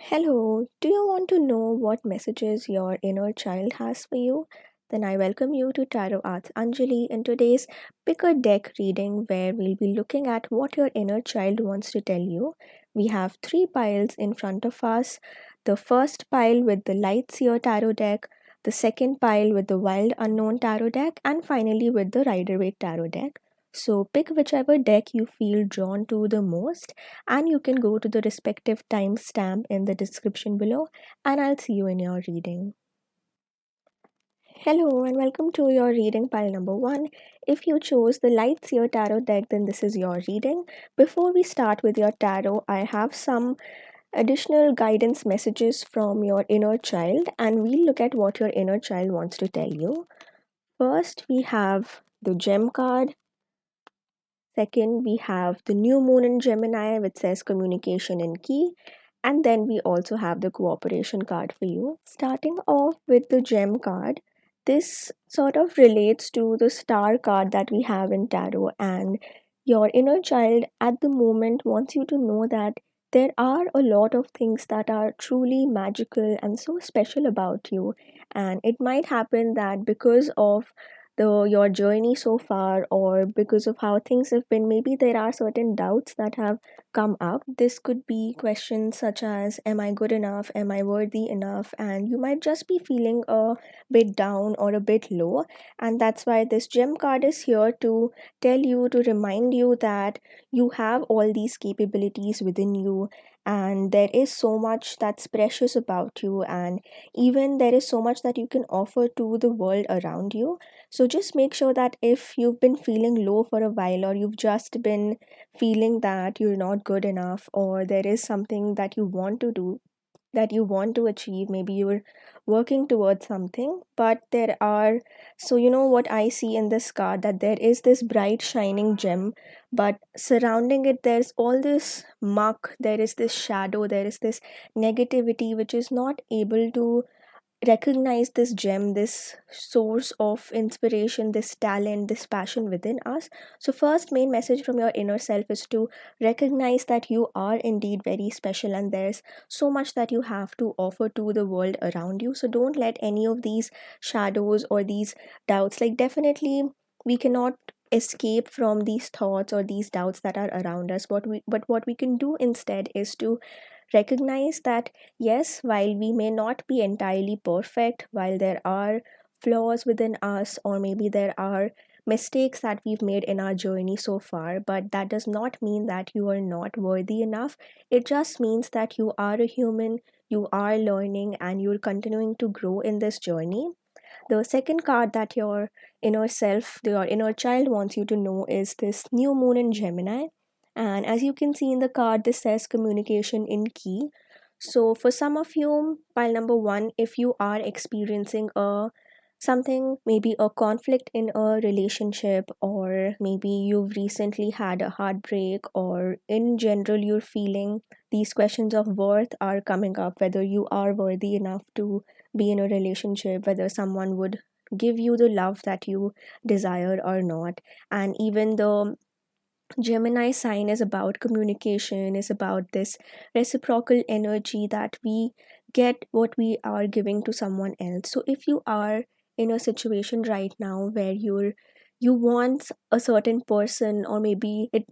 Hello, do you want to know what messages your inner child has for you? Then I welcome you to Tarot Arts Anjali in today's Pick a Deck reading where we'll be looking at what your inner child wants to tell you. We have three piles in front of us. The first pile with the Light Seer Tarot deck, the second pile with the Wild Unknown Tarot deck, and finally with the Rider Waite Tarot deck. So pick whichever deck you feel drawn to the most and you can go to the respective timestamp in the description below and I'll see you in your reading. Hello and welcome to your reading pile number 1. If you chose the Light Seer Tarot deck, then this is your reading. Before we start with your tarot, I have some additional guidance messages from your inner child and we'll look at what your inner child wants to tell you. First, we have the gem card. Second, we have the new moon in Gemini, which says communication and key. And then we also have the cooperation card for you. Starting off with the gem card, this sort of relates to the star card that we have in tarot. And your inner child at the moment wants you to know that there are a lot of things that are truly magical and so special about you. And it might happen that because of your journey so far or because of how things have been, maybe there are certain doubts that have come up. This could be questions such as, am I good enough, am I worthy enough, and you might just be feeling a bit down or a bit low. And that's why this gem card is here to tell you, to remind you that you have all these capabilities within you, and there is so much that's precious about you, and even there is so much that you can offer to the world around you. So just make sure that if you've been feeling low for a while, or you've just been feeling that you're not good enough, or there is something that you want to do, that you want to achieve, maybe you're working towards something, but there are, so you know what I see in this card, that there is this bright shining gem, but surrounding it there's all this muck, there is this shadow, there is this negativity which is not able to recognize this gem, this source of inspiration, this talent, this passion within us. So, first main message from your inner self is to recognize that you are indeed very special and there's so much that you have to offer to the world around you. So, don't let any of these shadows or these doubts, like, definitely, we cannot escape from these thoughts or these doubts that are around us. What we can do instead is to recognize that yes, while we may not be entirely perfect, while there are flaws within us, or maybe there are mistakes that we've made in our journey so far, but that does not mean that you are not worthy enough. It just means that you are a human, you are learning, and you're continuing to grow in this journey. The second card that your inner self, your inner child wants you to know is this new moon in Gemini. And as you can see in the card, this says communication in key. So for some of you, pile number 1, if you are experiencing a something, maybe a conflict in a relationship, or maybe you've recently had a heartbreak, or in general you're feeling these questions of worth are coming up, whether you are worthy enough to be in a relationship, whether someone would give you the love that you desire or not. And even the Gemini sign is about communication, is about this reciprocal energy that we get what we are giving to someone else. So if you are in a situation right now where you want a certain person, or maybe it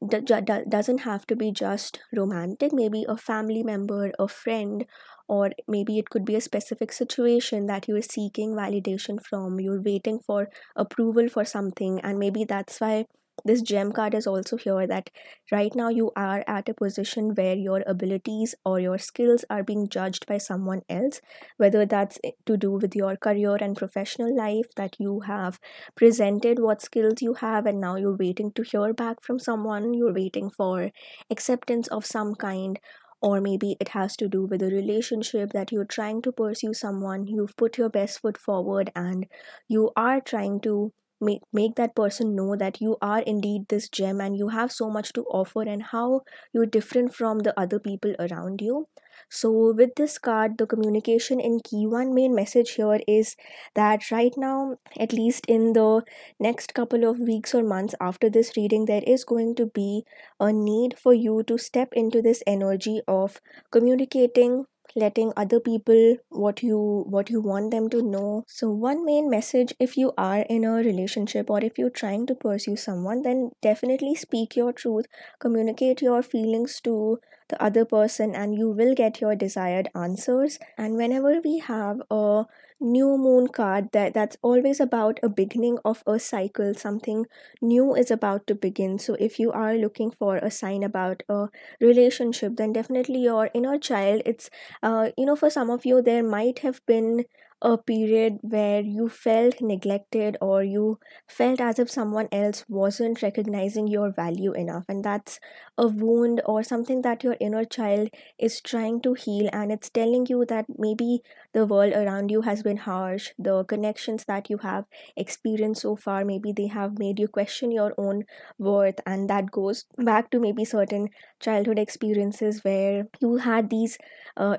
doesn't have to be just romantic, maybe a family member, a friend, or maybe it could be a specific situation that you're seeking validation from, you're waiting for approval for something, and maybe that's why this gem card is also here, that right now you are at a position where your abilities or your skills are being judged by someone else, whether that's to do with your career and professional life, that you have presented what skills you have and now you're waiting to hear back from someone, you're waiting for acceptance of some kind. Or maybe it has to do with a relationship, that you're trying to pursue someone, you've put your best foot forward, and you are trying to make that person know that you are indeed this gem and you have so much to offer, and how you're different from the other people around you. So with this card, the communication in key, one main message here is that right now, at least in the next couple of weeks or months after this reading, there is going to be a need for you to step into this energy of communicating, letting other people what you want them to know. So one main message, if you are in a relationship or if you're trying to pursue someone, then definitely speak your truth, communicate your feelings to the other person, and you will get your desired answers. And whenever we have a new moon card, that's always about a beginning of a cycle, something new is about to begin. So if you are looking for a sign about a relationship, then definitely your inner child, it's for some of you there might have been a period where you felt neglected, or you felt as if someone else wasn't recognizing your value enough, and that's a wound or something that your inner child is trying to heal. And it's telling you that maybe the world around you has been harsh, the connections that you have experienced so far, maybe they have made you question your own worth. And that goes back to maybe certain childhood experiences where you had these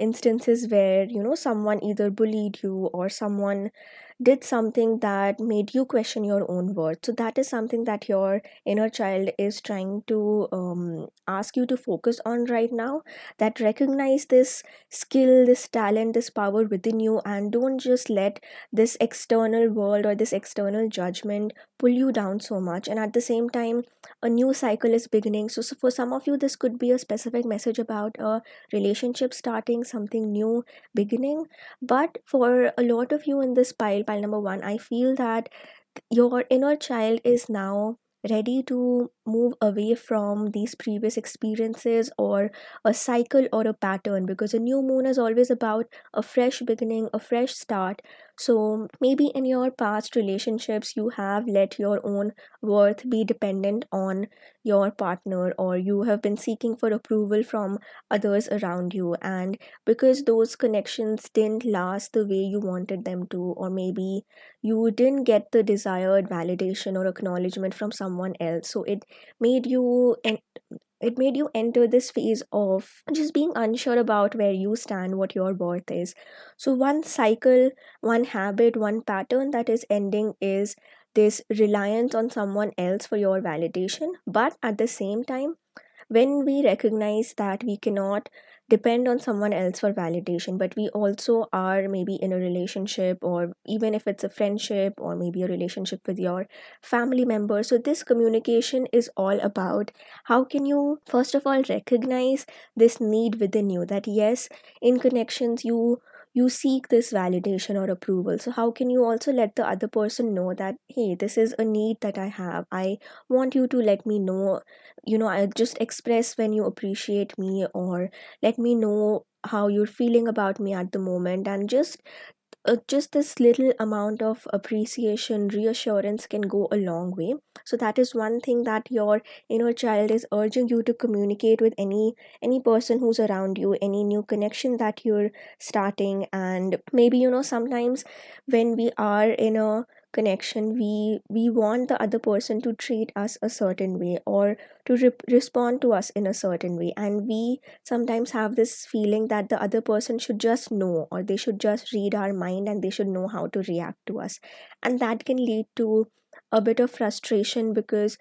instances where someone either bullied you or someone did something that made you question your own worth. So that is something that your inner child is trying to ask you to focus on right now, that recognize this skill, this talent, this power within you, and don't just let this external world or this external judgment pull you down so much. And at the same time, a new cycle is beginning. So for some of you, this could be a specific message about a relationship starting, something new beginning. But for a lot of you in this pile number one, I feel that your inner child is now ready to move away from these previous experiences or a cycle or a pattern, because a new moon is always about a fresh beginning, a fresh start. So maybe in your past relationships you have let your own worth be dependent on your partner, or you have been seeking for approval from others around you, and because those connections didn't last the way you wanted them to, or maybe you didn't get the desired validation or acknowledgement from someone else, so made you and it made you enter this phase of just being unsure about where you stand, what your worth is. So one cycle, one habit, one pattern that is ending is this reliance on someone else for your validation. But at the same time, when we recognize that we cannot depend on someone else for validation, but we also are maybe in a relationship, or even if it's a friendship or maybe a relationship with your family member, so this communication is all about how can you first of all recognize this need within you, that yes, in connections you seek this validation or approval. So how can you also let the other person know that, hey, this is a need that I have, I want you to let me know, I just express when you appreciate me, or let me know how you're feeling about me at the moment. And just this little amount of appreciation, reassurance can go a long way. So that is one thing that your inner child is urging you to communicate with any person who's around you, any new connection that you're starting. And maybe sometimes when we are in a connection, we want the other person to treat us a certain way, or to respond to us in a certain way, and we sometimes have this feeling that the other person should just know, or they should just read our mind, and they should know how to react to us. And that can lead to a bit of frustration, because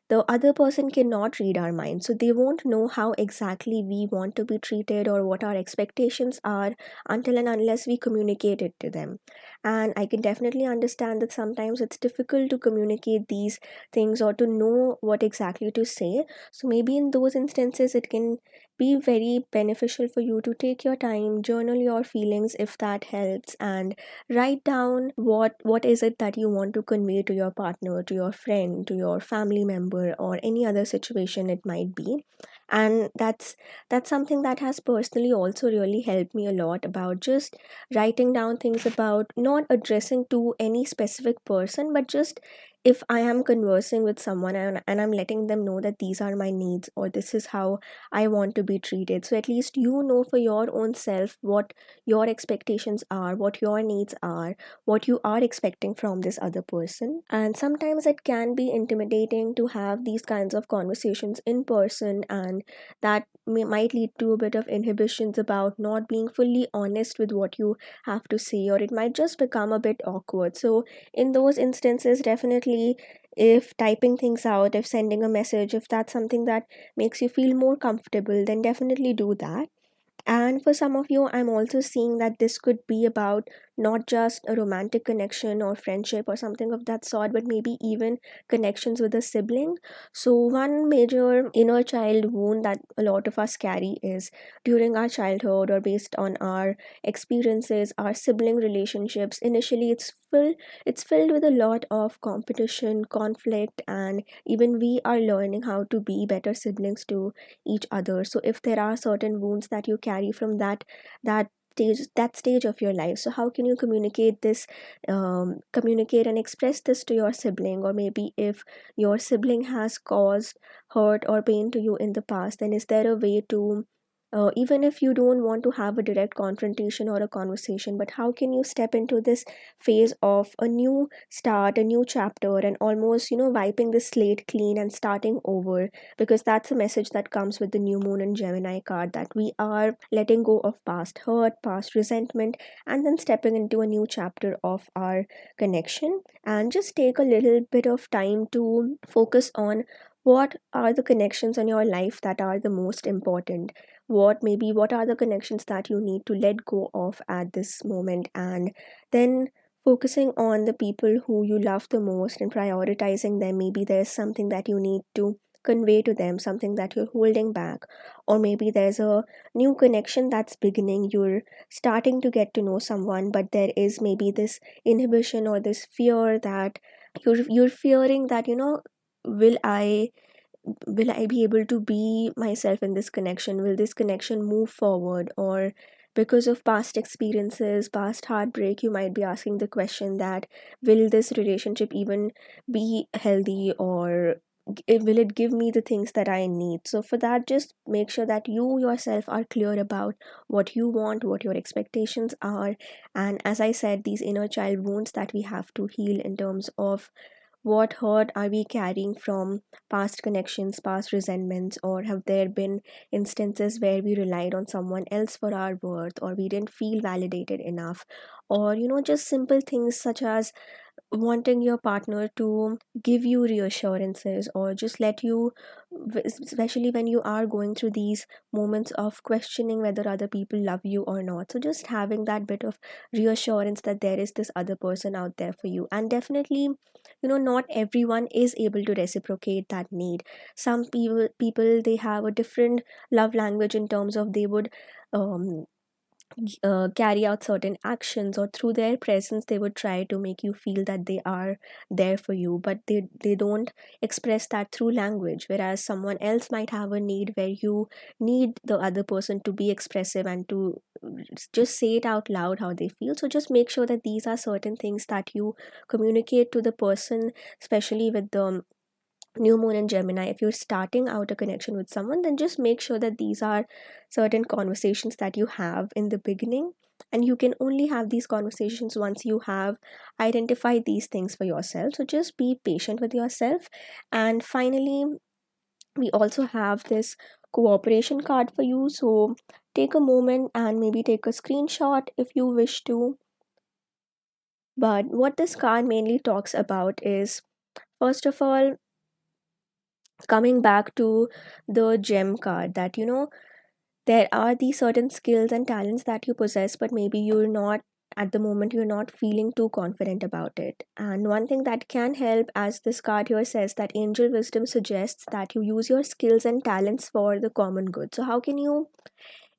the other person cannot read our mind, so they won't know how exactly we want to be treated or what our expectations are until and unless we communicate it to them. And I can definitely understand that sometimes it's difficult to communicate these things or to know what exactly to say. So maybe in those instances it can be very beneficial for you to take your time, journal your feelings if that helps, and write down what is it that you want to convey to your partner, to your friend, to your family member, or any other situation it might be. And that's something that has personally also really helped me a lot, about just writing down things, about not addressing to any specific person, but just if I am conversing with someone, and I'm letting them know that these are my needs, or this is how I want to be treated. So at least for your own self what your expectations are, what your needs are, what you are expecting from this other person. And sometimes it can be intimidating to have these kinds of conversations in person, and that might lead to a bit of inhibitions about not being fully honest with what you have to say, or it might just become a bit awkward. So in those instances, definitely, if typing things out, if sending a message, if that's something that makes you feel more comfortable, then definitely do that. And for some of you, I'm also seeing that this could be about not just a romantic connection or friendship or something of that sort, but maybe even connections with a sibling. So, one major inner child wound that a lot of us carry is during our childhood or based on our experiences, our sibling relationships. Initially, it's filled with a lot of competition, conflict, and even we are learning how to be better siblings to each other. So if there are certain wounds that you carry from that stage of your life, so how can you communicate and express this to your sibling? Or maybe if your sibling has caused hurt or pain to you in the past, then is there a way to even if you don't want to have a direct confrontation or a conversation, but how can you step into this phase of a new start, a new chapter, and almost, wiping the slate clean and starting over? Because that's a message that comes with the new moon and Gemini card, that we are letting go of past hurt, past resentment, and then stepping into a new chapter of our connection. And just take a little bit of time to focus on what are the connections in your life that are the most important. What are the connections that you need to let go of at this moment, and then focusing on the people who you love the most and prioritizing them. Maybe there's something that you need to convey to them, something that you're holding back, or maybe there's a new connection that's beginning. You're starting to get to know someone, but there is maybe this inhibition or this fear that you're fearing that, will i will I be able to be myself in this connection? Will this connection move forward? Or because of past experiences, past heartbreak, you might be asking the question that will this relationship even be healthy, or will it give me the things that I need? So, for that, just make sure that you yourself are clear about what you want, what your expectations are. And as I said, these inner child wounds that we have to heal in terms of what hurt are we carrying from past connections, past resentments, or have there been instances where we relied on someone else for our worth, or we didn't feel validated enough, or just simple things such as wanting your partner to give you reassurances or just let you, especially when you are going through these moments of questioning whether other people love you or not. So, just having that bit of reassurance that there is this other person out there for you. And definitely, not everyone is able to reciprocate that need. Some people they have a different love language in terms of they would um carry out certain actions, or through their presence they would try to make you feel that they are there for you, but they don't express that through language. Whereas someone else might have a need where you need the other person to be expressive and to just say it out loud how they feel. So just make sure that these are certain things that you communicate to the person, especially with the new moon in Gemini. If you're starting out a connection with someone, then just make sure that these are certain conversations that you have in the beginning. And you can only have these conversations once you have identified these things for yourself. So just be patient with yourself. And finally, we also have this cooperation card for you. So take a moment and maybe take a screenshot if you wish to. But what this card mainly talks about is, first of all, coming back to the gem card, that there are these certain skills and talents that you possess, but maybe you're not, at the moment you're not feeling too confident about it. And one thing that can help, as this card here says, that angel wisdom suggests that you use your skills and talents for the common good. So how can you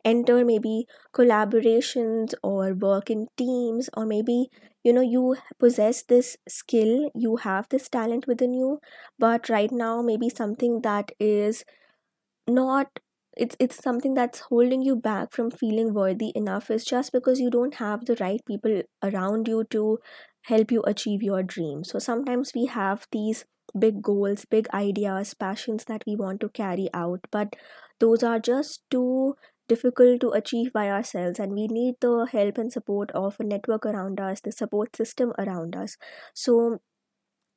enter maybe collaborations or work in teams, or maybe you possess this skill, you have this talent within you, but right now maybe something that is not, it's something that's holding you back from feeling worthy enough, is just because you don't have the right people around you to help you achieve your dream. So sometimes we have these big goals, big ideas, passions that we want to carry out, but those are just too difficult to achieve by ourselves, and we need the help and support of a network around us, the support system around us. So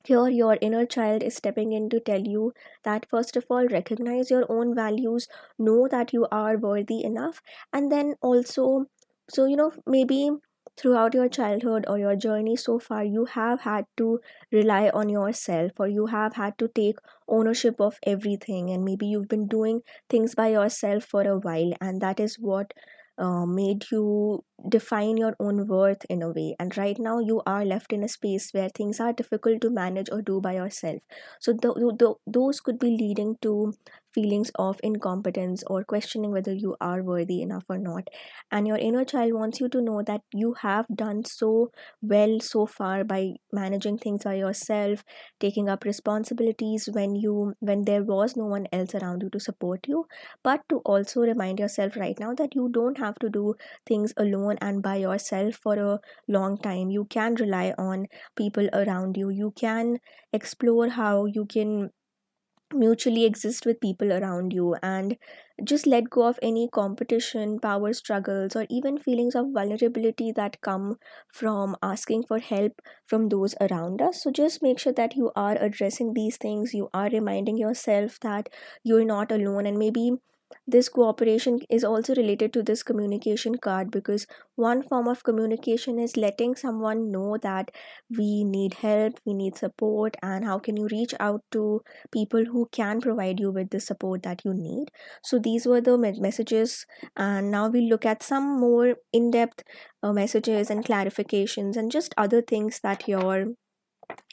here, your inner child is stepping in to tell you that, first of all, recognize your own values, know that you are worthy enough, and then also, so, maybe throughout your childhood or your journey so far, you have had to rely on yourself, or you have had to take ownership of everything, and maybe you've been doing things by yourself for a while, and that is what made you define your own worth in a way. And right now, you are left in a space where things are difficult to manage or do by yourself. So, those could be leading to feelings of incompetence or questioning whether you are worthy enough or not. And your inner child wants you to know that you have done so well so far by managing things by yourself, taking up responsibilities when there was no one else around you to support you, but to also remind yourself right now that you don't have to do things alone and by yourself for a long time. You can rely on people around you. You can explore how you can mutually exist with people around you, and just let go of any competition, power struggles, or even feelings of vulnerability that come from asking for help from those around us. So just make sure that you are addressing these things, you are reminding yourself that you're not alone. And maybe this cooperation is also related to this communication card, because one form of communication is letting someone know that we need help, we need support, and how can you reach out to people who can provide you with the support that you need. So these were the messages, and now we look at some more in-depth messages and clarifications and just other things that your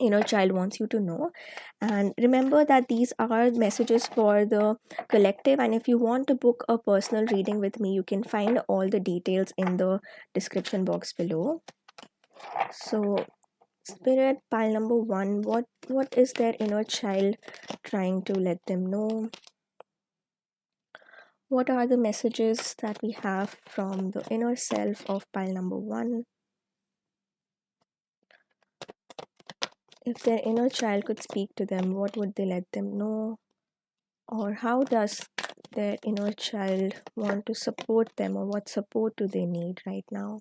inner child wants you to know. And remember that these are messages for the collective, and if you want to book a personal reading with me, you can find all the details in the description box below. So spirit pile number 1, what is their inner child trying to let them know? What are the messages that we have from the inner self of pile number 1? If their inner child could speak to them, what would they let them know? Or how does their inner child want to support them, or what support do they need right now?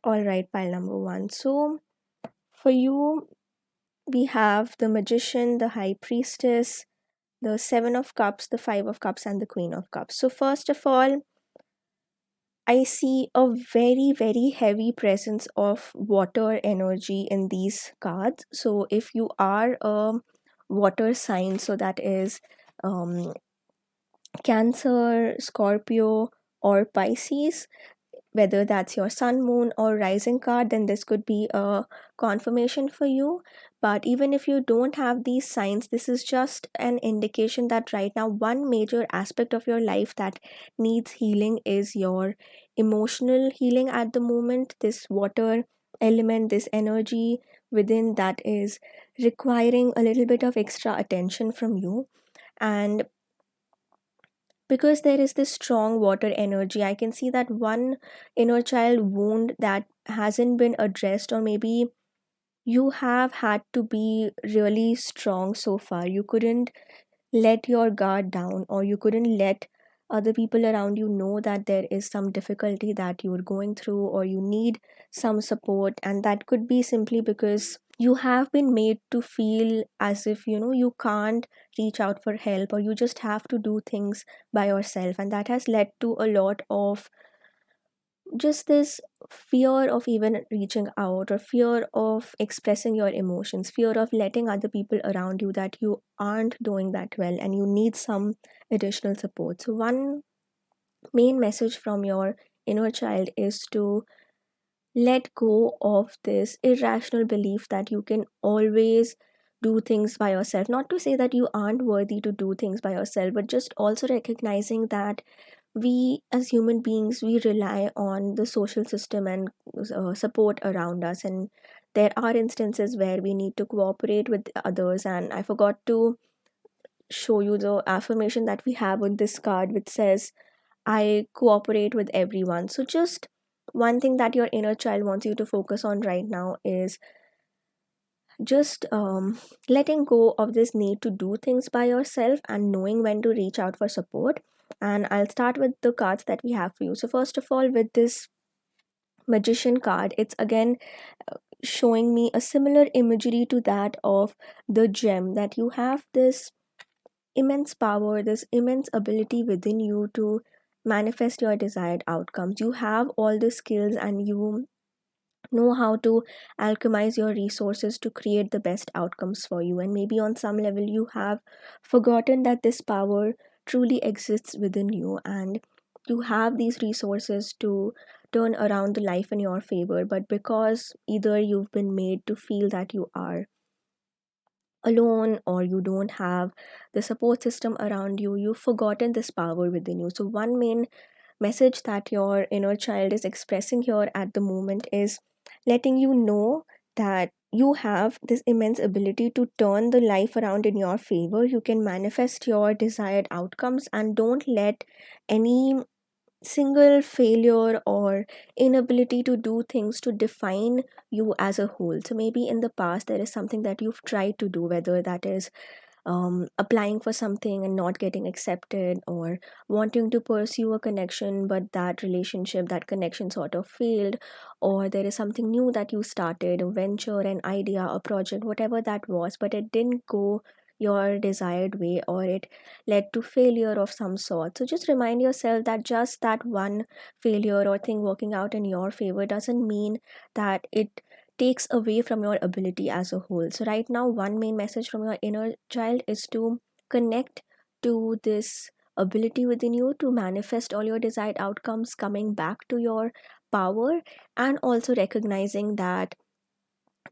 All right, pile number 1. So for you, we have the magician, the high priestess, the seven of cups, the five of cups, and the queen of cups. So first of all, I see a very, very heavy presence of water energy in these cards. So if you are a water sign, so that is um, Cancer, Scorpio, or Pisces, whether that's your sun, moon, or rising card, then this could be a confirmation for you. But even if you don't have these signs, this is just an indication that right now, one major aspect of your life that needs healing is your emotional healing at the moment. This water element, this energy within, that is requiring a little bit of extra attention from you. And because there is this strong water energy, I can see that one inner child wound that hasn't been addressed, or maybe you have had to be really strong so far. You couldn't let your guard down, or you couldn't let other people around you know that there is some difficulty that you're going through, or you need some support. And that could be simply because you have been made to feel as if you can't reach out for help, or you just have to do things by yourself, and that has led to a lot of just this fear of even reaching out, or fear of expressing your emotions, fear of letting other people around you that you aren't doing that well and you need some additional support. So one main message from your inner child is to let go of this irrational belief that you can always do things by yourself. Not to say that you aren't worthy to do things by yourself, but just also recognizing that we as human beings, we rely on the social system and support around us, and there are instances where we need to cooperate with others. And I forgot to show you the affirmation that we have on this card, which says, I cooperate with everyone. So just one thing that your inner child wants you to focus on right now is just letting go of this need to do things by yourself and knowing when to reach out for support. And I'll start with the cards that we have for you. So first of all, with this magician card, it's again showing me a similar imagery to that of the gem, that you have this immense power, this immense ability within you to manifest your desired outcomes. You have all the skills, and you know how to alchemize your resources to create the best outcomes for you. And maybe on some level you have forgotten that this power truly exists within you, and you have these resources to turn around the life in your favor. But because either you've been made to feel that you are alone, or you don't have the support system around you, you've forgotten this power within you. So one main message that your inner child is expressing here at the moment is letting you know that you have this immense ability to turn the life around in your favor. You can manifest your desired outcomes, and don't let any single failure or inability to do things to define you as a whole. So maybe in the past there is something that you've tried to do, whether that is applying for something and not getting accepted, or wanting to pursue a connection but that connection sort of failed, or there is something new that you started, a venture, an idea, a project, whatever that was, but it didn't go your desired way, or it led to failure of some sort. So just remind yourself that just that one failure or thing working out in your favor doesn't mean that it takes away from your ability as a whole. So, right now, one main message from your inner child is to connect to this ability within you to manifest all your desired outcomes, coming back to your power, and also recognizing that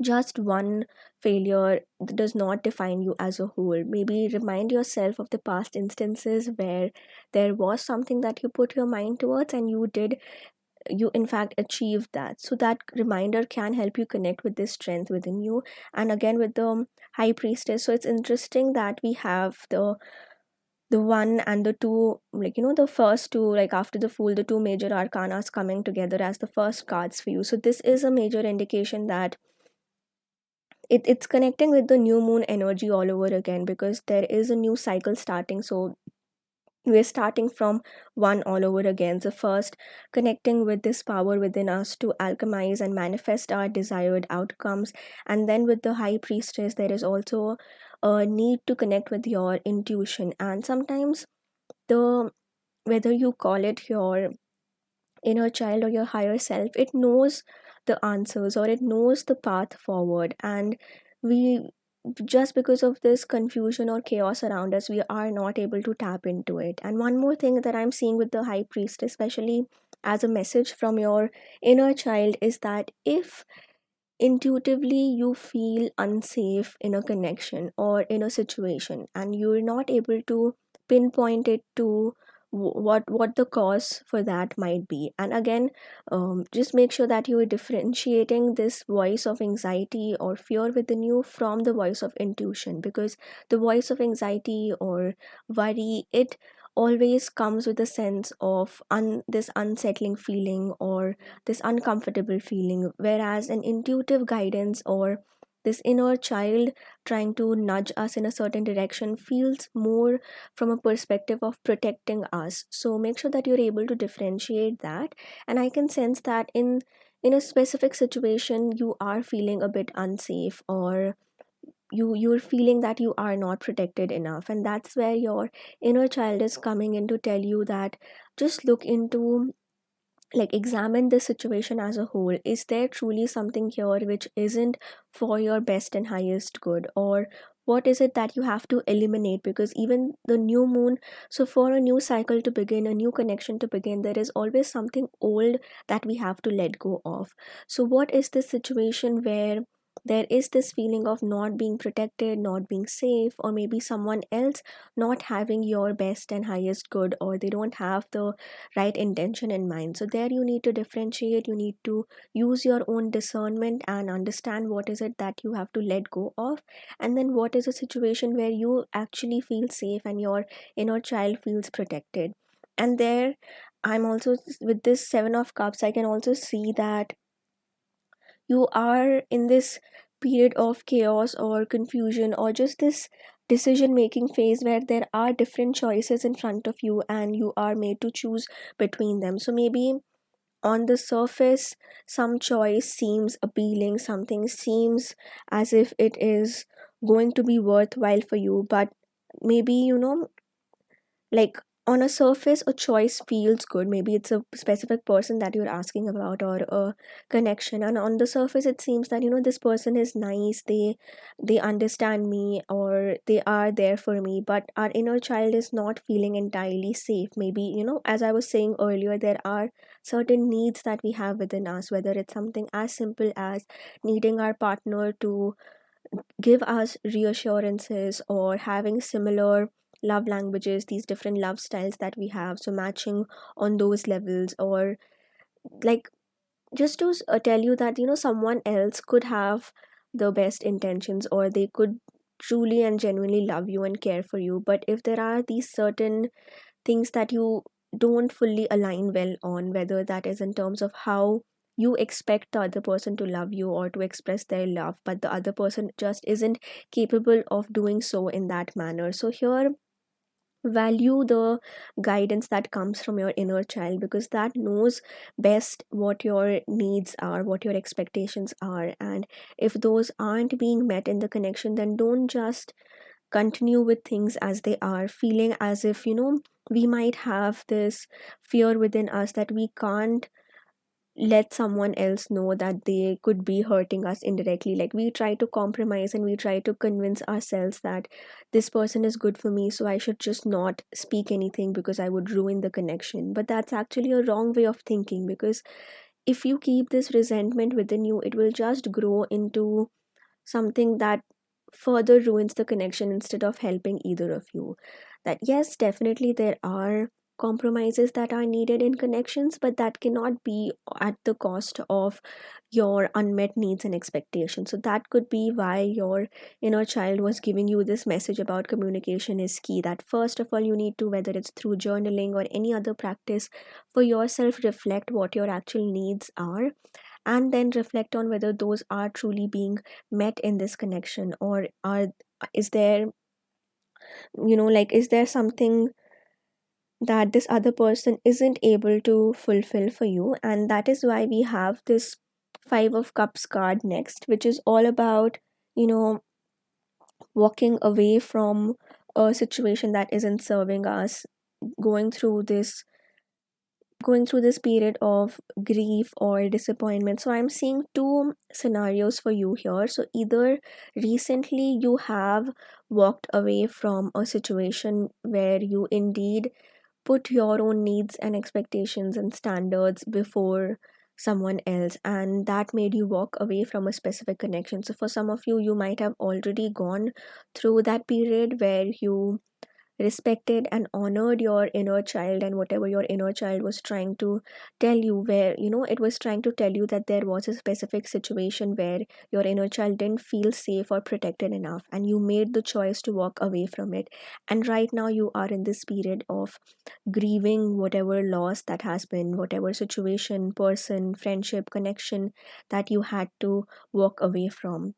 just one failure does not define you as a whole. Maybe remind yourself of the past instances where there was something that you put your mind towards and you in fact achieved that. So that reminder can help you connect with this strength within you. And again, with the high priestess, so it's interesting that we have the one and the two, like, the first two, like after the fool, the two major arcanas coming together as the first cards for you. So this is a major indication that it's connecting with the new moon energy all over again, because there is a new cycle starting. So we're starting from one all over again. So first, connecting with this power within us to alchemize and manifest our desired outcomes. And then with the high priestess, there is also a need to connect with your intuition. And sometimes the whether you call it your inner child or your higher self, it knows the answers, or it knows the path forward. And we, just because of this confusion or chaos around us, we are not able to tap into it. And one more thing that I'm seeing with the high priest, especially as a message from your inner child, is that if intuitively you feel unsafe in a connection or in a situation, and you're not able to pinpoint it to what the cause for that might be. And again, just make sure that you are differentiating this voice of anxiety or fear within you from the voice of intuition, because the voice of anxiety or worry, it always comes with a sense of this unsettling feeling or this uncomfortable feeling, whereas an intuitive guidance or this inner child trying to nudge us in a certain direction feels more from a perspective of protecting us. So make sure that you're able to differentiate that. And I can sense that in a specific situation you are feeling a bit unsafe, or you're feeling that you are not protected enough, and that's where your inner child is coming in to tell you that just look into, like, examine the situation as a whole. Is there truly something here which isn't for your best and highest good, or what is it that you have to eliminate? Because even the new moon, so for a new cycle to begin, a new connection to begin, there is always something old that we have to let go of. So what is this situation where there is this feeling of not being protected, not being safe, or maybe someone else not having your best and highest good, or they don't have the right intention in mind? So there you need to differentiate, you need to use your own discernment and understand what is it that you have to let go of, and then what is a situation where you actually feel safe and your inner child feels protected. And there, I'm also, with this seven of cups, I can also see that you are in this period of chaos or confusion, or just this decision making phase where there are different choices in front of you and you are made to choose between them. So maybe on the surface some choice seems appealing, something seems as if it is going to be worthwhile for you, but maybe, like, on a surface a choice feels good, maybe it's a specific person that you're asking about or a connection, and on the surface it seems that this person is nice, they understand me or they are there for me, but our inner child is not feeling entirely safe. Maybe as I was saying earlier, there are certain needs that we have within us, whether it's something as simple as needing our partner to give us reassurances or having similar love languages, these different love styles that we have, so matching on those levels, or like just to tell you that someone else could have the best intentions or they could truly and genuinely love you and care for you, but if there are these certain things that you don't fully align well on, whether that is in terms of how you expect the other person to love you or to express their love, but the other person just isn't capable of doing so in that manner. So here, value the guidance that comes from your inner child, because that knows best what your needs are, what your expectations are, and if those aren't being met in the connection, then don't just continue with things as they are, feeling as if we might have this fear within us that we can't let someone else know that they could be hurting us indirectly. Like, we try to compromise and we try to convince ourselves that this person is good for me, so I should just not speak anything because I would ruin the connection. But that's actually a wrong way of thinking, because if you keep this resentment within you, it will just grow into something that further ruins the connection instead of helping either of you. That yes, definitely there are compromises that are needed in connections, but that cannot be at the cost of your unmet needs and expectations. So that could be why your inner child was giving you this message about communication is key, that first of all you need to, whether it's through journaling or any other practice, for yourself reflect what your actual needs are, and then reflect on whether those are truly being met in this connection, or are is there like is there something that this other person isn't able to fulfill for you. And that is why we have this five of cups card next, which is all about you know walking away from a situation that isn't serving us, going through this going through this period of grief or disappointment. So I'm seeing two scenarios for you here. So either recently you have walked away from a situation where you indeed put your own needs and expectations and standards before someone else, and that made you walk away from a specific connection. So for some of you, you might have already gone through that period where you respected and honored your inner child, and whatever your inner child was trying to tell you, where it was trying to tell you that there was a specific situation where your inner child didn't feel safe or protected enough, and you made the choice to walk away from it. And right now you are in this period of grieving whatever loss that has been, whatever situation, person, friendship, connection that you had to walk away from.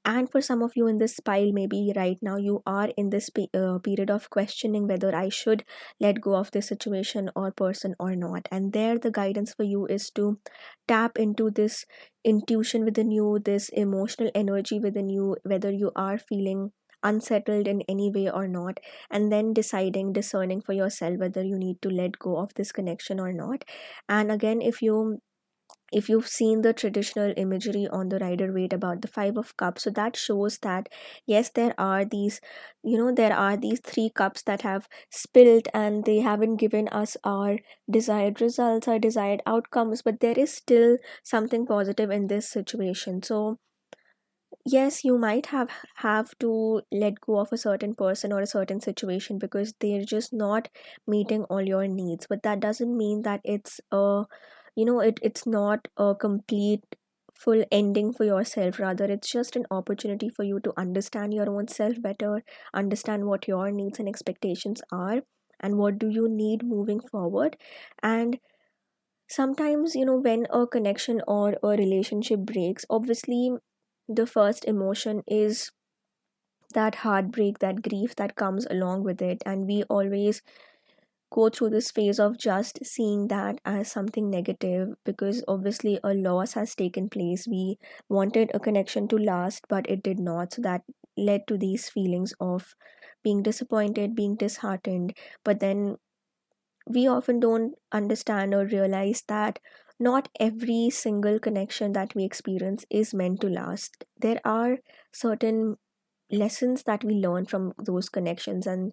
And for some of you in this pile, maybe right now you are in this period of questioning whether I should let go of this situation or person or not. And there, the guidance for you is to tap into this intuition within you, this emotional energy within you, whether you are feeling unsettled in any way or not, and then discerning for yourself whether you need to let go of this connection or not. And again, if you've seen the traditional imagery on the Rider Waite about the five of cups, so that shows that yes, there are these three cups that have spilled and they haven't given us our desired results, our desired outcomes, but there is still something positive in this situation. So yes, you might have to let go of a certain person or a certain situation because they're just not meeting all your needs, but that doesn't mean that it's not a complete full ending for yourself. Rather, it's just an opportunity for you to understand your own self better, understand what your needs and expectations are, and what do you need moving forward. And sometimes, when a connection or a relationship breaks, obviously the first emotion is that heartbreak, that grief that comes along with it. And we always go through this phase of just seeing that as something negative, because obviously a loss has taken place. We wanted a connection to last, but it did not. So that led to these feelings of being disappointed, being disheartened. But then we often don't understand or realize that not every single connection that we experience is meant to last. There are certain lessons that we learn from those connections, and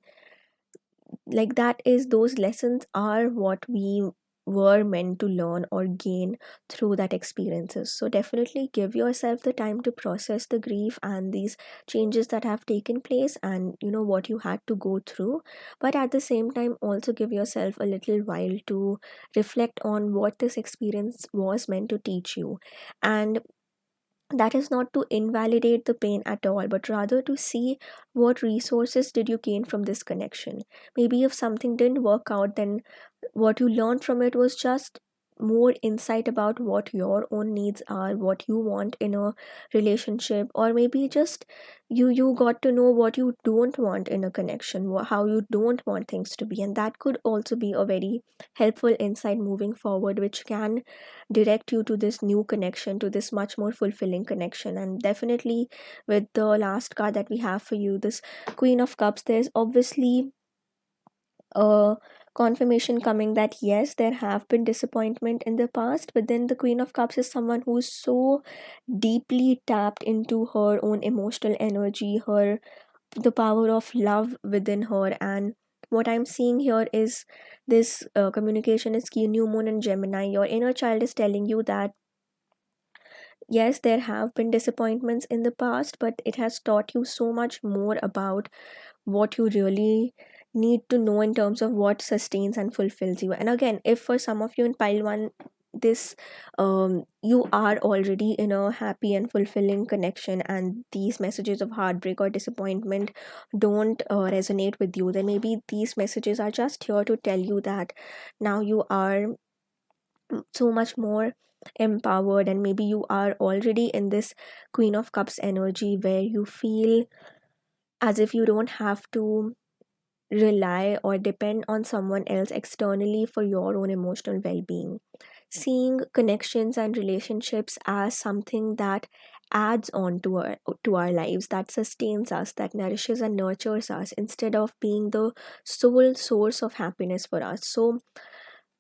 like that is those lessons are what we were meant to learn or gain through that experiences. So definitely give yourself the time to process the grief and these changes that have taken place, and you know what you had to go through. But at the same time also give yourself a little while to reflect on what this experience was meant to teach you. And that is not to invalidate the pain at all, but rather to see what resources did you gain from this connection. Maybe if something didn't work out, then what you learned from it was just more insight about what your own needs are, what you want in a relationship, or maybe just you got to know what you don't want in a connection, how you don't want things to be. And that could also be a very helpful insight moving forward, which can direct you to this new connection, to this much more fulfilling connection. And definitely with the last card that we have for you, this Queen of Cups, there's obviously a confirmation coming that yes, there have been disappointment in the past, but then the Queen of Cups is someone who's so deeply tapped into her own emotional energy, her the power of love within her. And what I'm seeing here is this communication is key new moon and Gemini. Your inner child is telling you that yes, there have been disappointments in the past, but it has taught you so much more about what you really need to know in terms of what sustains and fulfills you. And again, if for some of you in pile one, this you are already in a happy and fulfilling connection, and these messages of heartbreak or disappointment don't resonate with you, then maybe these messages are just here to tell you that now you are so much more empowered, and maybe you are already in this Queen of Cups energy where you feel as if you don't have to rely or depend on someone else externally for your own emotional well-being. Seeing connections and relationships as something that adds on to our lives, that sustains us, that nourishes and nurtures us, instead of being the sole source of happiness for us. So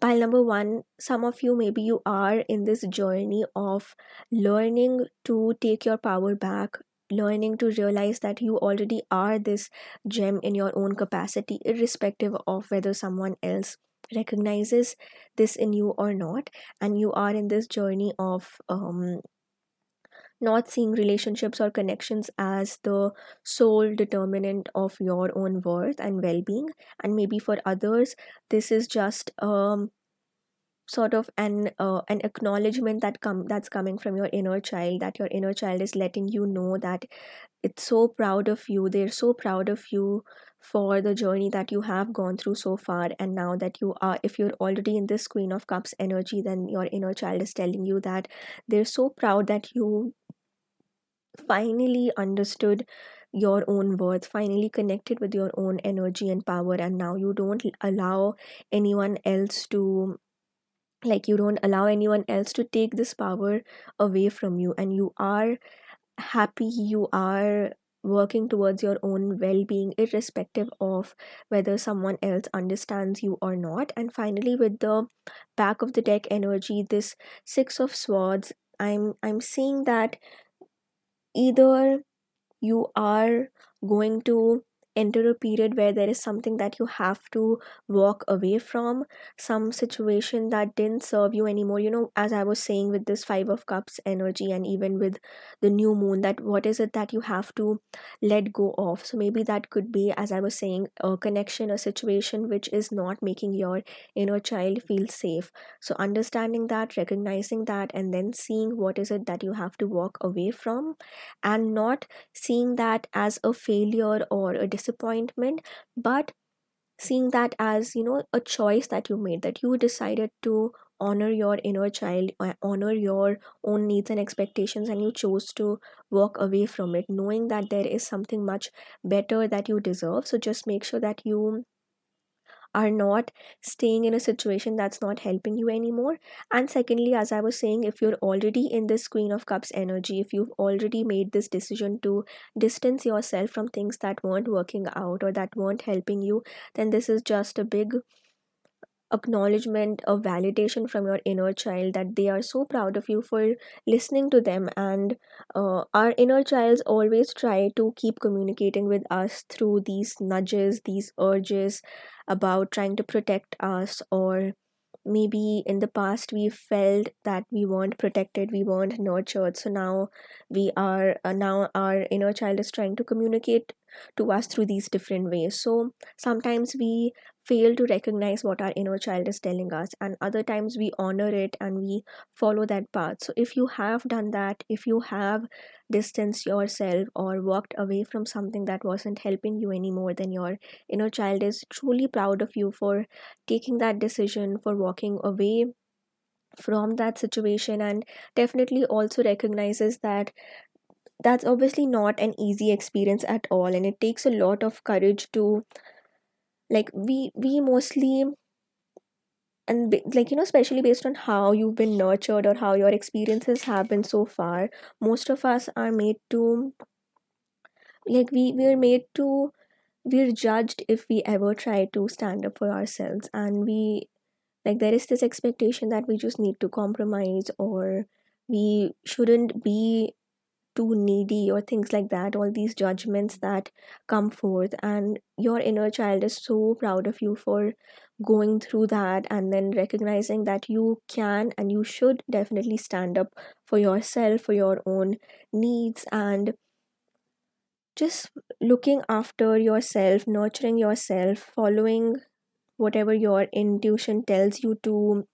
pile number one, some of you, maybe you are in this journey of learning to take your power back, learning to realize that you already are this gem in your own capacity, irrespective of whether someone else recognizes this in you or not. And you are in this journey of not seeing relationships or connections as the sole determinant of your own worth and well-being. And maybe for others, this is just sort of an acknowledgement that's coming from your inner child, that your inner child is letting you know that it's so proud of you, they're so proud of you for the journey that you have gone through so far. And now that you are, if you're already in this Queen of Cups energy, then your inner child is telling you that they're so proud that you finally understood your own worth, finally connected with your own energy and power, and now you don't allow anyone else to, like, you don't allow anyone else to take this power away from you, and you are happy, you are working towards your own well-being irrespective of whether someone else understands you or not. And finally, with the back of the deck energy, this Six of Swords, I'm seeing that either you are going to enter a period where there is something that you have to walk away from, some situation that didn't serve you anymore. You know, as I was saying with this Five of Cups energy, and even with the new moon, that what is it that you have to let go of. So maybe that could be, as I was saying, a connection, a situation which is not making your inner child feel safe. So understanding that, recognizing that, and then seeing what is it that you have to walk away from, and not seeing that as a failure or a disappointment, but seeing that as, you know, a choice that you made, that you decided to honor your inner child, honor your own needs and expectations, and you chose to walk away from it, knowing that there is something much better that you deserve. So just make sure that you are not staying in a situation that's not helping you anymore. And secondly, as I was saying, if you're already in this Queen of Cups energy, if you've already made this decision to distance yourself from things that weren't working out or that weren't helping you, then this is just a big acknowledgement, a validation from your inner child that they are so proud of you for listening to them. And our inner childs always try to keep communicating with us through these nudges, these urges about trying to protect us, or maybe in the past we felt that we weren't protected, we weren't nurtured, so now we are now our inner child is trying to communicate to us through these different ways. So sometimes we fail to recognize what our inner child is telling us, and other times we honor it and we follow that path. So if you have done that, if you have distanced yourself or walked away from something that wasn't helping you anymore, then your inner child is truly proud of you for taking that decision, for walking away from that situation, and definitely also recognizes that that's obviously not an easy experience at all, and it takes a lot of courage to, like, we mostly, and like, especially based on how you've been nurtured or how your experiences have been so far, most of us are made to, like, we're made to, we're judged if we ever try to stand up for ourselves, and we, like, there is this expectation that we just need to compromise, or we shouldn't be too needy or things like that, all these judgments that come forth. And your inner child is so proud of you for going through that and then recognizing that you can and you should definitely stand up for yourself, for your own needs, and just looking after yourself, nurturing yourself, following whatever your intuition tells you to,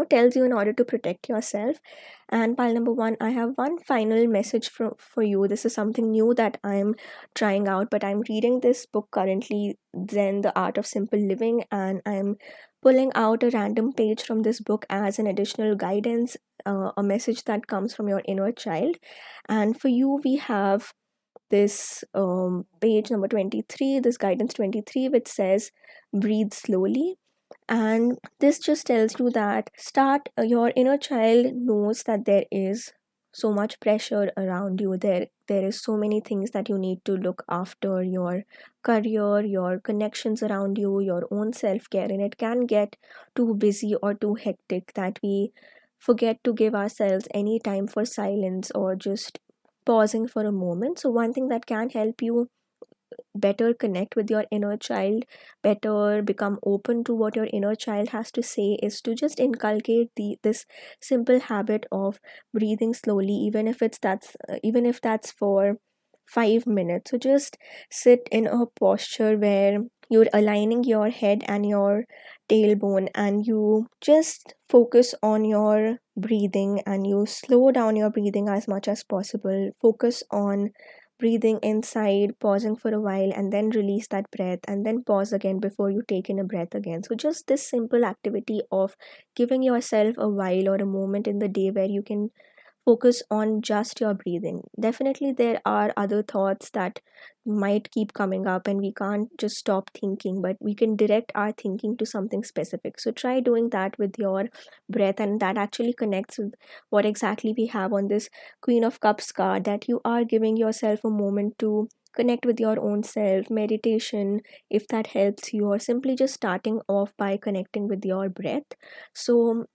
tells you in order to protect yourself. And pile number one, I have one final message for you. This is something new that I'm trying out, but I'm reading this book currently, Zen, The Art of Simple Living, and I'm pulling out a random page from this book as an additional guidance, a message that comes from your inner child. And for you, we have this page number 23, this guidance 23, which says, breathe slowly. And this just tells you that your inner child knows that there is so much pressure around you, there is so many things that you need to look after, your career, your connections around you, your own self-care, and it can get too busy or too hectic that we forget to give ourselves any time for silence or just pausing for a moment. So one thing that can help you better connect with your inner child, better become open to what your inner child has to say, is to just inculcate this simple habit of breathing slowly, even if that's for 5 minutes. So just sit in a posture where you're aligning your head and your tailbone, and you just focus on your breathing, and you slow down your breathing as much as possible. Focus on breathing inside, pausing for a while, and then release that breath, and then pause again before you take in a breath again. So, just this simple activity of giving yourself a while or a moment in the day where you can focus on just your breathing. Definitely, there are other thoughts that might keep coming up, and we can't just stop thinking, but we can direct our thinking to something specific. So, try doing that with your breath, and that actually connects with what exactly we have on this Queen of Cups card, that you are giving yourself a moment to connect with your own self, meditation, if that helps you, or simply just starting off by connecting with your breath. So,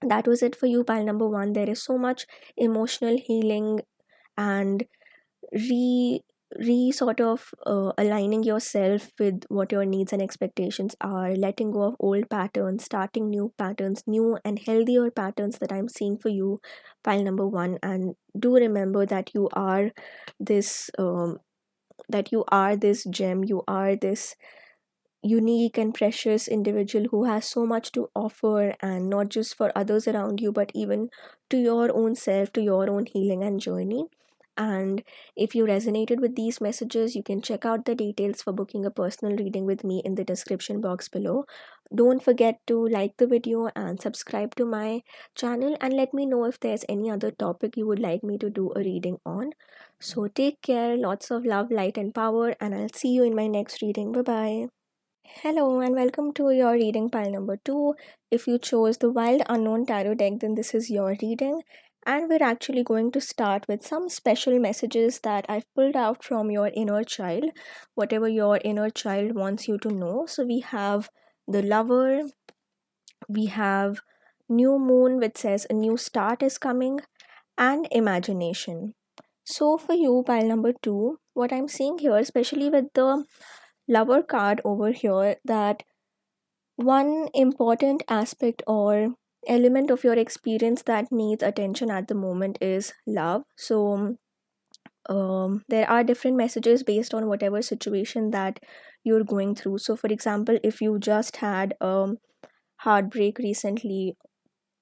that was it for you, pile number one. There is so much emotional healing and re sort of aligning yourself with what your needs and expectations are, letting go of old patterns, starting new patterns, new and healthier patterns that I'm seeing for you, pile number one. And do remember that you are this gem, you are this unique and precious individual who has so much to offer, and not just for others around you, but even to your own self, to your own healing and journey. And if you resonated with these messages, you can check out the details for booking a personal reading with me in the description box below. Don't forget to like the video and subscribe to my channel, and let me know if there's any other topic you would like me to do a reading on. So take care, lots of love, light and power, and I'll see you in my next reading. Bye bye. Hello and welcome to your reading pile number two. If you chose the Wild Unknown Tarot deck, then this is your reading. And we're actually going to start with some special messages that I've pulled out from your inner child, whatever your inner child wants you to know. So we have the Lover, we have New Moon, which says a new start is coming, and Imagination. So, for you, pile number two, what I'm seeing here, especially with the Lover card over here, that one important aspect or element of your experience that needs attention at the moment is love. So, there are different messages based on whatever situation that you're going through. So, for example, if you just had heartbreak recently,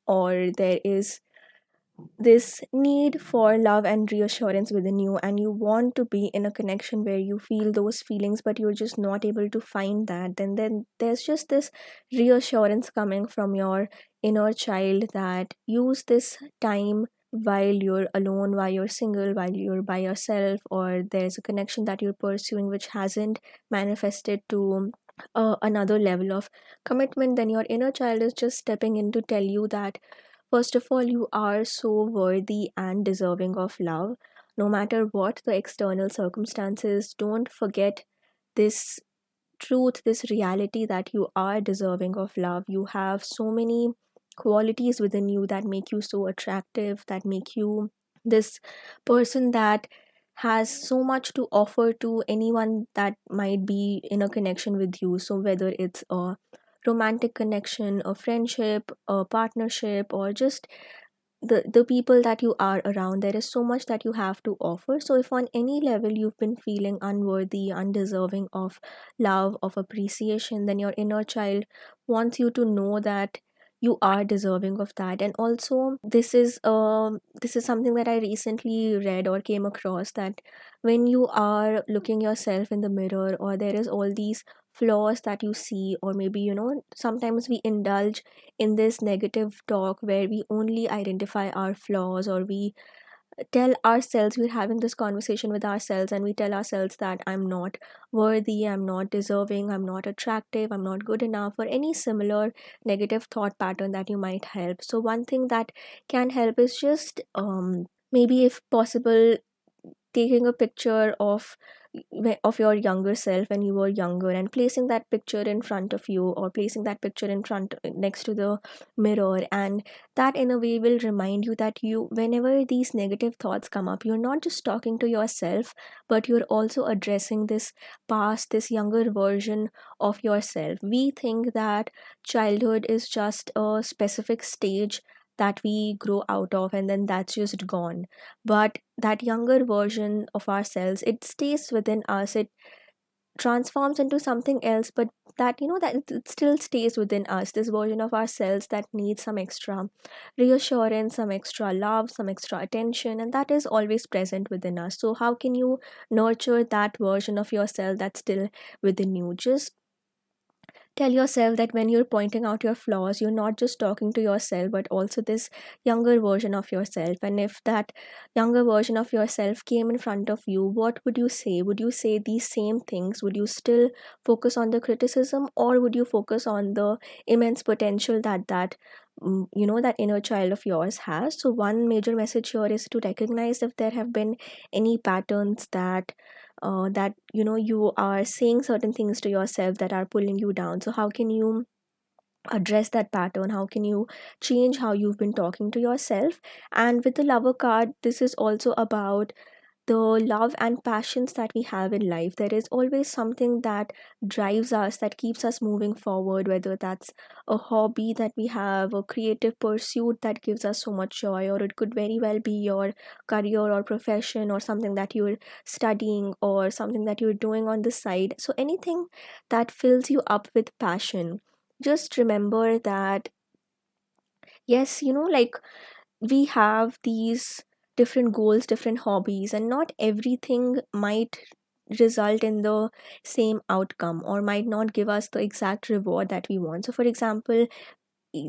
or there is this need for love and reassurance within you, and you want to be in a connection where you feel those feelings but you're just not able to find that, then there's just this reassurance coming from your inner child that use this time while you're alone, while you're single, while you're by yourself, or there's a connection that you're pursuing which hasn't manifested to another level of commitment. Then your inner child is just stepping in to tell you that, first of all, you are so worthy and deserving of love. No matter what the external circumstances, don't forget this truth, this reality that you are deserving of love. You have so many qualities within you that make you so attractive, that make you this person that has so much to offer to anyone that might be in a connection with you. So, whether it's a romantic connection, a friendship, a partnership, or just the people that you are around, there is so much that you have to offer. So if on any level you've been feeling unworthy, undeserving of love, of appreciation, then your inner child wants you to know that you are deserving of that. And also, this is something that I recently read or came across, that when you are looking yourself in the mirror, or there is all these flaws that you see, or maybe sometimes we indulge in this negative talk where we only identify our flaws, or we tell ourselves, we're having this conversation with ourselves and we tell ourselves that I'm not worthy, I'm not deserving, I'm not attractive, I'm not good enough, or any similar negative thought pattern that you might help. So one thing that can help is just maybe, if possible, taking a picture of your younger self when you were younger, and placing that picture in front of you, or placing that picture in front next to the mirror, and that in a way will remind you that you, whenever these negative thoughts come up, you're not just talking to yourself, but you're also addressing this past, this younger version of yourself. We think that childhood is just a specific stage that we grow out of, and then that's just gone. But that younger version of ourselves, it stays within us, it transforms into something else, but that that it still stays within us, this version of ourselves that needs some extra reassurance, some extra love, some extra attention, and that is always present within us. So how can you nurture that version of yourself that's still within you? Just tell yourself that when you're pointing out your flaws, you're not just talking to yourself, but also this younger version of yourself. And if that younger version of yourself came in front of you, what would you say? Would you say these same things? Would you still focus on the criticism, or would you focus on the immense potential that inner child of yours has? So one major message here is to recognize if there have been any patterns that you are saying certain things to yourself that are pulling you down. So how can you address that pattern? How can you change how you've been talking to yourself? And with the Lover card, this is also about the love and passions that we have in life. There is always something that drives us, that keeps us moving forward, whether that's a hobby that we have, a creative pursuit that gives us so much joy, or it could very well be your career or profession, or something that you're studying, or something that you're doing on the side. So anything that fills you up with passion, just remember that, yes, like, we have these different goals, different hobbies, and not everything might result in the same outcome, or might not give us the exact reward that we want. So for example,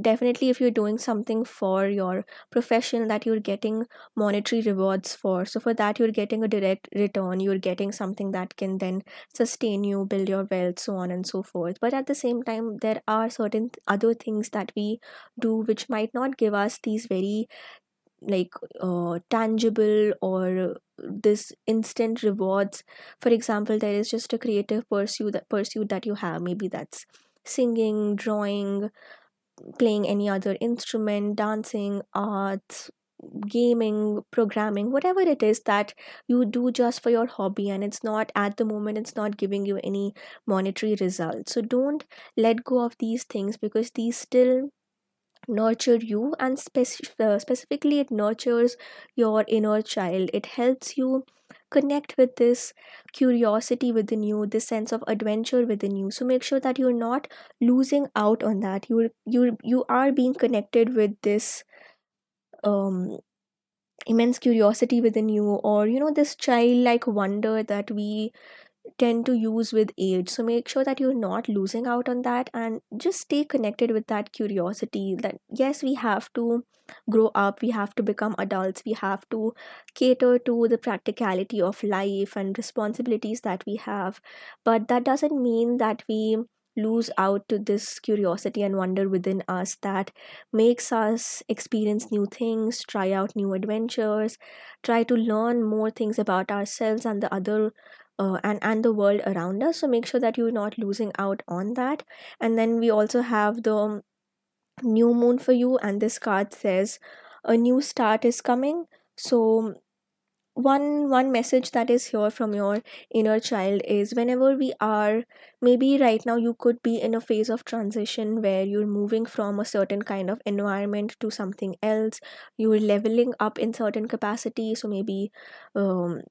definitely if you're doing something for your profession that you're getting monetary rewards for, so for that you're getting a direct return, you're getting something that can then sustain you, build your wealth, so on and so forth. But at the same time, there are certain other things that we do which might not give us these very, like, tangible or this instant rewards. For example, there is just a creative pursuit that you have, maybe that's singing, drawing, playing any other instrument, dancing, arts, gaming, programming, whatever it is that you do just for your hobby, and it's not at the moment, it's not giving you any monetary results. So don't let go of these things, because these still nurture you, and specifically it nurtures your inner child. It helps you connect with this curiosity within you, this sense of adventure within you. So make sure that you're not losing out on that. You are being connected with this um immense curiosity within you, or this childlike wonder that we tend to use with age. So make sure that you're not losing out on that, and just stay connected with that curiosity, that yes, we have to grow up, we have to become adults, we have to cater to the practicality of life and responsibilities that we have. But that doesn't mean that we lose out to this curiosity and wonder within us that makes us experience new things, try out new adventures, try to learn more things about ourselves and the other and the world around us. So make sure that you're not losing out on that. And then we also have the new moon for you, and this card says a new start is coming. So one message that is here from your inner child is, whenever we are, maybe right now you could be in a phase of transition where you're moving from a certain kind of environment to something else, you're leveling up in certain capacity. So maybe um,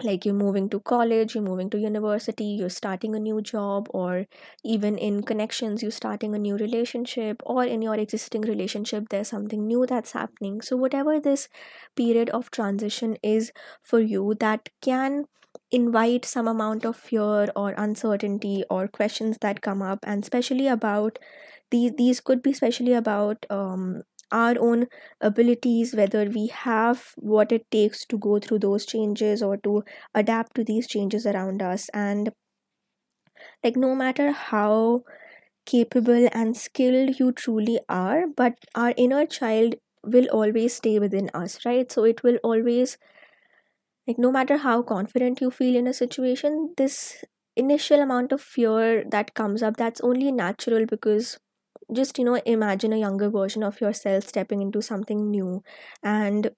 like you're moving to college, you're moving to university, you're starting a new job, or even in connections, you're starting a new relationship, or in your existing relationship there's something new that's happening. So whatever this period of transition is for you, that can invite some amount of fear or uncertainty or questions that come up, and especially about these could be especially about our own abilities, whether we have what it takes to go through those changes or to adapt to these changes around us. And like, no matter how capable and skilled you truly are, but our inner child will always stay within us, right? So it will always, like, no matter how confident you feel in a situation, this initial amount of fear that comes up, that's only natural, because just imagine a younger version of yourself stepping into something new, and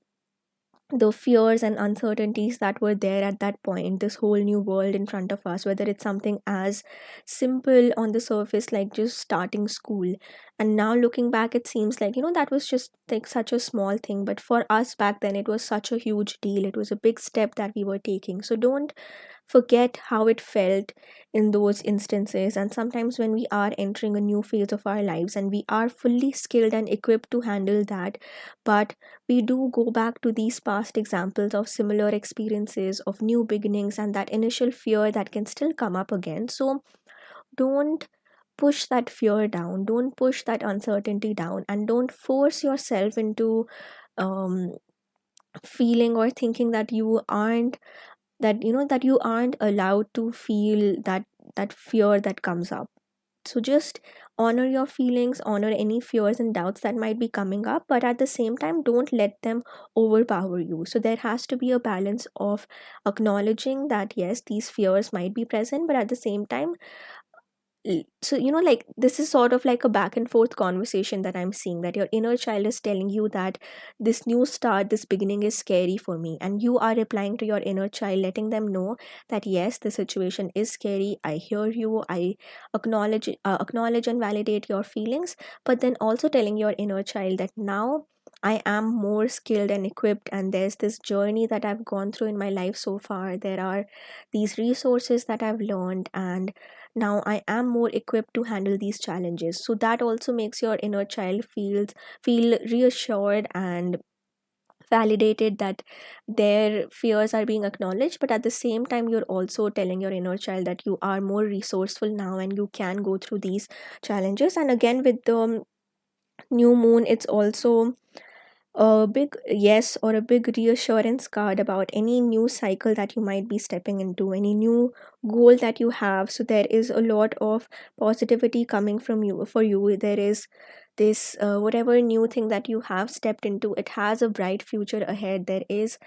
the fears and uncertainties that were there at that point, this whole new world in front of us, whether it's something as simple on the surface like just starting school. And now looking back, it seems like that was just like such a small thing, but for us back then it was such a huge deal. It was a big step that we were taking. So don't forget how it felt in those instances. And sometimes when we are entering a new phase of our lives and we are fully skilled and equipped to handle that, but we do go back to these past examples of similar experiences of new beginnings, and that initial fear that can still come up again. So don't push that fear down, don't push that uncertainty down, and don't force yourself into um, feeling or thinking that you aren't allowed to feel that fear that comes up. So just honor your feelings, honor any fears and doubts that might be coming up, but at the same time, don't let them overpower you. So there has to be a balance of acknowledging that yes, these fears might be present, but at the same time, so like, this is sort of like a back and forth conversation that I'm seeing, that your inner child is telling you that this new start, this beginning is scary for me, and you are replying to your inner child, letting them know that yes, the situation is scary, I hear you, I acknowledge and validate your feelings. But then also telling your inner child that now I am more skilled and equipped, and there's this journey that I've gone through in my life so far, there are these resources that I've learned, and now I am more equipped to handle these challenges. So that also makes your inner child feel reassured and validated, that their fears are being acknowledged. But at the same time, you're also telling your inner child that you are more resourceful now and you can go through these challenges. And again, with the new moon, it's also a big yes or a big reassurance card about any new cycle that you might be stepping into, any new goal that you have. So there is a lot of positivity coming from you for you. There is this whatever new thing that you have stepped into, it has a bright future ahead. There is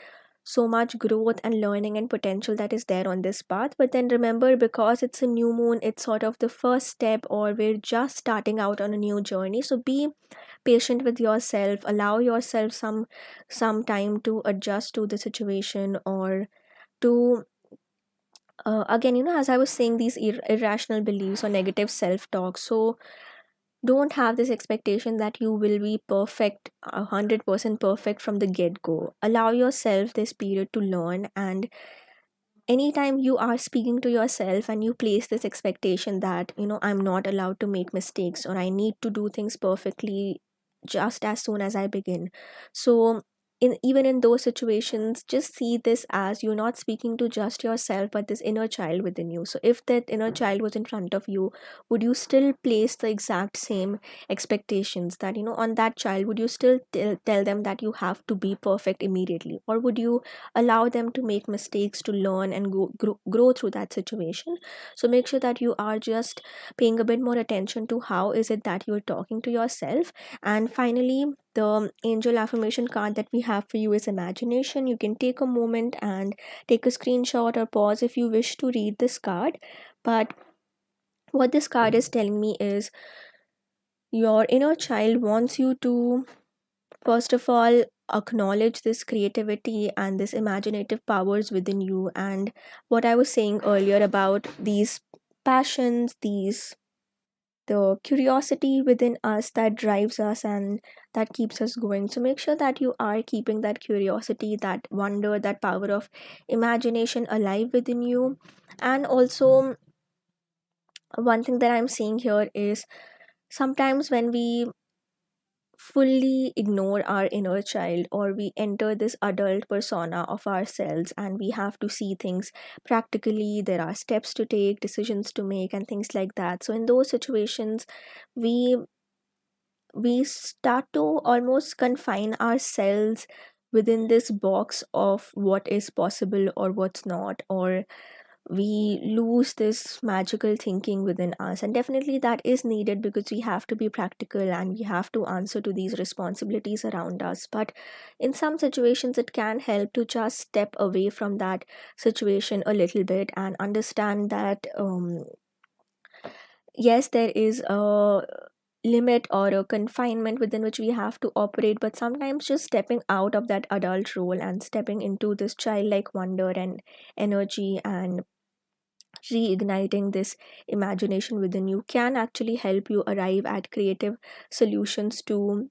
so much growth and learning and potential that is there on this path. But then remember, because it's a new moon, it's sort of the first step, or we're just starting out on a new journey. So be patient with yourself, allow yourself some time to adjust to the situation, or to again, as I was saying, these irrational beliefs or negative self-talk. So don't have this expectation that you will be perfect, 100% perfect from the get-go. Allow yourself this period to learn. And anytime you are speaking to yourself and you place this expectation that, I'm not allowed to make mistakes, or I need to do things perfectly just as soon as I begin. So even in those situations, just see this as you're not speaking to just yourself, but this inner child within you. So if that inner child was in front of you, would you still place the exact same expectations that, on that child? Would you still tell them that you have to be perfect immediately, or would you allow them to make mistakes, to learn and grow through that situation? So make sure that you are just paying a bit more attention to how is it that you're talking to yourself. And finally, the angel affirmation card that we have for you is imagination. You can take a moment and take a screenshot or pause if you wish to read this card. But what this card is telling me is your inner child wants you to, first of all, acknowledge this creativity and this imaginative powers within you. And what I was saying earlier about these passions, these the curiosity within us that drives us and that keeps us going. So make sure that you are keeping that curiosity, that wonder, that power of imagination alive within you. And also, one thing that I'm seeing here is sometimes when we fully ignore our inner child, or we enter this adult persona of ourselves and we have to see things practically, there are steps to take, decisions to make, and things like that. So in those situations, we we start to almost confine ourselves within this box of what is possible or what's not, or we lose this magical thinking within us. And definitely that is needed, because we have to be practical and we have to answer to these responsibilities around us. But in some situations, it can help to just step away from that situation a little bit and understand that, yes, there is a limit or a confinement within which we have to operate, but sometimes just stepping out of that adult role and stepping into this childlike wonder and energy, and reigniting this imagination within you, can actually help you arrive at creative solutions to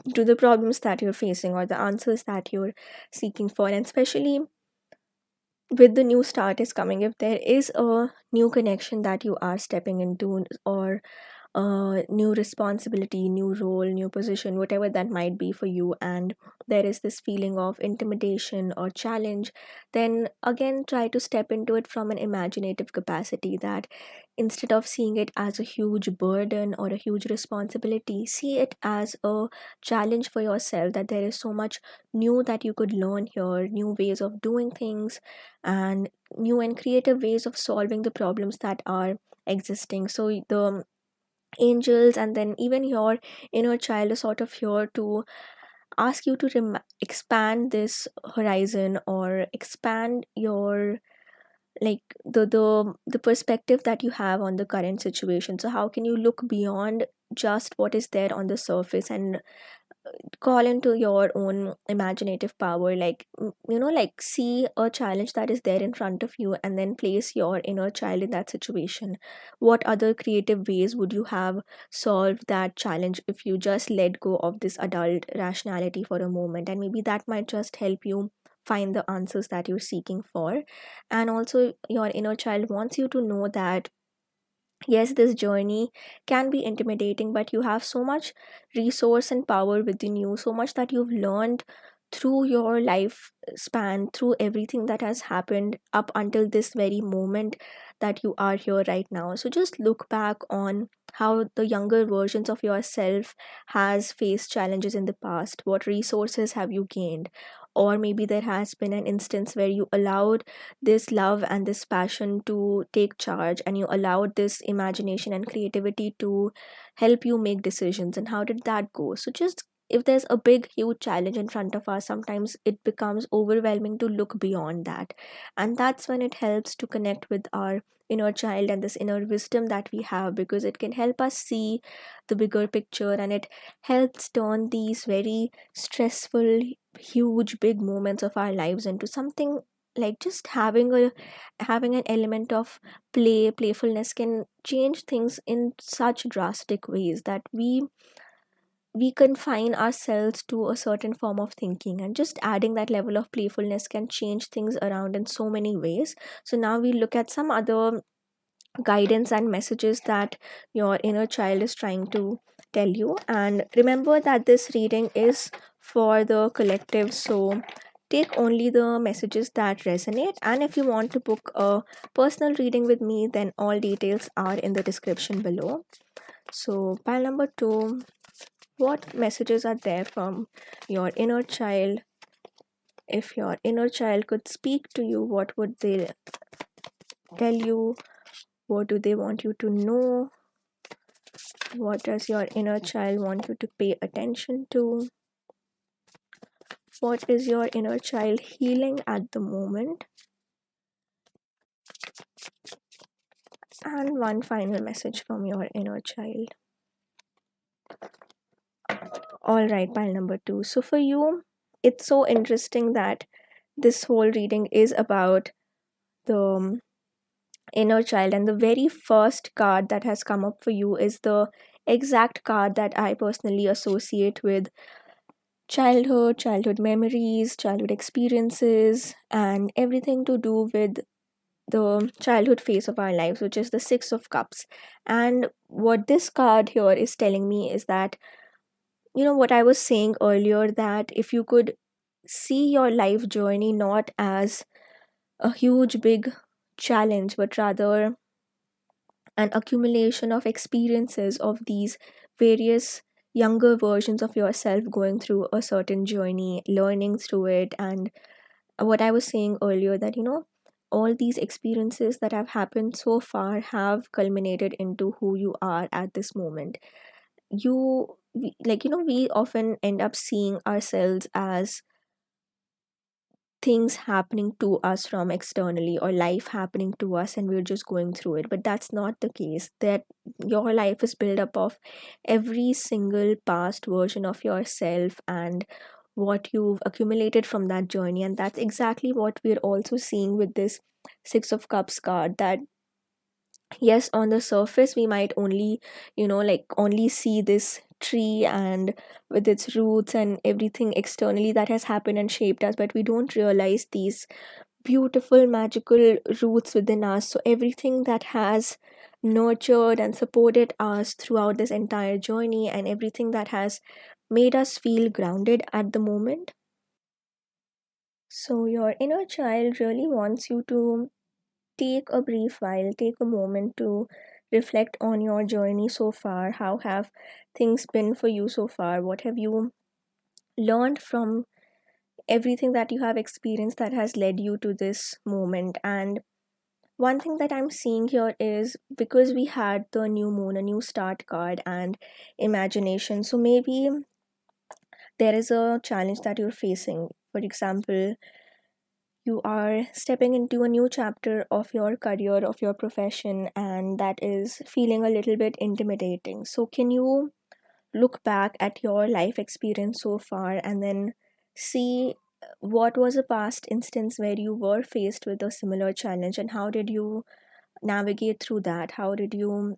the problems that you're facing, or the answers that you're seeking for. And especially with the new start is coming, if there is a new connection that you are stepping into, or new responsibility, new role, new position, whatever that might be for you, and there is this feeling of intimidation or challenge, then again try to step into it from an imaginative capacity, that instead of seeing it as a huge burden or a huge responsibility, see it as a challenge for yourself, that there is so much new that you could learn here, new ways of doing things, and new and creative ways of solving the problems that are existing. So the angels and then even your inner child is sort of here to ask you to expand this horizon, or expand your, like, the perspective that you have on the current situation. So how can you look beyond just what is there on the surface, and call into your own imaginative power, like, like, see a challenge that is there in front of you, and then place your inner child in that situation. What other creative ways would you have solved that challenge if you just let go of this adult rationality for a moment? And maybe that might just help you find the answers that you're seeking for. And also, your inner child wants you to know that, yes, this journey can be intimidating, but you have so much resource and power within you, so much that you've learned through your life span, through everything that has happened up until this very moment that you are here right now. So just look back on how the younger versions of yourself has faced challenges in the past. What resources have you gained? Or maybe there has been an instance where you allowed this love and this passion to take charge, and you allowed this imagination and creativity to help you make decisions. And how did that go? So just if there's a big huge challenge in front of us, sometimes it becomes overwhelming to look beyond that. And that's when it helps to connect with our inner child and this inner wisdom that we have, because it can help us see the bigger picture, and it helps turn these very stressful, huge big moments of our lives into something like just having an element of playfulness can change things in such drastic ways that we confine ourselves to a certain form of thinking, and just adding that level of playfulness can change things around in so many ways. So now we look at some other guidance and messages that your inner child is trying to tell you. And remember that this reading is for the collective, so take only the messages that resonate. And if you want to book a personal reading with me, then all details are in the description below. So pile number 2, what messages are there from your inner child? If your inner child could speak to you, what would they tell you? What do they want you to know? What does your inner child want you to pay attention to? What is your inner child healing at the moment? And one final message from your inner child. All right, pile number 2. So for you, it's so interesting that this whole reading is about the inner child, and the very first card that has come up for you is the exact card that I personally associate with childhood memories, childhood experiences, and everything to do with the childhood phase of our lives, which is the Six of Cups. And what this card here is telling me is that, what I was saying earlier, that if you could see your life journey not as a huge, big challenge, but rather an accumulation of experiences of these various younger versions of yourself going through a certain journey, learning through it. And what I was saying earlier, that all these experiences that have happened so far have culminated into who you are at this moment. We often end up seeing ourselves as things happening to us from externally, or life happening to us and we're just going through it, but that's not the case. That your life is built up of every single past version of yourself and what you've accumulated from that journey. And that's exactly what we're also seeing with this Six of Cups card, that yes, on the surface we might only only see this tree and with its roots and everything externally that has happened and shaped us, but we don't realize these beautiful magical roots within us. So everything that has nurtured and supported us throughout this entire journey, and everything that has made us feel grounded at the moment. So your inner child really wants you to take a brief while, take a moment to reflect on your journey so far. How have things been for you so far? What have you learned from everything that you have experienced that has led you to this moment? And one thing that I'm seeing here is, because we had the new moon, a new start card, and imagination. So maybe there is a challenge that you're facing. For example, you are stepping into a new chapter of your career, of your profession, and that is feeling a little bit intimidating. So, can you look back at your life experience so far and then see what was a past instance where you were faced with a similar challenge, and how did you navigate through that? How did you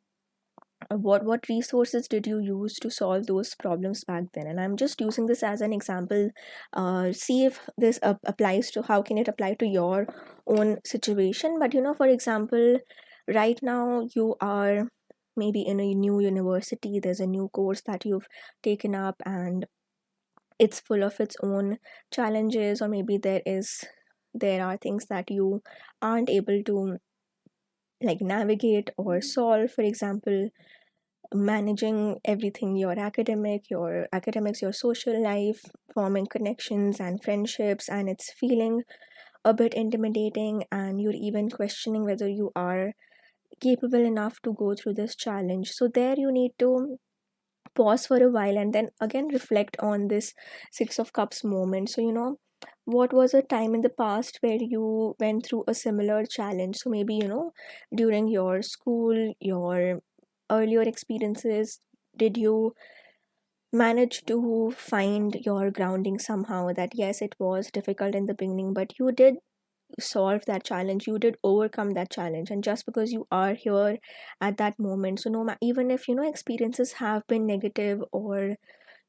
what resources did you use to solve those problems back then? And I'm just using this as an example. See if this applies to, how can it apply to your own situation. But for example, right now you are maybe in a new university, there's a new course that you've taken up, and it's full of its own challenges, or maybe there are things that you aren't able to like navigate or solve. For example, managing everything, your academics, your social life, forming connections and friendships, and it's feeling a bit intimidating, and you're even questioning whether you are capable enough to go through this challenge. So there you need to pause for a while and then again reflect on this Six of Cups moment. So, what was a time in the past where you went through a similar challenge? So, maybe, during your school, your earlier experiences, did you manage to find your grounding somehow? That yes, it was difficult in the beginning, but you did solve that challenge, you did overcome that challenge. And just because you are here at that moment, so no even if experiences have been negative, or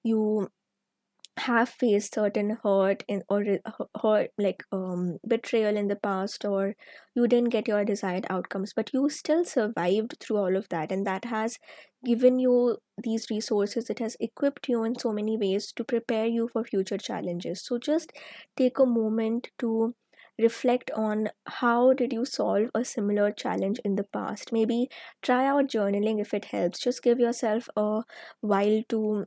you have faced certain hurt in or hurt, like betrayal in the past, or you didn't get your desired outcomes, but you still survived through all of that, and that has given you these resources. It has equipped you in so many ways to prepare you for future challenges. So just take a moment to reflect on how did you solve a similar challenge in the past. Maybe try out journaling if it helps. Just give yourself a while to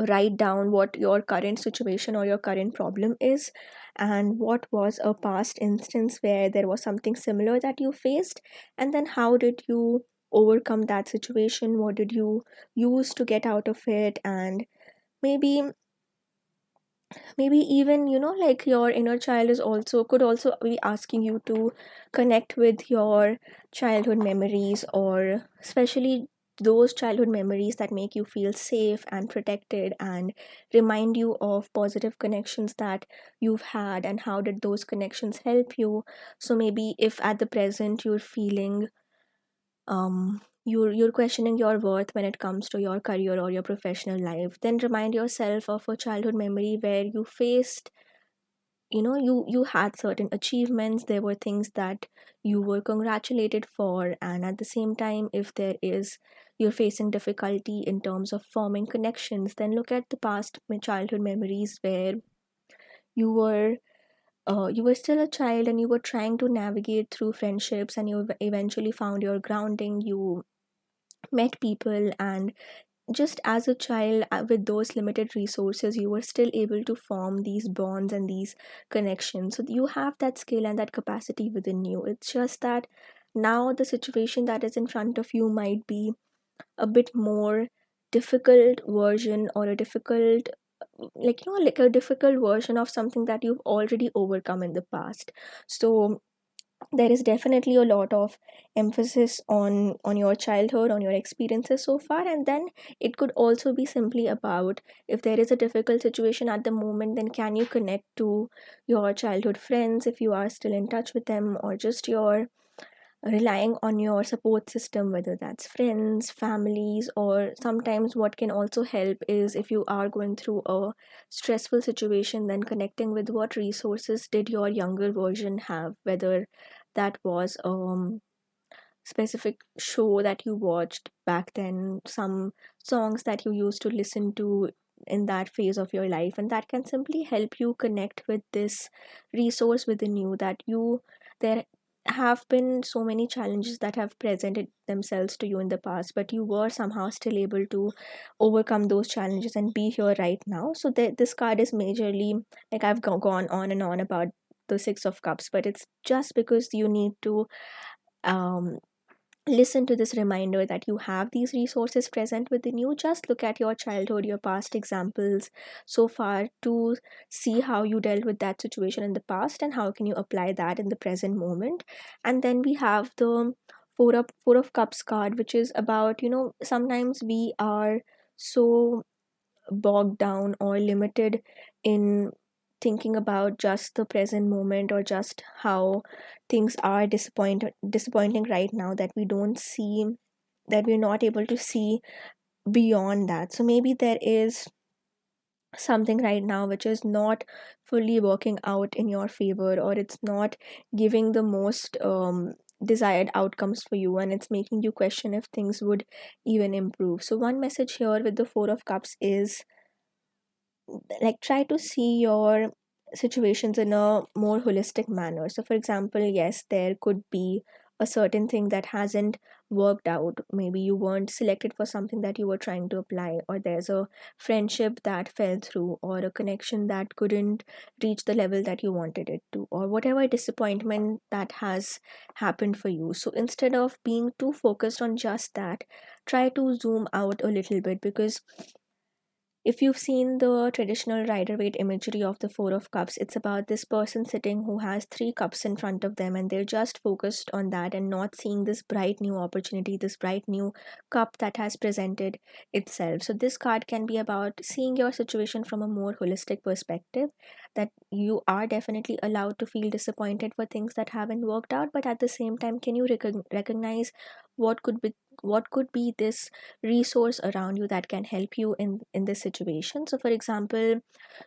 write down what your current situation or your current problem is, and what was a past instance where there was something similar that you faced, and then how did you overcome that situation, what did you use to get out of it. And maybe even like your inner child is also could also be asking you to connect with your childhood memories, or especially those childhood memories that make you feel safe and protected, and remind you of positive connections that you've had, and how did those connections help you. So maybe if at the present you're feeling you're questioning your worth when it comes to your career or your professional life, then remind yourself of a childhood memory where you faced, you had certain achievements, there were things that you were congratulated for. And at the same time, if you're facing difficulty in terms of forming connections, then look at the past childhood memories where you were you were still a child and you were trying to navigate through friendships, and you eventually found your grounding, you met people, and just as a child, with those limited resources, you were still able to form these bonds and these connections. So you have that skill and that capacity within you. It's just that now the situation that is in front of you might be a bit more difficult version, or a difficult, like a difficult version of something that you've already overcome in the past. So there is definitely a lot of emphasis on your childhood, on your experiences so far. And then it could also be simply about, if there is a difficult situation at the moment, then can you connect to your childhood friends if you are still in touch with them, or just your relying on your support system, whether that's friends, families. Or sometimes what can also help is, if you are going through a stressful situation, then connecting with what resources did your younger version have, whether that was specific show that you watched back then, some songs that you used to listen to in that phase of your life, and that can simply help you connect with this resource within you. That you there have been so many challenges that have presented themselves to you in the past, but you were somehow still able to overcome those challenges and be here right now. So this card is majorly, like, I've gone on and on about the Six of Cups, but it's just because you need to um listen to this reminder that you have these resources present within you. Just look at your childhood, your past examples so far, to see how you dealt with that situation in the past, and how can you apply that in the present moment. And then we have the four of cups card, which is about, sometimes we are so bogged down or limited in thinking about just the present moment, or just how things are disappointing right now, that we don't see, that we're not able to see beyond that. So maybe there is something right now which is not fully working out in your favor, or it's not giving the most desired outcomes for you, and it's making you question if things would even improve. So one message here with the Four of Cups is, like, try to see your situations in a more holistic manner. So for example, yes, there could be a certain thing that hasn't worked out. Maybe you weren't selected for something that you were trying to apply, or there's a friendship that fell through, or a connection that couldn't reach the level that you wanted it to, or whatever disappointment that has happened for you. So instead of being too focused on just that, try to zoom out a little bit, because if you've seen the traditional Rider Waite imagery of the Four of Cups, it's about this person sitting who has three cups in front of them, and they're just focused on that and not seeing this bright new opportunity, this bright new cup that has presented itself. So, this card can be about seeing your situation from a more holistic perspective, that you are definitely allowed to feel disappointed for things that haven't worked out, but at the same time, can you recognize what could be this resource around you that can help you in this situation. So for example,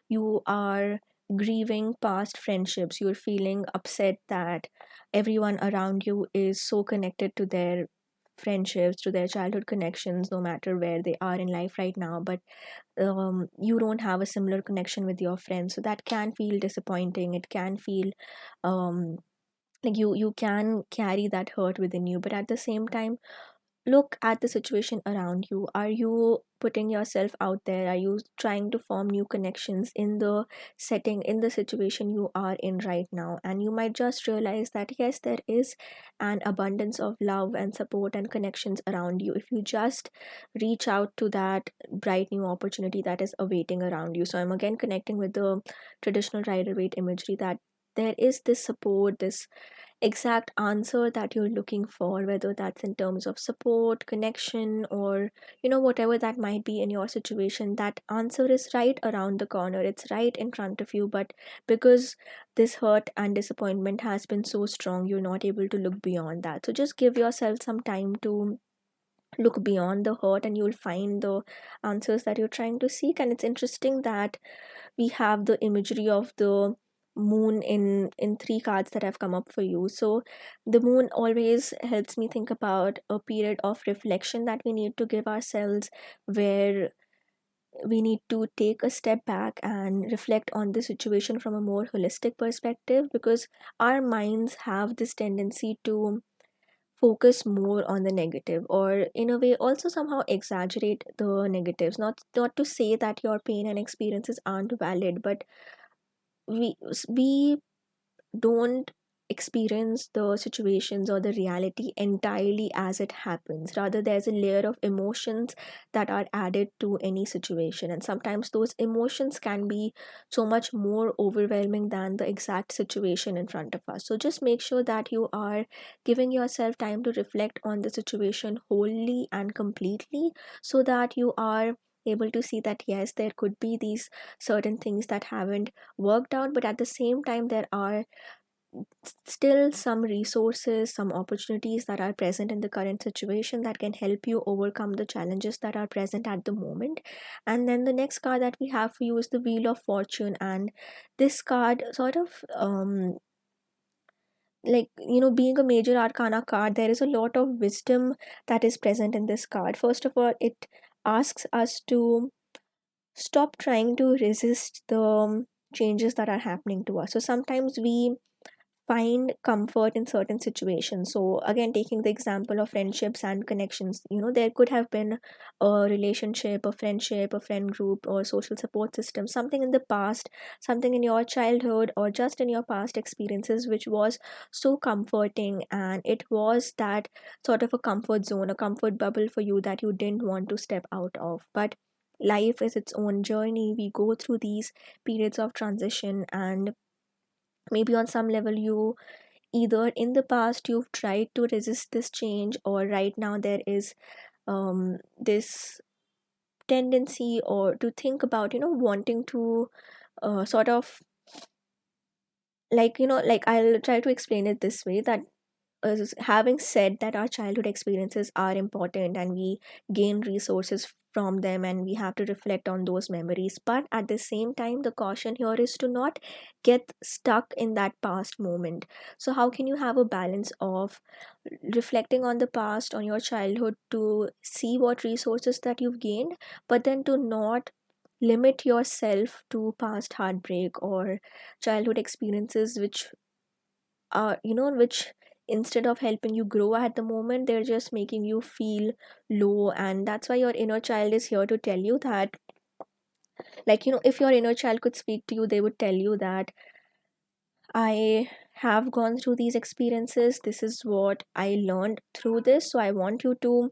you are grieving past friendships, you're feeling upset that everyone around you is so connected to their friendships, to their childhood connections, no matter where they are in life right now, but you don't have a similar connection with your friends. So that can feel disappointing. It can feel um, like you can carry that hurt within you, but at the same time, look at the situation around you. Are you putting yourself out there? Are you trying to form new connections in the setting, in the situation you are in right now? And you might just realize that yes, there is an abundance of love and support and connections around you if you just reach out to that bright new opportunity that is awaiting around you. So I'm again connecting with the traditional Rider Waite imagery, that there is this support, this exact answer that you're looking for, whether that's in terms of support, connection, or whatever that might be in your situation. That answer is right around the corner, it's right in front of you, but because this hurt and disappointment has been so strong, you're not able to look beyond that. So just give yourself some time to look beyond the hurt, and you'll find the answers that you're trying to seek. And it's interesting that we have the imagery of the moon in three cards that have come up for you. So the moon always helps me think about a period of reflection that we need to give ourselves, where we need to take a step back and reflect on the situation from a more holistic perspective, because our minds have this tendency to focus more on the negative, or in a way also somehow exaggerate the negatives. Not to say that your pain and experiences aren't valid, but we don't experience the situations or the reality entirely as it happens. Rather, there's a layer of emotions that are added to any situation, and sometimes those emotions can be so much more overwhelming than the exact situation in front of us. So just make sure that you are giving yourself time to reflect on the situation wholly and completely, so that you are able to see that yes, there could be these certain things that haven't worked out, but at the same time there are still some resources, some opportunities that are present in the current situation that can help you overcome the challenges that are present at the moment. And then the next card that we have for you is the Wheel of Fortune, and this card sort of like being a major arcana card, there is a lot of wisdom that is present in this card. First of all, it asks us to stop trying to resist the changes that are happening to us. So sometimes we find comfort in certain situations. So again, taking the example of friendships and connections, there could have been a relationship, a friendship, a friend group, or social support system, something in the past, something in your childhood, or just in your past experiences, which was so comforting, and it was that sort of a comfort zone, a comfort bubble for you that you didn't want to step out of. But life is its own journey. We go through these periods of transition, and maybe on some level you either in the past you've tried to resist this change, or right now there is this tendency or to think about wanting to sort of like I'll try to explain it this way, that having said that our childhood experiences are important and we gain resources from them, and we have to reflect on those memories, but at the same time the caution here is to not get stuck in that past moment. So how can you have a balance of reflecting on the past, on your childhood, to see what resources that you've gained, but then to not limit yourself to past heartbreak or childhood experiences which which instead of helping you grow at the moment, they're just making you feel low. And that's why your inner child is here to tell you that, like, if your inner child could speak to you, they would tell you that I have gone through these experiences, this is what I learned through this, so I want you to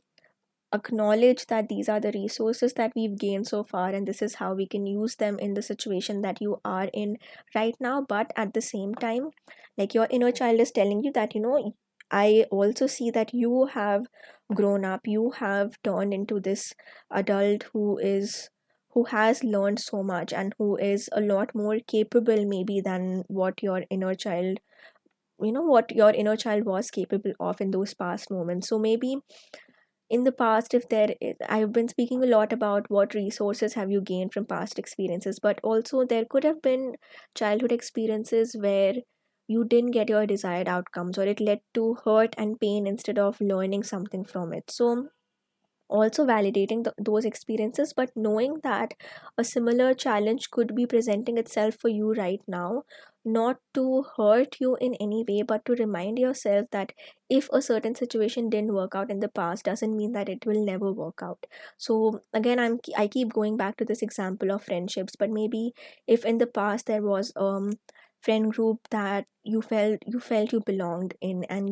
acknowledge that these are the resources that we've gained so far, and this is how we can use them in the situation that you are in right now. But at the same time, like, your inner child is telling you that, I also see that you have grown up, you have turned into this adult who has learned so much and who is a lot more capable maybe than what your inner child was capable of in those past moments. So maybe in the past, if I've been speaking a lot about what resources have you gained from past experiences, but also there could have been childhood experiences where you didn't get your desired outcomes, or it led to hurt and pain instead of learning something from it. So also validating those experiences, but knowing that a similar challenge could be presenting itself for you right now, not to hurt you in any way, but to remind yourself that if a certain situation didn't work out in the past, doesn't mean that it will never work out. So again, I keep going back to this example of friendships, but maybe if in the past there was friend group that you felt you belonged in, and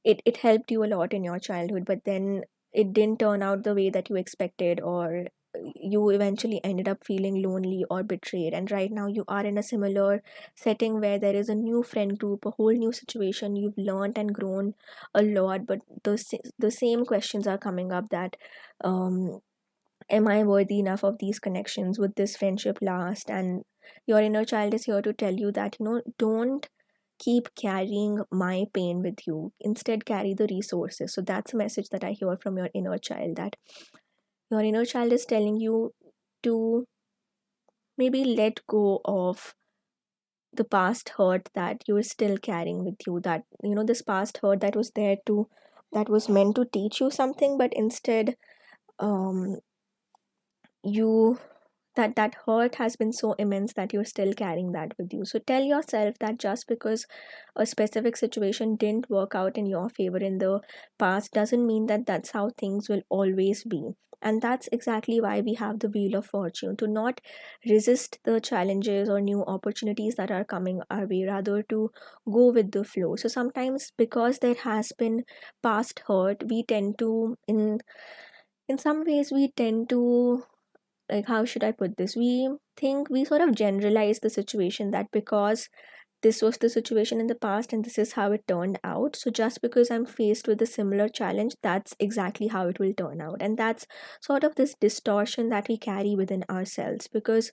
it helped you a lot in your childhood, but then it didn't turn out the way that you expected, or you eventually ended up feeling lonely or betrayed, and right now you are in a similar setting where there is a new friend group, a whole new situation, you've learned and grown a lot, but the same questions are coming up that, um am I worthy enough of these connections? Would this friendship last? And your inner child is here to tell you that, don't keep carrying my pain with you. Instead, carry the resources. So that's a message that I hear from your inner child, that your inner child is telling you to maybe let go of the past hurt that you're still carrying with you. That, this past hurt that was there to, that was meant to teach you something, but instead, um, you that hurt has been so immense that you're still carrying that with you. So tell yourself that just because a specific situation didn't work out in your favor in the past doesn't mean that that's how things will always be. And that's exactly why we have the wheel of fortune, to not resist the challenges or new opportunities that are coming our way, rather to go with the flow. So sometimes, because there has been past hurt, we tend to, in some ways, we tend to, like, how should I put this, we think, we sort of generalize the situation, that because this was the situation in the past and this is how it turned out, so just because I'm faced with a similar challenge, that's exactly how it will turn out. And that's sort of this distortion that we carry within ourselves, because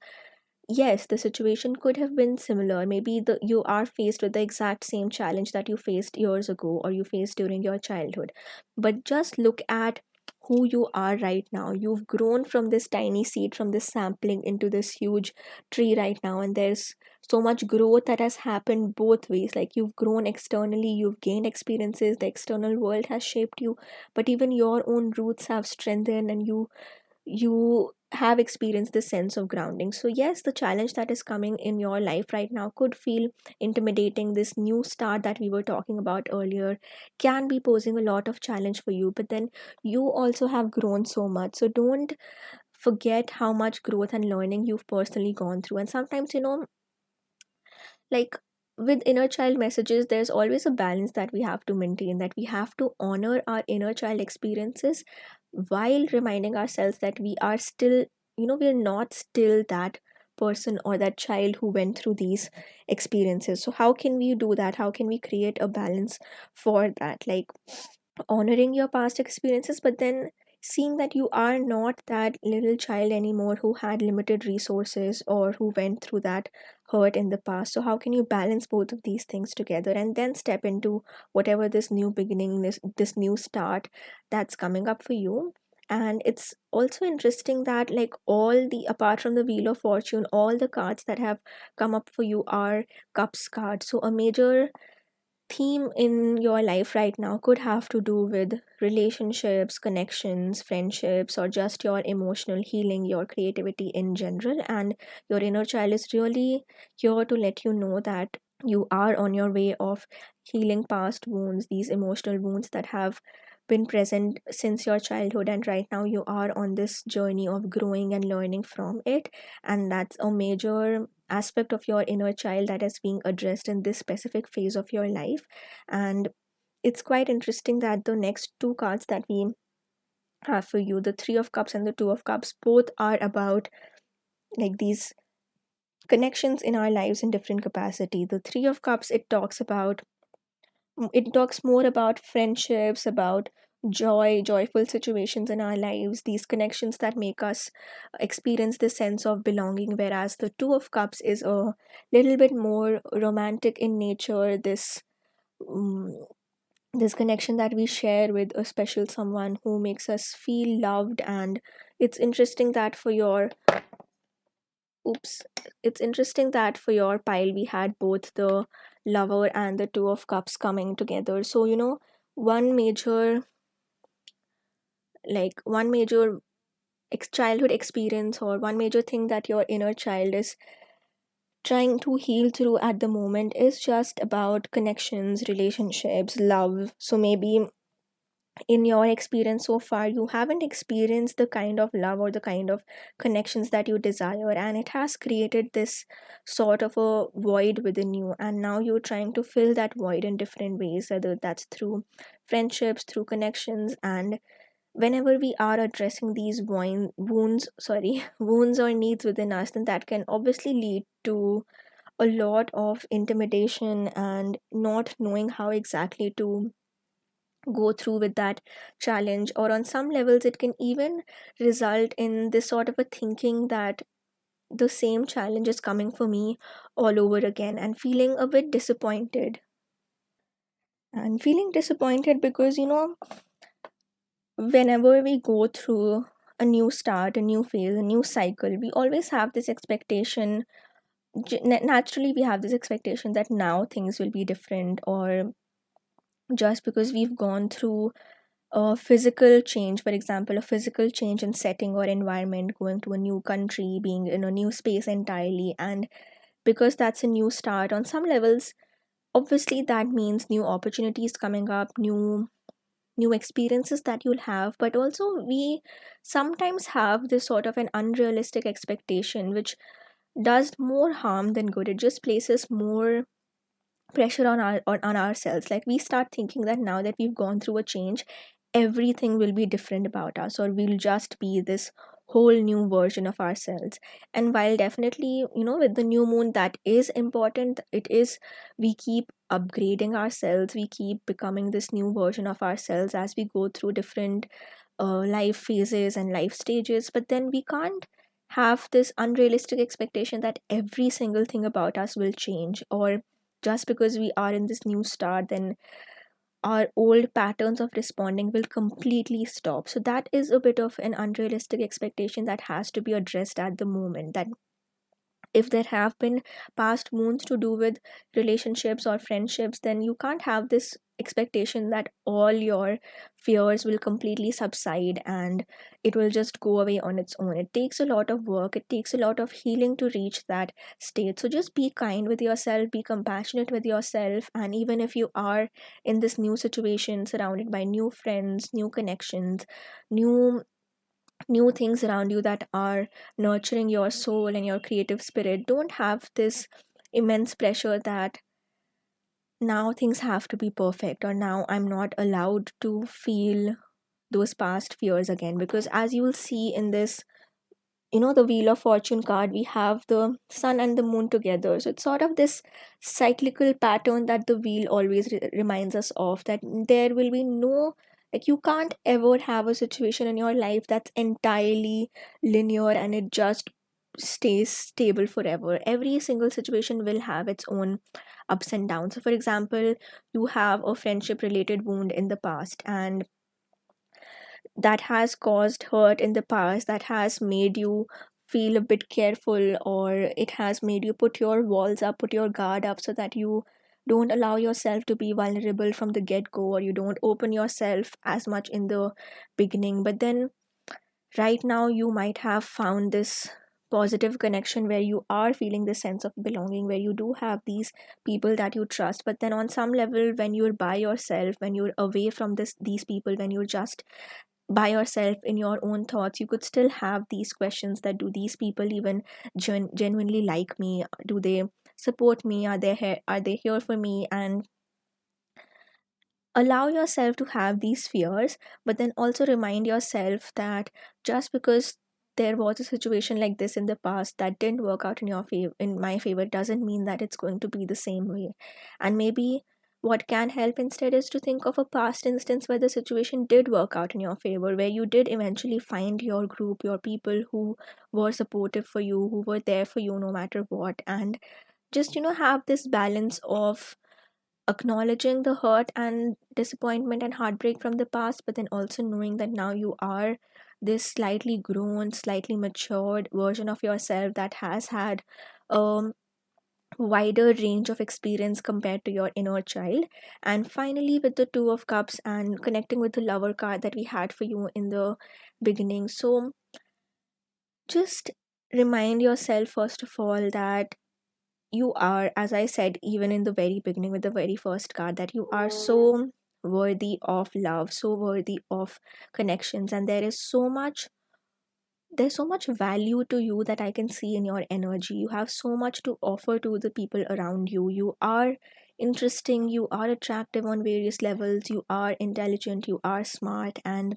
yes, the situation could have been similar. Maybe you are faced with the exact same challenge that you faced years ago, or you faced during your childhood, but just look at who you are right now. You've grown from this tiny seed, from this sampling, into this huge tree right now, and there's so much growth that has happened both ways. Like, you've grown externally, you've gained experiences, the external world has shaped you, but even your own roots have strengthened, and you have experienced this sense of grounding. So yes, the challenge that is coming in your life right now could feel intimidating. This new start that we were talking about earlier can be posing a lot of challenge for you, but then you also have grown so much. So don't forget how much growth and learning you've personally gone through. And sometimes, like, with inner child messages, there's always a balance that we have to maintain, that we have to honor our inner child experiences while reminding ourselves that we are still, we're not still that person or that child who went through these experiences. So how can we do that? How can we create a balance for that? Like, honoring your past experiences, but then seeing that you are not that little child anymore who had limited resources or who went through that hurt in the past. So how can you balance both of these things together, and then step into whatever this new beginning, this new start that's coming up for you? And it's also interesting that, like, all the, apart from the wheel of fortune, all the cards that have come up for you are cups cards. So a major theme in your life right now could have to do with relationships, connections, friendships, or just your emotional healing, your creativity in general. And your inner child is really here to let you know that You are on your way of healing past wounds, these emotional wounds that have been present since your childhood, and right now you are on this journey of growing and learning from it. And that's a major aspect of your inner child that is being addressed in this specific phase of your life. And it's quite interesting that the next two cards that we have for you, the Three of Cups and the Two of Cups, both are about like these connections in our lives in different capacity. The Three of Cups, it talks more about friendships, about joyful situations in our lives, these connections that make us experience this sense of belonging, whereas the Two of Cups is a little bit more romantic in nature, um, this connection that we share with a special someone who makes us feel loved. And it's interesting that for your oops it's interesting that for your pile we had both the Lover and the Two of Cups coming together. So one major one major childhood experience, or one major thing that your inner child is trying to heal through at the moment, is just about connections, relationships, love. So maybe in your experience so far you haven't experienced the kind of love or the kind of connections that you desire, and it has created this sort of a void within you, and now you're trying to fill that void in different ways, whether that's through friendships, through connections. And whenever we are addressing these wounds, sorry, wounds or needs within us, then that can obviously lead to a lot of intimidation and not knowing how exactly to go through with that challenge. Or on some levels it can even result in this sort of a thinking that the same challenge is coming for me all over again, and feeling a bit disappointed. And feeling disappointed because whenever we go through a new start, a new phase, a new cycle, we always have this expectation. Naturally we have this expectation that now things will be different, or just because we've gone through a physical change, for example, a physical change in setting or environment, going to a new country, being in a new space entirely, and because that's a new start on some levels, obviously that means new opportunities coming up, new experiences that you'll have. But also we sometimes have this sort of an unrealistic expectation which does more harm than good. It just places more pressure on ourselves. Like we start thinking that now that we've gone through a change, everything will be different about us, or we'll just be this whole new version of ourselves. And while definitely with the new moon that is important, it is, we keep upgrading ourselves, we keep becoming this new version of ourselves as we go through different life phases and life stages. But then we can't have this unrealistic expectation that every single thing about us will change, or just because we are in this new start, then our old patterns of responding will completely stop. So that is a bit of an unrealistic expectation that has to be addressed at the moment. That if there have been past wounds to do with relationships or friendships, then you can't have this expectation that all your fears will completely subside and it will just go away on its own. It takes a lot of work, it takes a lot of healing to reach that state. So just be kind with yourself, be compassionate with yourself, and even if you are in this new situation surrounded by new friends, new connections, new new things around you that are nurturing your soul and your creative spirit, don't have this immense pressure that now things have to be perfect, or now I'm not allowed to feel those past fears again. Because as you will see in this, the Wheel of Fortune card, we have the sun and the moon together. So it's sort of this cyclical pattern that the wheel always reminds us of, that there will be no, like, you can't ever have a situation in your life that's entirely linear and it just stays stable forever. Every single situation will have its own ups and downs. So, for example, you have a friendship related wound in the past, and that has caused hurt in the past, that has made you feel a bit careful, or it has made you put your walls up, put your guard up, so that you don't allow yourself to be vulnerable from the get go, or you don't open yourself as much in the beginning. But then right now you might have found this positive connection where you are feeling this sense of belonging, where you do have these people that you trust. But then on some level, when you're by yourself, when you're away from these people, when you're just by yourself in your own thoughts, you could still have these questions that, do these people even genuinely like me? Do they support me? Are they here for me? And allow yourself to have these fears, but then also remind yourself that just because there was a situation like this in the past that didn't work out in your favor, in my favor, doesn't mean that it's going to be the same way. And maybe what can help instead is to think of a past instance where the situation did work out in your favor, where you did eventually find your group, your people who were supportive for you, who were there for you no matter what. And just, have this balance of acknowledging the hurt and disappointment and heartbreak from the past, but then also knowing that now you are this slightly grown, slightly matured version of yourself that has had a wider range of experience compared to your inner child. And finally, with the Two of Cups and connecting with the Lover card that we had for you in the beginning. So just remind yourself, first of all, that you are, as I said, even in the very beginning with the very first card, that you are so worthy of love, so worthy of connections, and there's so much value to you that I can see in your energy. You have so much to offer to the people around you. You are interesting, you are attractive on various levels, you are intelligent, you are smart, and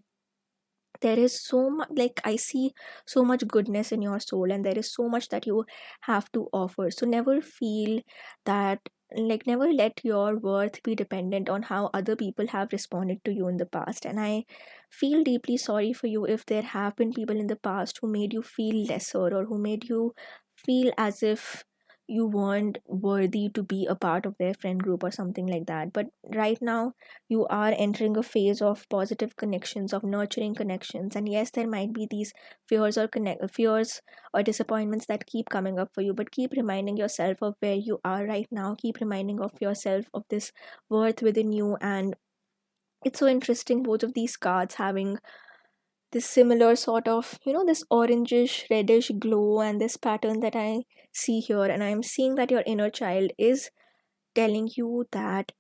there is so much, like, I see so much goodness in your soul, and there is so much that you have to offer. So never feel that, like, never let your worth be dependent on how other people have responded to you in the past. And I feel deeply sorry for you if there have been people in the past who made you feel lesser, or who made you feel as if you weren't worthy to be a part of their friend group or something like that. But right now, you are entering a phase of positive connections, of nurturing connections. And yes, there might be these fears or disappointments that keep coming up for you, but keep reminding yourself of where you are right now. Keep reminding of yourself of this worth within you. And it's so interesting, both of these cards having this similar sort of, this orangish reddish glow, and this pattern that I see here. And I'm seeing that your inner child is telling you that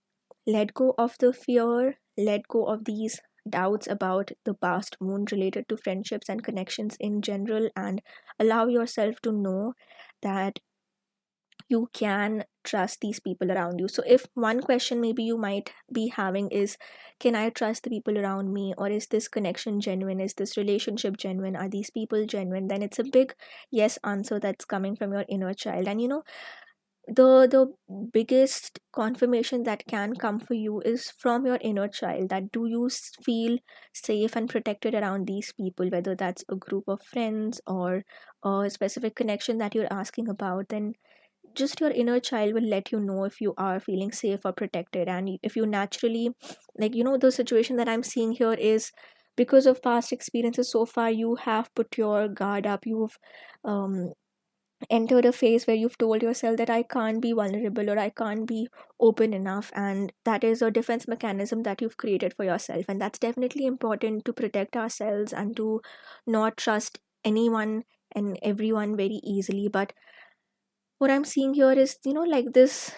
let go of the fear, let go of these doubts about the past moon related to friendships and connections in general, and allow yourself to know that you can trust these people around you. So, if one question maybe you might be having is, can I trust the people around me? Or is this connection genuine? Is this relationship genuine? Are these people genuine? Then it's a big yes answer that's coming from your inner child. And the biggest confirmation that can come for you is from your inner child, that do you feel safe and protected around these people, whether that's a group of friends or a specific connection that you're asking about. Then just your inner child will let you know if you are feeling safe or protected. And if you naturally, like, the situation that I'm seeing here is because of past experiences so far, you have put your guard up. You've um entered a phase where you've told yourself that I can't be vulnerable, or I can't be open enough. And that is a defense mechanism that you've created for yourself. And that's definitely important, to protect ourselves and to not trust anyone and everyone very easily. But what I'm seeing here is, like this,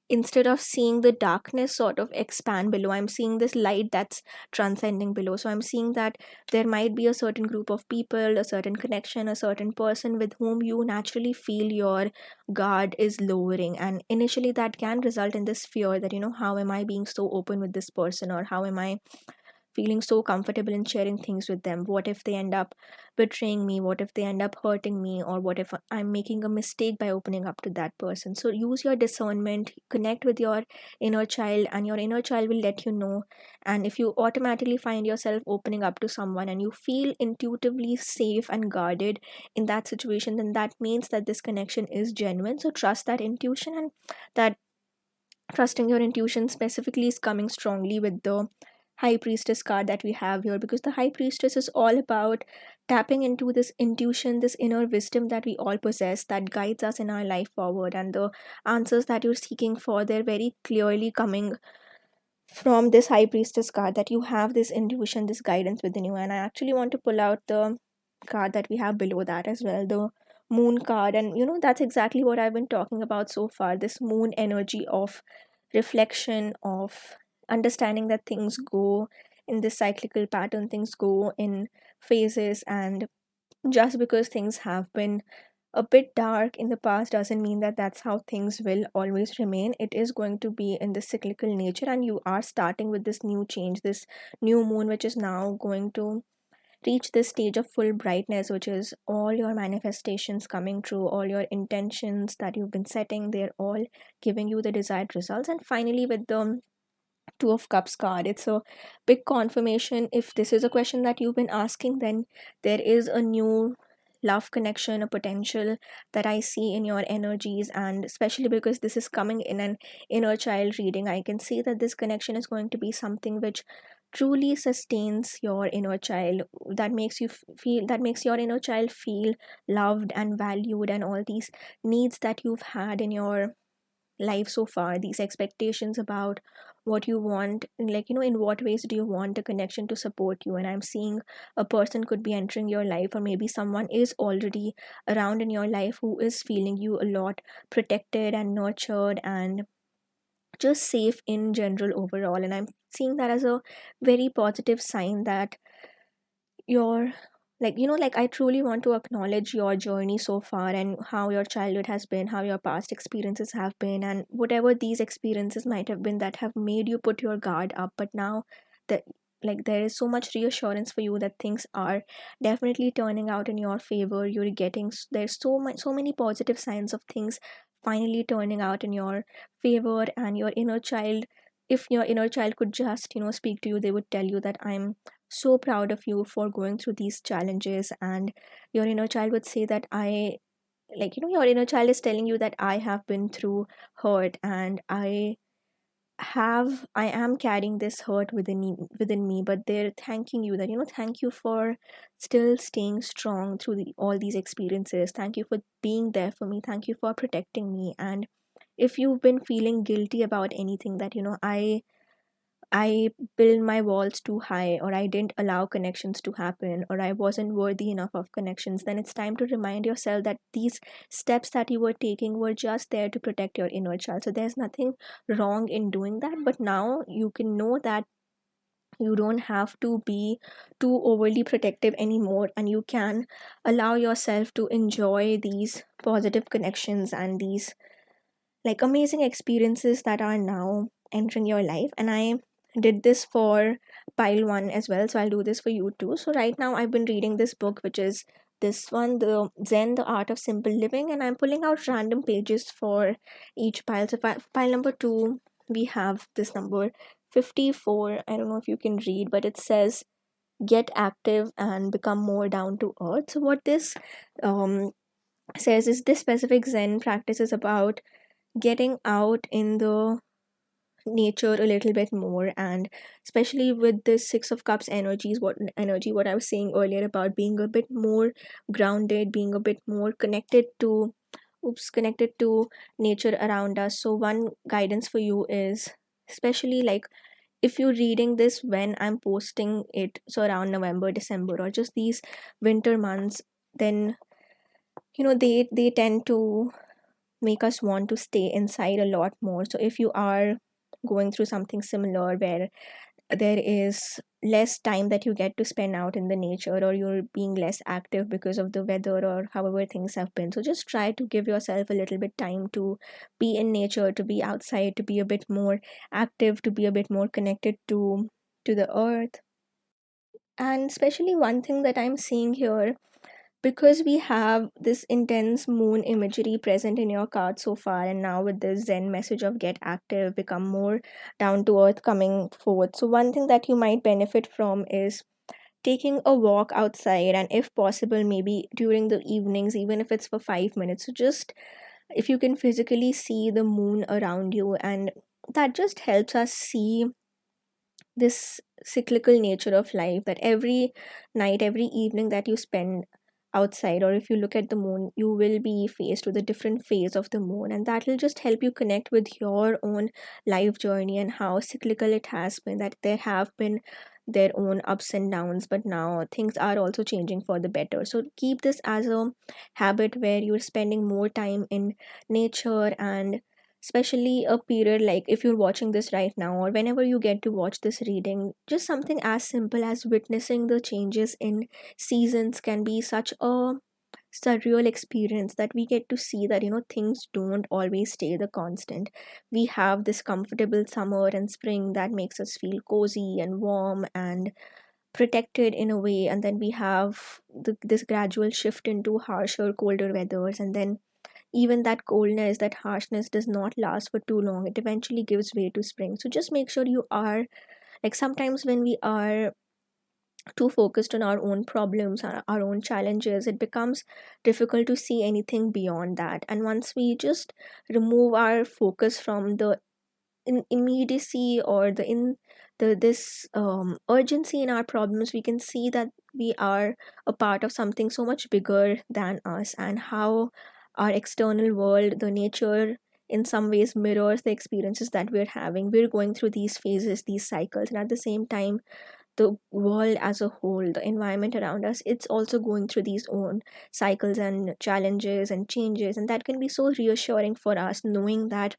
instead of seeing the darkness sort of expand below, I'm seeing this light that's transcending below. So I'm seeing that there might be a certain group of people, a certain connection, a certain person with whom you naturally feel your guard is lowering. And initially that can result in this fear that, how am I being so open with this person, or how am I feeling so comfortable in sharing things with them? What if they end up betraying me? What if they end up hurting me? Or what if I'm making a mistake by opening up to that person? So use your discernment, connect with your inner child, and your inner child will let you know. And if you automatically find yourself opening up to someone and you feel intuitively safe and guarded in that situation, then that means that this connection is genuine. So trust that intuition, and that trusting your intuition specifically is coming strongly with the high priestess card that we have here, because the high priestess is all about tapping into this intuition, this inner wisdom that we all possess, that guides us in our life forward. And the answers that you're seeking for, they're very clearly coming from this high priestess card, that you have this intuition, this guidance within you. And I actually want to pull out the card that we have below that as well, the moon card. And that's exactly what I've been talking about so far, this moon energy of reflection, of understanding that things go in this cyclical pattern, things go in phases, and just because things have been a bit dark in the past doesn't mean that that's how things will always remain. It is going to be in the cyclical nature, and you are starting with this new change, this new moon, which is now going to reach this stage of full brightness, which is all your manifestations coming true, all your intentions that you've been setting, they're all giving you the desired results. And finally, with the Two of Cups card, it's a big confirmation. If this is a question that you've been asking, then there is a new love connection, a potential that I see in your energies. And especially because this is coming in an inner child reading, I can see that this connection is going to be something which truly sustains your inner child, that makes you feel, that makes your inner child feel loved and valued, and all these needs that you've had in your life so far, these expectations about what you want, like in what ways do you want a connection to support you. And I'm seeing a person could be entering your life, or maybe someone is already around in your life who is feeling you a lot protected and nurtured and just safe in general overall. And I'm seeing that as a very positive sign that your, like I truly want to acknowledge your journey so far, and how your childhood has been, how your past experiences have been, and whatever these experiences might have been that have made you put your guard up. But now that, like, there is so much reassurance for you that things are definitely turning out in your favor. You're getting there's so much, so many positive signs of things finally turning out in your favor. And your inner child, if your inner child could just speak to you, they would tell you that I'm so proud of you for going through these challenges. And your inner child would say that I, your inner child is telling you that I have been through hurt, and I am carrying this hurt within me, but they're thanking you that thank you for still staying strong through all these experiences. Thank you for being there for me, thank you for protecting me. And if you've been feeling guilty about anything, that I built my walls too high, or I didn't allow connections to happen, or I wasn't worthy enough of connections, then it's time to remind yourself that these steps that you were taking were just there to protect your inner child. So there's nothing wrong in doing that. But now you can know that you don't have to be too overly protective anymore, and you can allow yourself to enjoy these positive connections and these like amazing experiences that are now entering your life. And I did this for pile one as well, so I'll do this for you too. So right now I've been reading this book, which is this one, the Zen, the Art of Simple Living, and I'm pulling out random pages for each pile. So pile number two, we have this number 54. I don't know if you can read, but it says get active and become more down to earth. So what this um says is, this specific Zen practice is about getting out in the nature a little bit more. And especially with this Six of Cups energies, what I was saying earlier about being a bit more grounded, being a bit more connected to connected to nature around us. So one guidance for you is, especially like if you're reading this when I'm posting it, so around November, December, or just these winter months, then they tend to make us want to stay inside a lot more. So if you are going through something similar where there is less time that you get to spend out in the nature, or you're being less active because of the weather or however things have been, so just try to give yourself a little bit time to be in nature, to be outside, to be a bit more active, to be a bit more connected to the earth. And especially one thing that I'm seeing here, because we have this intense moon imagery present in your card so far, and now with this Zen message of get active, become more down to earth coming forward. So one thing that you might benefit from is taking a walk outside, and if possible maybe during the evenings, even if it's for 5 minutes. So just if you can physically see the moon around you, and that just helps us see this cyclical nature of life, that every night, every evening that you spend outside, or if you look at the moon, you will be faced with a different phase of the moon, and that will just help you connect with your own life journey and how cyclical it has been, that there have been their own ups and downs, but now things are also changing for the better. So keep this as a habit where you're spending more time in nature, and especially a period like if you're watching this right now or whenever you get to watch this reading, just something as simple as witnessing the changes in seasons can be such a surreal experience, that we get to see that things don't always stay the constant. We have this comfortable summer and spring that makes us feel cozy and warm and protected in a way, and then we have this gradual shift into harsher colder weathers, and then even that coldness, that harshness does not last for too long. It eventually gives way to spring. So just make sure you are, like, sometimes when we are too focused on our own problems, our own challenges, it becomes difficult to see anything beyond that. And once we just remove our focus from the immediacy or the this urgency in our problems, we can see that we are a part of something so much bigger than us, and how our external world, the nature, in some ways mirrors the experiences that we're having. We're going through these phases, these cycles, and at the same time the world as a whole, the environment around us, it's also going through these own cycles and challenges and changes. And that can be so reassuring for us, knowing that,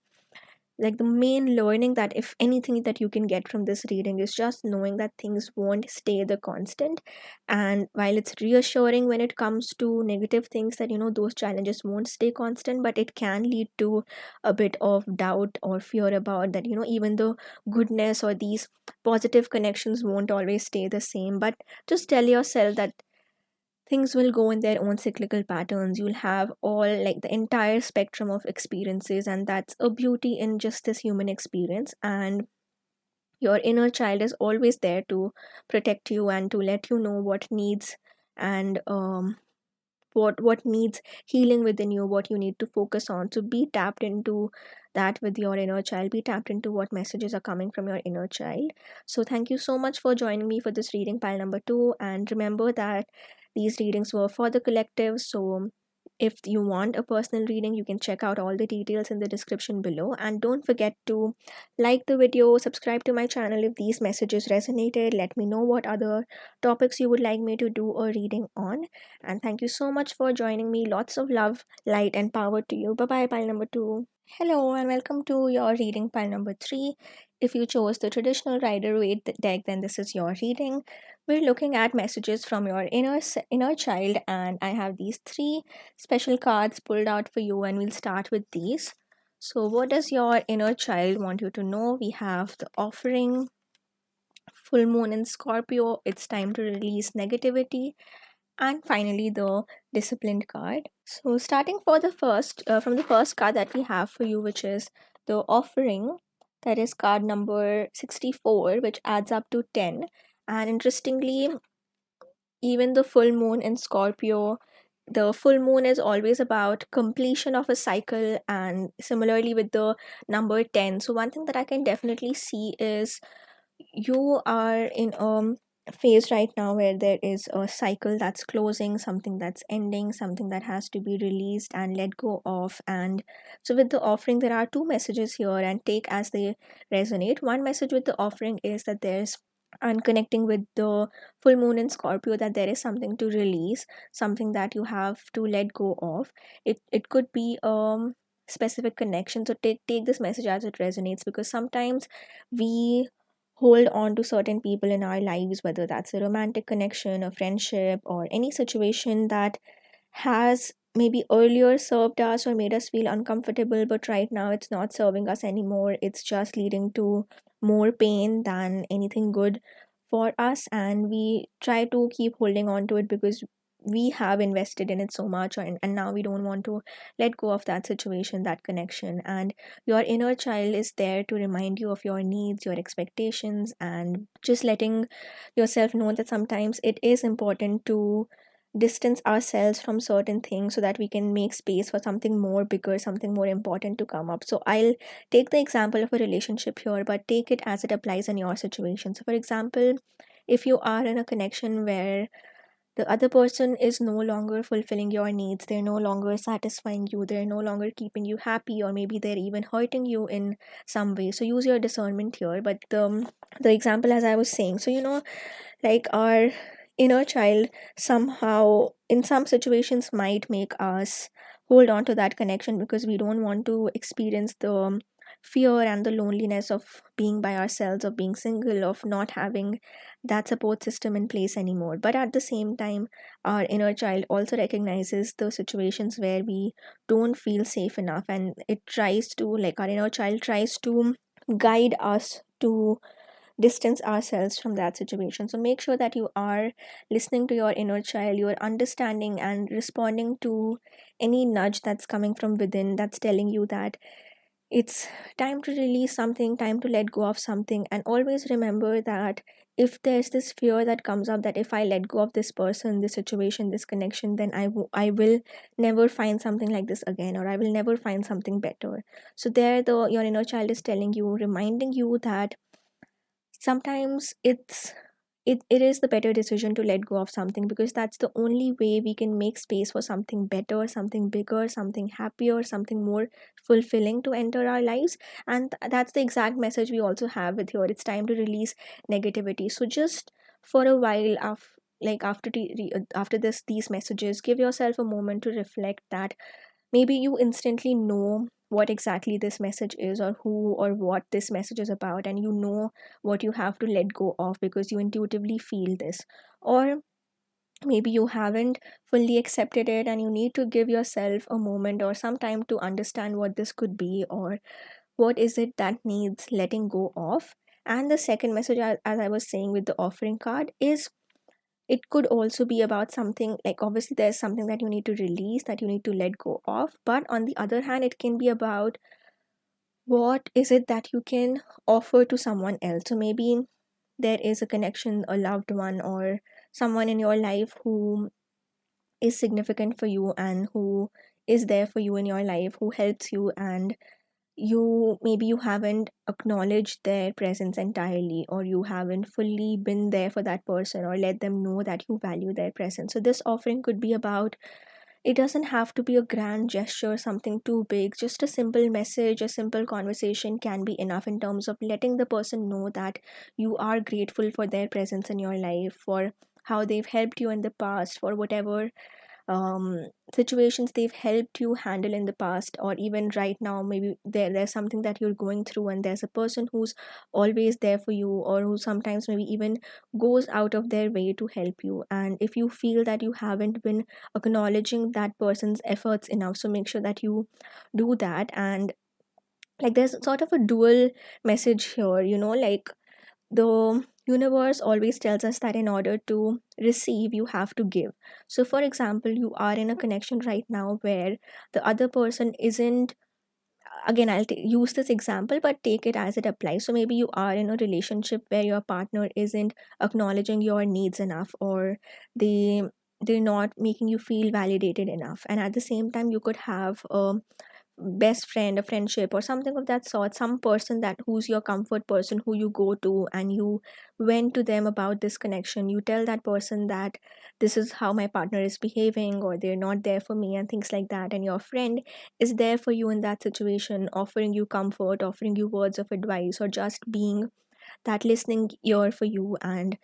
like, the main learning that if anything that you can get from this reading is just knowing that things won't stay the constant. And while it's reassuring when it comes to negative things, that those challenges won't stay constant, but it can lead to a bit of doubt or fear about that, even the goodness or these positive connections won't always stay the same. But just tell yourself that things will go in their own cyclical patterns. You'll have all, like, the entire spectrum of experiences, and that's a beauty in just this human experience. And your inner child is always there to protect you and to let you know what needs, and what needs healing within you, what you need to focus on. So be tapped into that with your inner child, be tapped into what messages are coming from your inner child. So thank you so much for joining me for this reading pile number 2, and remember that these readings were for the collective. So if you want a personal reading, you can check out all the details in the description below, and don't forget to like the video, subscribe to my channel if these messages resonated. Let me know what other topics you would like me to do a reading on. And thank you so much for joining me. Lots of love, light, and power to you. Bye bye, pile number 2. Hello, and welcome to your reading pile number 3. If you chose the traditional Rider Waite deck, then this is your reading. We're looking at messages from your inner child, and I have these 3 special cards pulled out for you, and we'll start with these. So, what does your inner child want you to know? We have the Offering, full moon in Scorpio. It's time to release negativity, and finally the Disciplined card. So starting for the first from the first card that we have for you, which is the Offering, that is card number 64, which adds up to 10. And interestingly, even the full moon in Scorpio, the full moon is always about completion of a cycle, and similarly with the number 10. So one thing that I can definitely see is you are in a phase right now where there is a cycle that's closing, something that's ending, something that has to be released and let go of. And so with the Offering, there are 2 messages here, and take as they resonate. One message with the Offering is that there's, and connecting with the full moon in Scorpio, that there is something to release, something that you have to let go of. It could be specific connection. So take this message as it resonates, because sometimes we hold on to certain people in our lives, whether that's a romantic connection, a friendship, or any situation that has maybe earlier served us or made us feel uncomfortable, but right now it's not serving us anymore. It's just leading to more pain than anything good for us, and we try to keep holding on to it because we have invested in it so much, and now we don't want to let go of that situation, that connection. And your inner child is there to remind you of your needs, your expectations, and just letting yourself know that sometimes it is important to distance ourselves from certain things so that we can make space for something more bigger, something more important to come up. So I'll take the example of a relationship here, but take it as it applies in your situation. So for example, if you are in a connection where the other person is no longer fulfilling your needs, they're no longer satisfying you, they're no longer keeping you happy, or maybe they're even hurting you in some way, so use your discernment here. But the the example as I was saying. So, like our inner child somehow in some situations might make us hold on to that connection because we don't want to experience the fear and the loneliness of being by ourselves, of being single, of not having that support system in place anymore. But at the same time, our inner child also recognizes the situations where we don't feel safe enough, and it tries to, like, our inner child tries to guide us to distance ourselves from that situation. So make sure that you are listening to your inner child, you are understanding and responding to any nudge that's coming from within that's telling you that it's time to release something, time to let go of something. And always remember that if there's this fear that comes up that if I let go of this person, this situation, this connection, then I will never find something like this again, or I will never find something better. So there, your inner child is telling you, reminding you that sometimes it is the better decision to let go of something, because that's the only way we can make space for something better, something bigger, something happier, something more fulfilling to enter our lives. And that's the exact message we also have with here. It's time to release negativity. So just for a while, like after this these messages, give yourself a moment to reflect that maybe you instantly know what exactly this message is, or who or what this message is about, and you know what you have to let go of because you intuitively feel this. Or maybe you haven't fully accepted it and you need to give yourself a moment or some time to understand what this could be, or what is it that needs letting go of. And the second message, as I was saying with the offering card, is it could also be about something like, obviously there's something that you need to release, that you need to let go of, but on the other hand it can be about what is it that you can offer to someone else. So maybe there is a connection, a loved one, or someone in your life who is significant for you and who is there for you in your life, who helps you, and you haven't acknowledged their presence entirely, or you haven't fully been there for that person or let them know that you value their presence. So this offering could be about, it doesn't have to be a grand gesture, something too big. Just a simple message, a simple conversation can be enough in terms of letting the person know that you are grateful for their presence in your life, for how they've helped you in the past, for whatever situations they've helped you handle in the past, or even right now. Maybe there's something that you're going through and there's a person who's always there for you, or who sometimes maybe even goes out of their way to help you. And if you feel that you haven't been acknowledging that person's efforts enough, so make sure that you do that. And like there's sort of a dual message here, like the universe always tells us that in order to receive, you have to give. So, for example, you are in a connection right now where the other person isn't, again, I'll use this example, but take it as it applies. So, maybe you are in a relationship where your partner isn't acknowledging your needs enough, or they they're not making you feel validated enough. And at the same time, you could have a best friend, a friendship, or something of that sort, some person that who's your comfort person, who you go to and you went to them about this connection. You tell that person that this is how my partner is behaving, or they're not there for me, and things like that. And your friend is there for you in that situation, offering you comfort, offering you words of advice, or just being that listening ear for you. And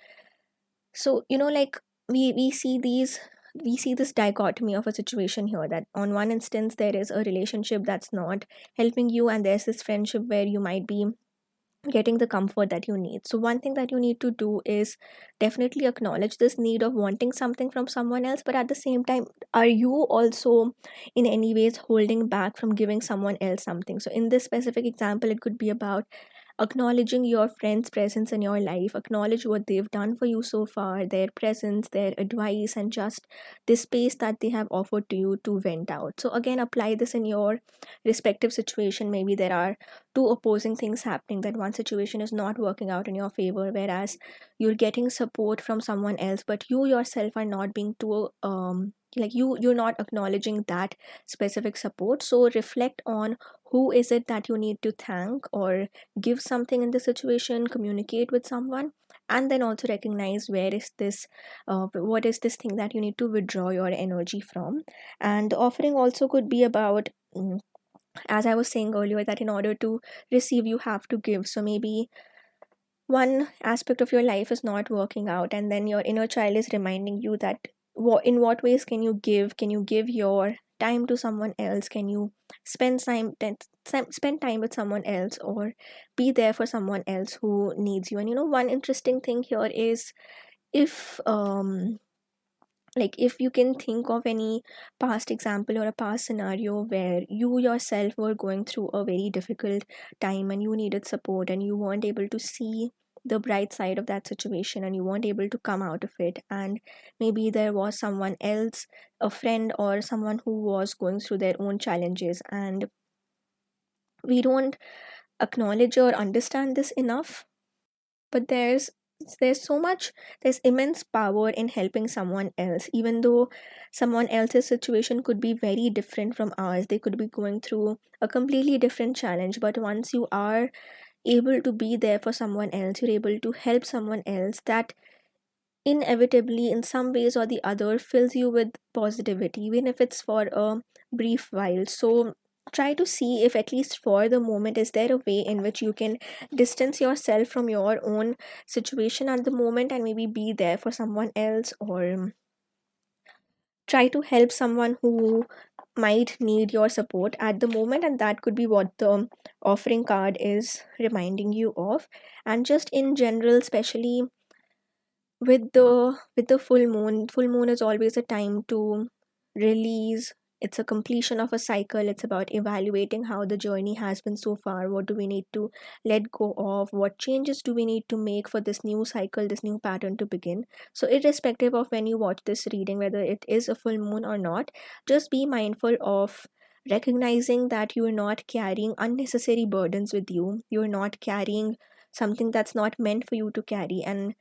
so, like we see these, we see this dichotomy of a situation here, that on one instance there is a relationship that's not helping you, and there's this friendship where you might be getting the comfort that you need. So one thing that you need to do is definitely acknowledge this need of wanting something from someone else, but at the same time, are you also in any ways holding back from giving someone else something? So in this specific example, it could be about acknowledging your friend's presence in your life, acknowledge what they've done for you so far, their presence, their advice, and just the space that they have offered to you to vent out. So again, apply this in your respective situation. Maybe there are two opposing things happening, that one situation is not working out in your favor, whereas you're getting support from someone else, but you yourself are not being too like you're not acknowledging that specific support. So reflect on who is it that you need to thank, or give something in the situation, communicate with someone, and then also recognize where is this, what is this thing that you need to withdraw your energy from. And the offering also could be about, as I was saying earlier, that in order to receive, you have to give. So maybe one aspect of your life is not working out, and then your inner child is reminding you that in what ways can you give your time to someone else, can you spend time with someone else, or be there for someone else who needs you. And one interesting thing here is, if if you can think of any past example or a past scenario where you yourself were going through a very difficult time and you needed support and you weren't able to see the bright side of that situation and you weren't able to come out of it, and maybe there was someone else, a friend or someone who was going through their own challenges, and we don't acknowledge or understand this enough. But there's so much, there's immense power in helping someone else, even though someone else's situation could be very different from ours. They could be going through a completely different challenge, but once you are able to be there for someone else, you're able to help someone else, that inevitably in some ways or the other fills you with positivity, even if it's for a brief while. So try to see if, at least for the moment, is there a way in which you can distance yourself from your own situation at the moment and maybe be there for someone else, or try to help someone who might need your support at the moment. And that could be what the offering card is reminding you of. And just in general, especially with the full moon is always a time to release. It's a completion of a cycle. It's about evaluating how the journey has been so far. What do we need to let go of? What changes do we need to make for this new cycle, this new pattern to begin? So irrespective of when you watch this reading, whether it is a full moon or not, just be mindful of recognizing that you are not carrying unnecessary burdens with you. You're not carrying something that's not meant for you to carry. And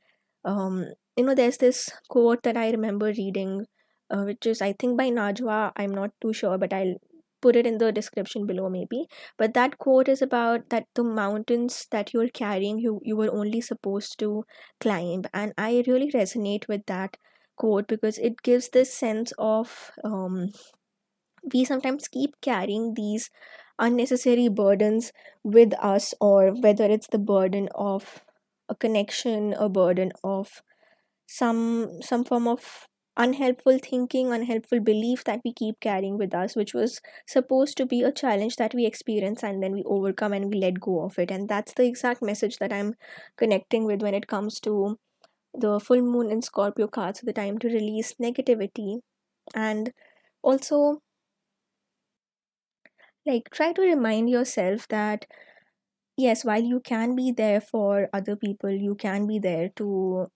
there's this quote that I remember reading, which is, I think, by Najwa. I'm not too sure, but I'll put it in the description below maybe. But that quote is about that the mountains that you're carrying, you were only supposed to climb. And I really resonate with that quote because it gives this sense of, we sometimes keep carrying these unnecessary burdens with us, or whether it's the burden of a connection, a burden of some form of unhelpful thinking, unhelpful belief that we keep carrying with us, which was supposed to be a challenge that we experience and then we overcome and we let go of it. And that's the exact message that I'm connecting with when it comes to the full moon in Scorpio cards, the time to release negativity. And also, try to remind yourself that, yes, while you can be there for other people, you can be there to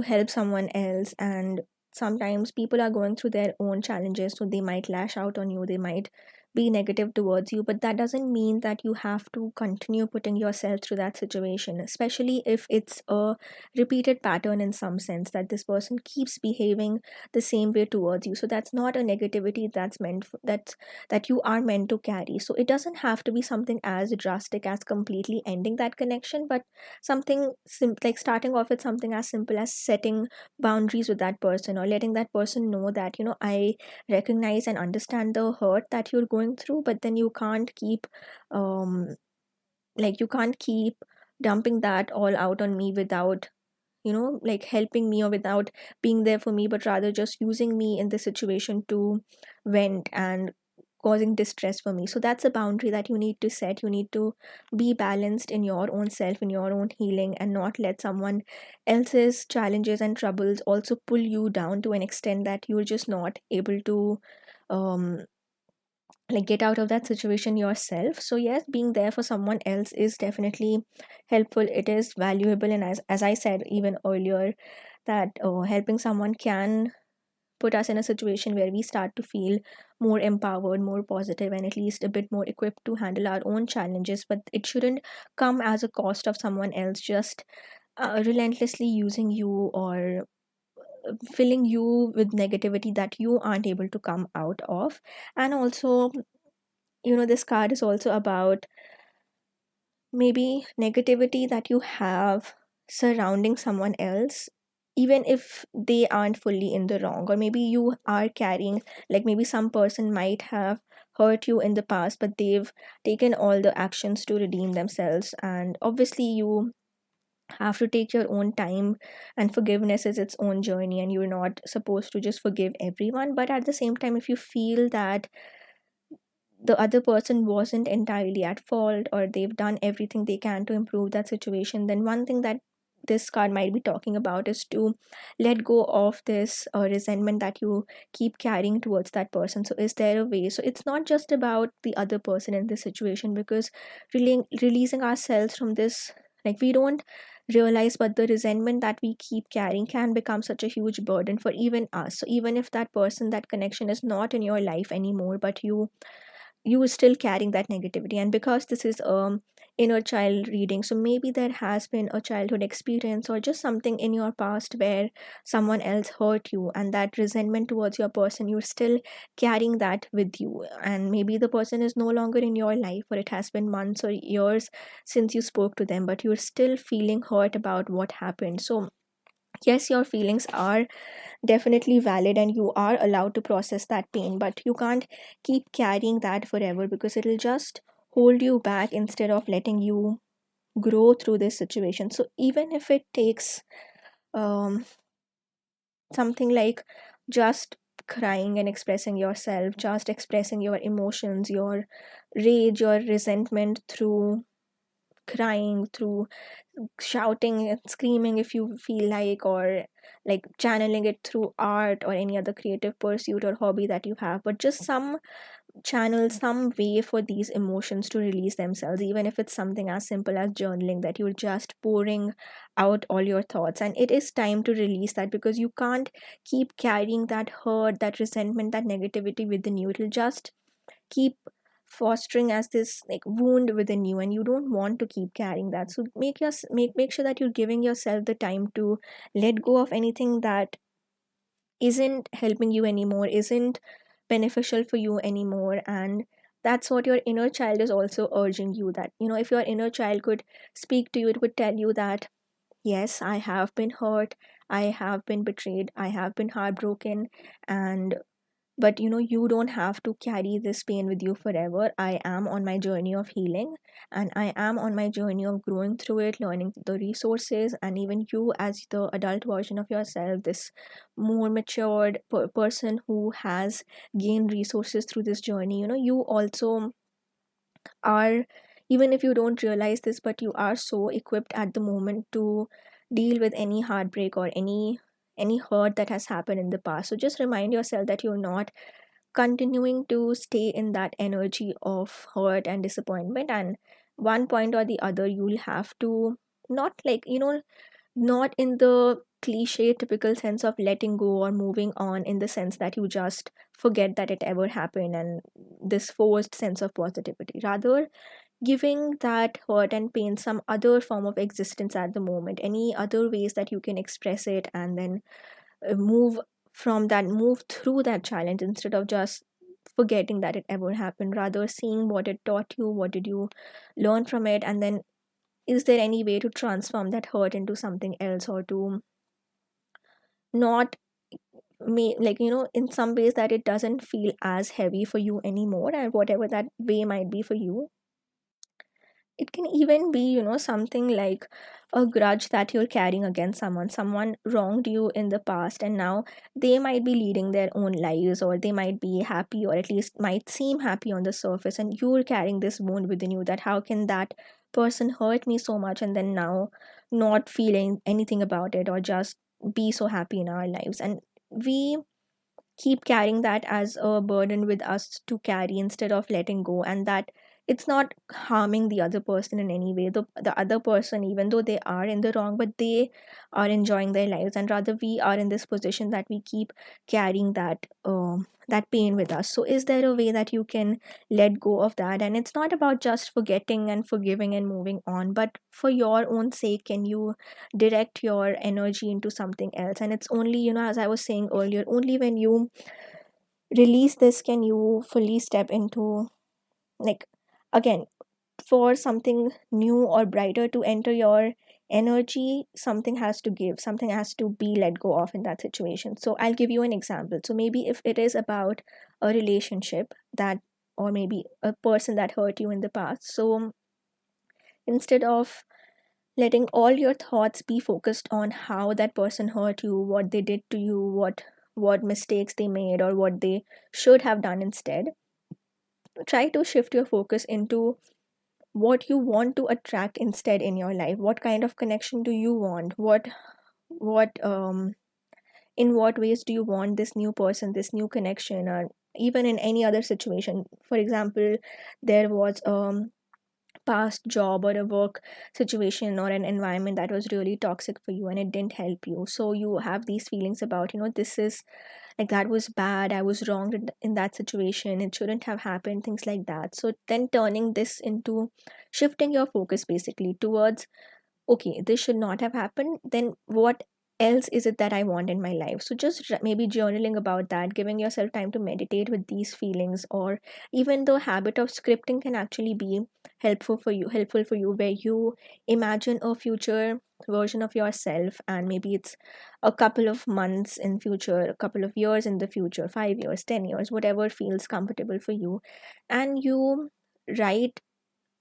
help someone else. And sometimes people are going through their own challenges, so they might lash out on you, they might be negative towards you, but that doesn't mean that you have to continue putting yourself through that situation, especially if it's a repeated pattern in some sense, that this person keeps behaving the same way towards you. So that's not a negativity that's meant for, that you are meant to carry. So it doesn't have to be something as drastic as completely ending that connection, but something like starting off with something as simple as setting boundaries with that person, or letting that person know that, I recognize and understand the hurt that you're going through, but then um you can't keep dumping that all out on me without helping me, or without being there for me, but rather just using me in the situation to vent and causing distress for me. So that's a boundary that you need to set. You need to be balanced in your own self, in your own healing, and not let someone else's challenges and troubles also pull you down to an extent that you're just not able to um get out of that situation yourself. So yes, being there for someone else is definitely helpful. It is valuable, and as I said even earlier, that helping someone can put us in a situation where we start to feel more empowered, more positive, and at least a bit more equipped to handle our own challenges. But it shouldn't come as a cost of someone else just relentlessly using you, or filling you with negativity that you aren't able to come out of. And also, this card is also about maybe negativity that you have surrounding someone else, even if they aren't fully in the wrong, or maybe you are carrying, maybe some person might have hurt you in the past, but they've taken all the actions to redeem themselves. And obviously, you have to take your own time, and forgiveness is its own journey, and you're not supposed to just forgive everyone. But at the same time, if you feel that the other person wasn't entirely at fault, or they've done everything they can to improve that situation, then one thing that this card might be talking about is to let go of this resentment that you keep carrying towards that person. So is there a way? So it's not just about the other person in this situation, because releasing ourselves from this, like, we don't realize, but the resentment that we keep carrying can become such a huge burden for even us. So even if that person, that connection is not in your life anymore, but you are still carrying that negativity. And because this is inner child reading, so maybe there has been a childhood experience or just something in your past where someone else hurt you, and that resentment towards your person, you're still carrying that with you. And maybe the person is no longer in your life, or it has been months or years since you spoke to them, but you're still feeling hurt about what happened. So yes, your feelings are definitely valid, and you are allowed to process that pain, but you can't keep carrying that forever, because it'll just hold you back instead of letting you grow through this situation. So even if it takes um, something like just crying and expressing yourself, just expressing your emotions, your rage, your resentment through crying, through shouting and screaming if you feel like, or like channeling it through art or any other creative pursuit or hobby that you have, but just some channel, some way for these emotions to release themselves, even if it's something as simple as journaling, that you're just pouring out all your thoughts. And it is time to release that, because you can't keep carrying that hurt, that resentment, that negativity within you. It'll just keep fostering as this like wound within you, and you don't want to keep carrying that. So make sure that you're giving yourself the time to let go of anything that isn't helping you anymore, isn't beneficial for you anymore. And that's what your inner child is also urging you, that, if your inner child could speak to you, it would tell you that yes, I have been hurt, I have been betrayed, I have been heartbroken, and but you don't have to carry this pain with you forever. I am on my journey of healing, and I am on my journey of growing through it, learning the resources. And even you, as the adult version of yourself, this more matured person who has gained resources through this journey, you also are, even if you don't realize this, but you are so equipped at the moment to deal with any heartbreak or any hurt that has happened in the past. So just remind yourself that you're not continuing to stay in that energy of hurt and disappointment. And one point or the other, you'll have to, not like, not in the cliche typical sense of letting go or moving on, in the sense that you just forget that it ever happened, and this forced sense of positivity. Rather, giving that hurt and pain some other form of existence at the moment, any other ways that you can express it, and then move from that, move through that challenge, instead of just forgetting that it ever happened. Rather, seeing what it taught you, what did you learn from it, and then is there any way to transform that hurt into something else, or to not like, in some ways that it doesn't feel as heavy for you anymore, and whatever that way might be for you. It can even be, something like a grudge that you're carrying against someone. Someone wronged you in the past, and now they might be leading their own lives, or they might be happy, or at least might seem happy on the surface, and you're carrying this wound within you, that how can that person hurt me so much, and then now not feeling anything about it, or just be so happy in our lives. And we keep carrying that as a burden with us to carry, instead of letting go. And that it's not harming the other person in any way, the other person, even though they are in the wrong, but they are enjoying their lives, and rather we are in this position that we keep carrying that pain with us. So is there a way that you can let go of that? And it's not about just forgetting and forgiving and moving on, but for your own sake, can you direct your energy into something else? And it's only, as I was saying earlier, only when you release this can you fully step into, like, again, for something new or brighter to enter your energy, something has to give, something has to be let go of in that situation. So I'll give you an example. So maybe if it is about a relationship that, or maybe a person that hurt you in the past, so instead of letting all your thoughts be focused on how that person hurt you, what they did to you, what mistakes they made, or what they should have done instead. Try to shift your focus into what you want to attract instead in your life. What kind of connection do you want? What in what ways do you want this new person, this new connection, or even in any other situation? For example, there was past job or a work situation or an environment that was really toxic for you and it didn't help you, so you have these feelings about, this is like, that was bad, I was wrong in that situation, it shouldn't have happened, things like that. So then turning this into shifting your focus basically towards, okay, this should not have happened, then what else is it that I want in my life? So just maybe journaling about that, giving yourself time to meditate with these feelings, or even the habit of scripting can actually be helpful for you, where you imagine a future version of yourself, and maybe it's a couple of months in future, a couple of years in the future, 5 years, 10 years, whatever feels comfortable for you, and you write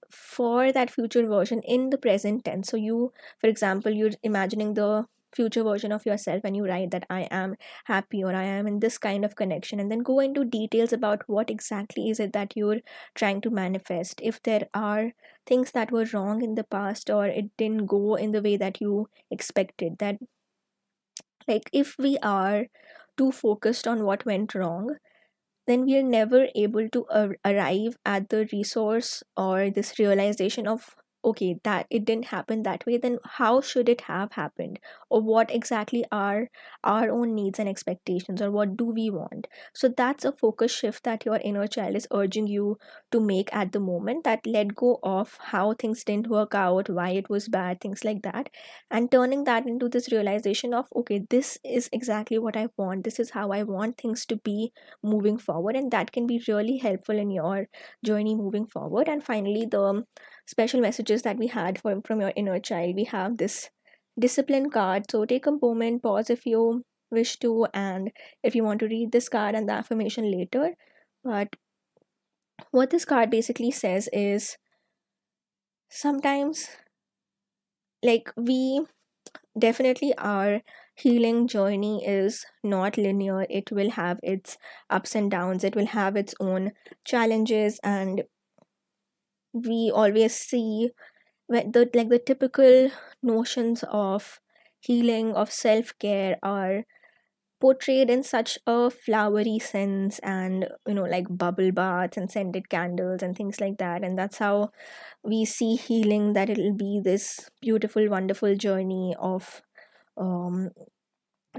for that future version in the present tense. So you, for example, you're imagining the future version of yourself and you write that I am happy or I am in this kind of connection, and then go into details about what exactly is it that you're trying to manifest. If there are things that were wrong in the past or it didn't go in the way that you expected, that, like, if we are too focused on what went wrong, then we are never able to arrive at the resource or this realization of, okay, that it didn't happen that way, then how should it have happened, or what exactly are our own needs and expectations, or what do we want. So that's a focus shift that your inner child is urging you to make at the moment, that let go of how things didn't work out, why it was bad, things like that, and turning that into this realization of, okay, this is exactly what I want, this is how I want things to be moving forward, and that can be really helpful in your journey moving forward. And finally, the special messages that we had from your inner child, we have this discipline card. So take a moment, pause if you wish to, and if you want to read this card and the affirmation later. But what this card basically says is, sometimes, like, we definitely, our healing journey is not linear. It will have its ups and downs, it will have its own challenges, and we always see the typical notions of healing, of self-care, are portrayed in such a flowery sense, and like bubble baths and scented candles and things like that, and that's how we see healing, that it'll be this beautiful, wonderful journey of um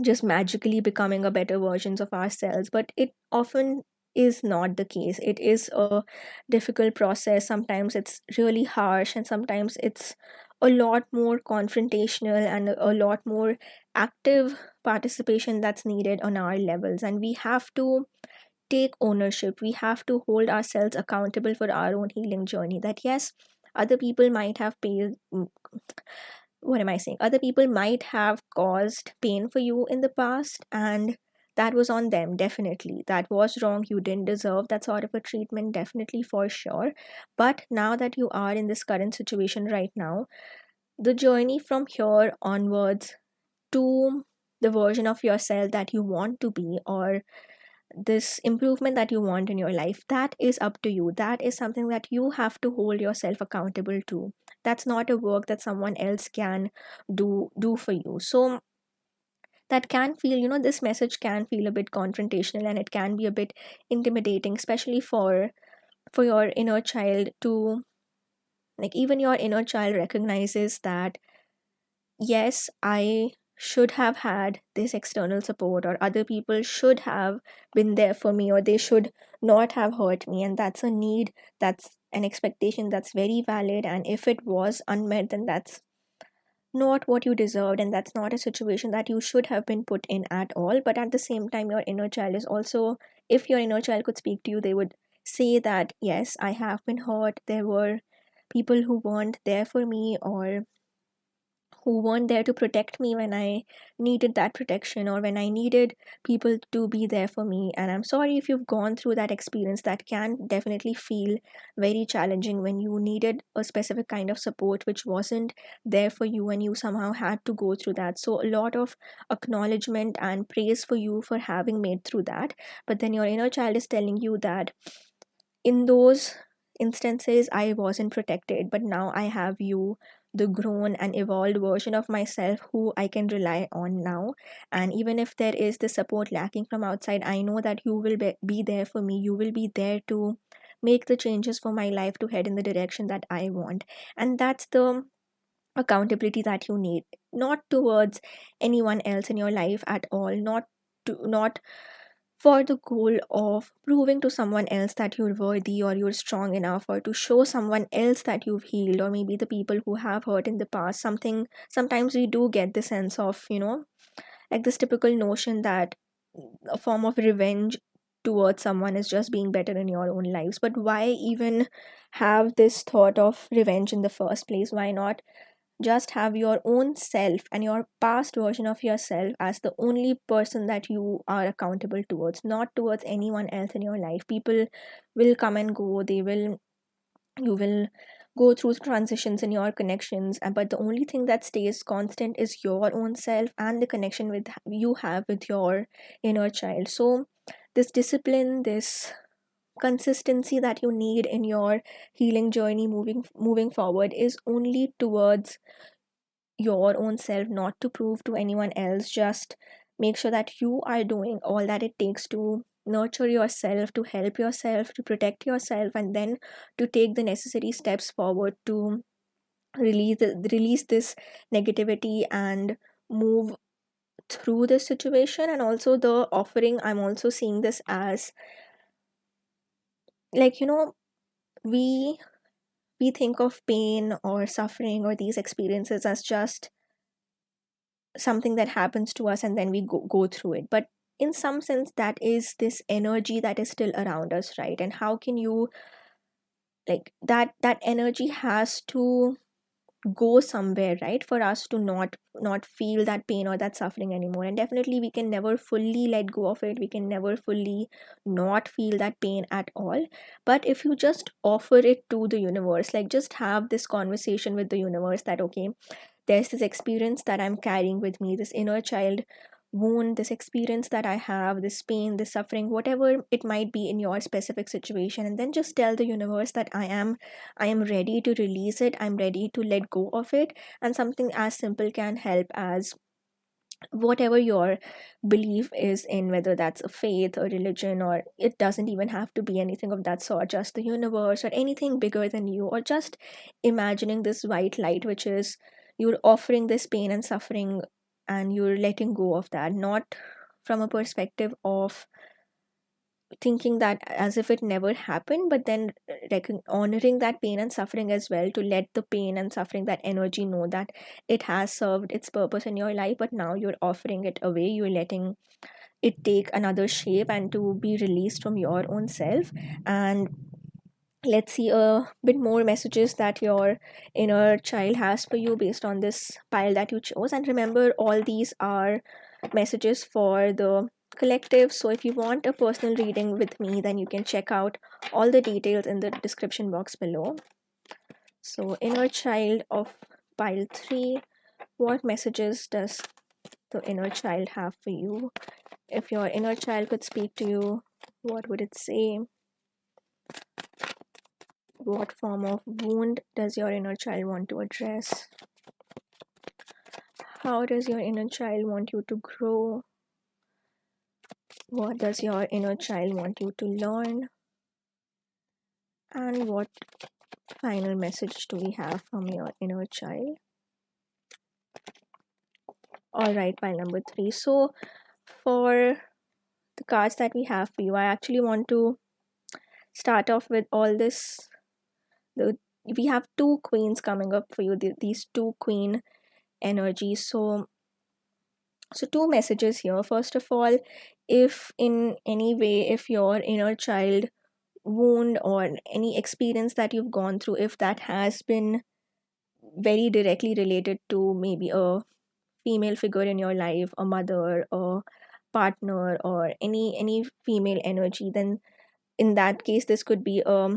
just magically becoming a better versions of ourselves. But it often is not the case. It is a difficult process. Sometimes it's really harsh, and sometimes it's a lot more confrontational and a lot more active participation that's needed on our levels. And we have to take ownership, we have to hold ourselves accountable for our own healing journey. That yes, other people might have paid, what am I saying? Other people might have caused pain for you in the past, and that was on them, definitely. That was wrong. You didn't deserve that sort of a treatment, definitely, for sure. But now that you are in this current situation right now, the journey from here onwards to the version of yourself that you want to be, or this improvement that you want in your life, that is up to you. That is something that you have to hold yourself accountable to. That's not a work that someone else can do for you. So that can feel, this message can feel a bit confrontational, and it can be a bit intimidating, especially for your inner child to, like, even your inner child recognizes that, yes, I should have had this external support, or other people should have been there for me, or they should not have hurt me. And that's a need, that's an expectation that's very valid. And if it was unmet, then that's not what you deserved, and that's not a situation that you should have been put in at all. But at the same time, your inner child is also, if your inner child could speak to you, they would say that, yes, I have been hurt. There were people who weren't there for me, or who weren't there to protect me when I needed that protection or when I needed people to be there for me. And I'm sorry if you've gone through that experience. That can definitely feel very challenging when you needed a specific kind of support which wasn't there for you and you somehow had to go through that. So, a lot of acknowledgement and praise for you for having made through that. But then your inner child is telling you that in those instances I wasn't protected, but now I have you, the grown and evolved version of myself who I can rely on now. And even if there is the support lacking from outside, I know that you will be there for me. You will be there to make the changes for my life to head in the direction that I want. And that's the accountability that you need, not towards anyone else in your life at all, not for the goal of proving to someone else that you're worthy or you're strong enough, or to show someone else that you've healed, or maybe the people who have hurt in the past. Sometimes we do get the sense of, like this typical notion that a form of revenge towards someone is just being better in your own lives. But why even have this thought of revenge in the first place? Why not just have your own self and your past version of yourself as the only person that you are accountable towards, not towards anyone else in your life? People will come and go, you will go through transitions in your connections, but the only thing that stays constant is your own self and the connection with you have with your inner child. So this discipline, this consistency that you need in your healing journey, moving forward, is only towards your own self, not to prove to anyone else. Just make sure that you are doing all that it takes to nurture yourself, to help yourself, to protect yourself, and then to take the necessary steps forward to release this negativity and move through this situation. And also the offering, I'm also seeing this as, like, we we think of pain or suffering or these experiences as just something that happens to us and then we go through it. But in some sense, that is this energy that is still around us, right? And how can you, like, that energy has to go somewhere, right, for us to not feel that pain or that suffering anymore. And definitely we can never fully let go of it, we can never fully not feel that pain at all. But if you just offer it to the universe, like just have this conversation with the universe that, okay, there's this experience that I'm carrying with me, this inner child wound, this experience that I have, this pain, this suffering, whatever it might be in your specific situation. And then just tell the universe that I am ready to release it, I'm ready to let go of it. And something as simple can help as whatever your belief is in, whether that's a faith or religion, or it doesn't even have to be anything of that sort, just the universe or anything bigger than you, or just imagining this white light, which is you're offering this pain and suffering and you're letting go of that, not from a perspective of thinking that as if it never happened, but then honoring that pain and suffering as well, to let the pain and suffering, that energy, know that it has served its purpose in your life, but now you're offering it away, you're letting it take another shape and to be released from your own self. And let's see a bit more messages that your inner child has for you based on this pile that you chose. And remember, all these are messages for the collective. So if you want a personal reading with me, then you can check out all the details in the description box below. So, inner child of pile 3, what messages does the inner child have for you? If your inner child could speak to you, what would it say? What form of wound does your inner child want to address? How does your inner child want you to grow? What does your inner child want you to learn? And what final message do we have from your inner child? All right, pile number 3. So, for the cards that we have for you, I actually want to start off with all this. We have two queens coming up for you, these two queen energies. So two messages here. First of all, if in any way, if your inner child wound or any experience that you've gone through, if that has been very directly related to maybe a female figure in your life, a mother, a partner, or any female energy, then in that case this could be a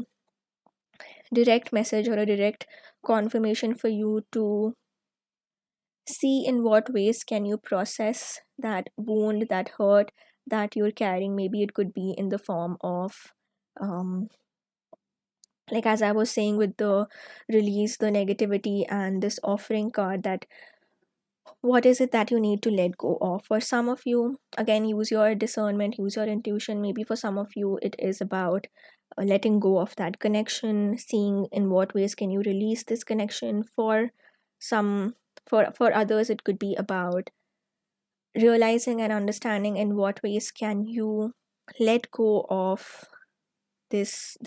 direct message or a direct confirmation for you to see in what ways can you process that wound, that hurt that you're carrying. Maybe it could be in the form of um, like as I was saying with the release the negativity and this offering card, that what is it that you need to let go of. For some of you, again, use your discernment, use your intuition. Maybe for some of you it is about letting go of that connection, seeing in what ways can you release this connection. For some, for others it could be about realizing and understanding in what ways can you let go of this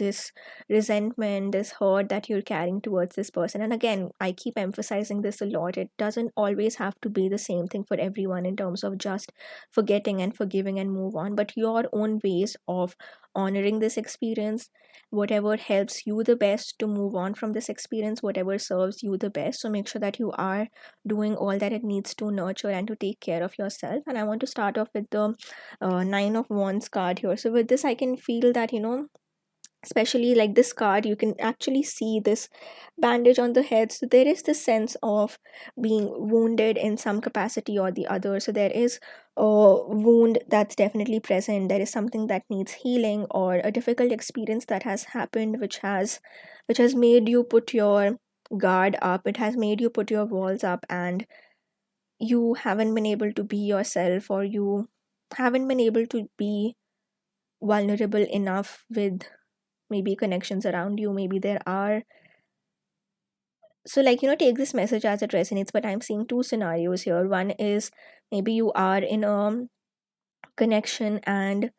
resentment, this hurt that you're carrying towards this person. And again, I keep emphasizing this a lot, it doesn't always have to be the same thing for everyone in terms of just forgetting and forgiving and move on, but your own ways of honoring this experience, whatever helps you the best to move on from this experience, whatever serves you the best. So make sure that you are doing all that it needs to nurture and to take care of yourself. And I want to start off with the Nine of Wands card here. So with this I can feel that, especially like this card, you can actually see this bandage on the head. So there is this sense of being wounded in some capacity or the other. So there is a wound that's definitely present, there is something that needs healing, or a difficult experience that has happened which has made you put your guard up, it has made you put your walls up, and you haven't been able to be yourself, or you haven't been able to be vulnerable enough with maybe connections around you. Maybe there are, so like, take this message as it resonates, but I'm seeing two scenarios here. One is maybe you are in a connection and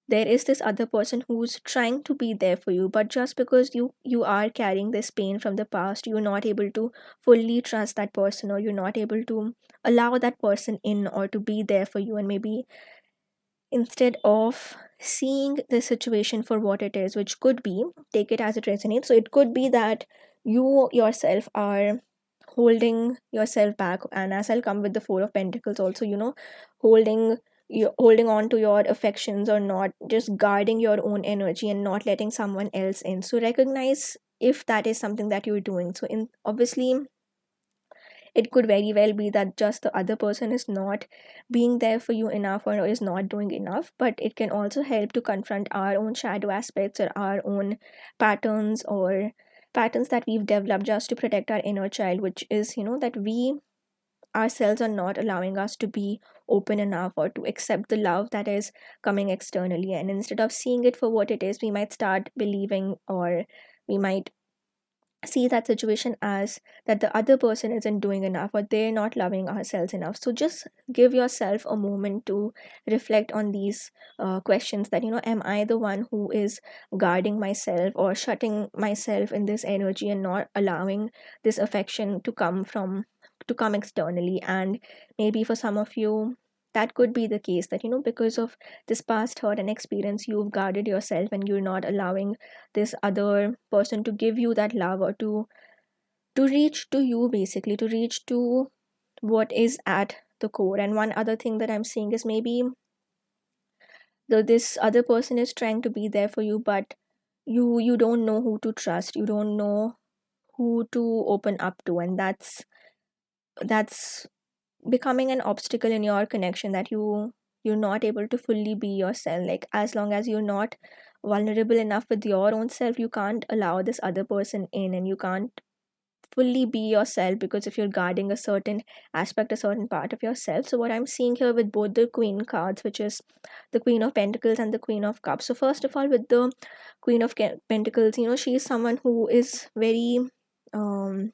there is this other person who's trying to be there for you, but just because you are carrying this pain from the past, you're not able to fully trust that person, or you're not able to allow that person in or to be there for you. And maybe instead of seeing the situation for what it is, which could be, take it as it resonates. So it could be that you yourself are holding yourself back, and as I'll come with the Four of Pentacles also, holding holding on to your affections, or not just guarding your own energy and not letting someone else in. So recognize if that is something that you're doing. So in obviously it could very well be that just the other person is not being there for you enough, or is not doing enough, but it can also help to confront our own shadow aspects, or our own patterns, or patterns that we've developed just to protect our inner child, which is, that we ourselves are not allowing us to be open enough, or to accept the love that is coming externally. And instead of seeing it for what it is, we might start believing, or we might see that situation as that the other person isn't doing enough, or they're not loving ourselves enough. So just give yourself a moment to reflect on these questions, that, am I the one who is guarding myself or shutting myself in this energy and not allowing this affection to come externally. And maybe for some of you that could be the case, that, because of this past hurt and experience, you've guarded yourself and you're not allowing this other person to give you that love, or to reach to you, basically to reach to what is at the core. And one other thing that I'm seeing is maybe this other person is trying to be there for you, but you don't know who to trust, you don't know who to open up to, and that's becoming an obstacle in your connection, that you're not able to fully be yourself. Like, as long as you're not vulnerable enough with your own self, you can't allow this other person in, and you can't fully be yourself, because if you're guarding a certain aspect, a certain part of yourself. So what I'm seeing here with both the Queen cards, which is the Queen of Pentacles and the Queen of Cups. So first of all, with the Queen of Pentacles, she is someone who is very um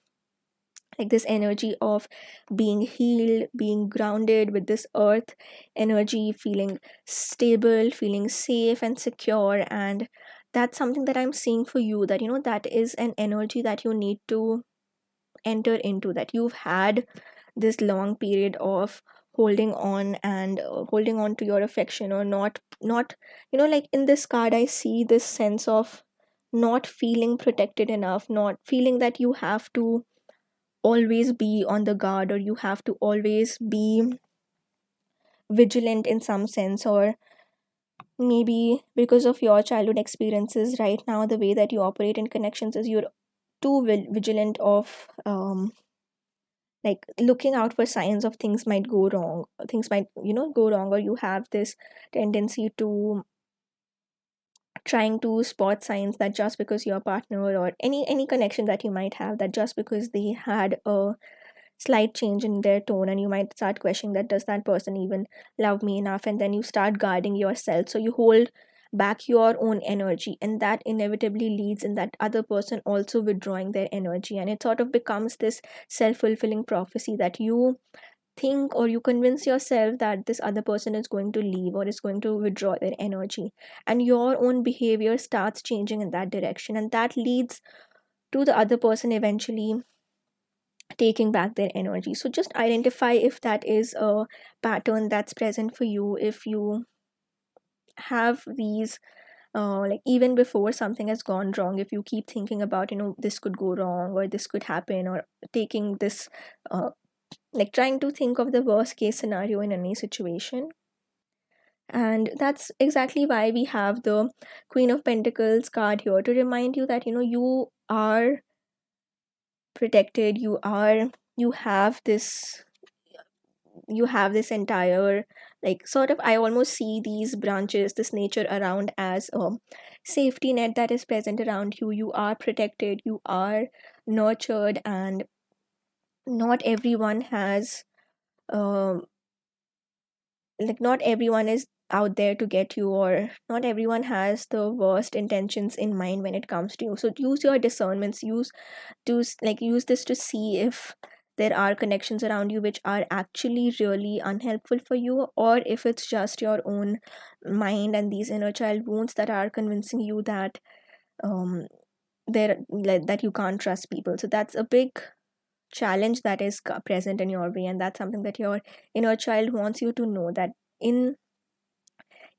like this energy of being healed, being grounded with this earth energy, feeling stable, feeling safe and secure. And that's something that I'm seeing for you, that, that is an energy that you need to enter into, that you've had this long period of holding on, and holding on to your affection, or not like in this card I see this sense of not feeling protected enough, not feeling that you have to always be on the guard, or you have to always be vigilant in some sense, or maybe because of your childhood experiences right now, the way that you operate in connections is you're too vigilant of like looking out for signs of things might go wrong, things might go wrong, or you have this tendency to trying to spot signs that just because your partner or any connection that you might have, that just because they had a slight change in their tone, and you might start questioning that does that person even love me enough, and then you start guarding yourself, so you hold back your own energy, and that inevitably leads in that other person also withdrawing their energy, and it sort of becomes this self-fulfilling prophecy that you think, or you convince yourself that this other person is going to leave or is going to withdraw their energy, and your own behavior starts changing in that direction, and that leads to the other person eventually taking back their energy. So just identify if that is a pattern that's present for you, if you have these like even before something has gone wrong, if you keep thinking about this could go wrong or this could happen, or taking this like trying to think of the worst case scenario in any situation. And that's exactly why we have the Queen of Pentacles card here, to remind you that you are protected, you have this entire, like, sort of, I almost see these branches, this nature around as a safety net that is present around you. You are protected, you are nurtured, and not everyone has um like not everyone is out there to get you, or not everyone has the worst intentions in mind when it comes to you. So use your discernments, use this to see if there are connections around you which are actually really unhelpful for you, or if it's just your own mind and these inner child wounds that are convincing you that um there like, that you can't trust people. So that's a big challenge that is present in your way, and that's something that your inner child wants you to know, that in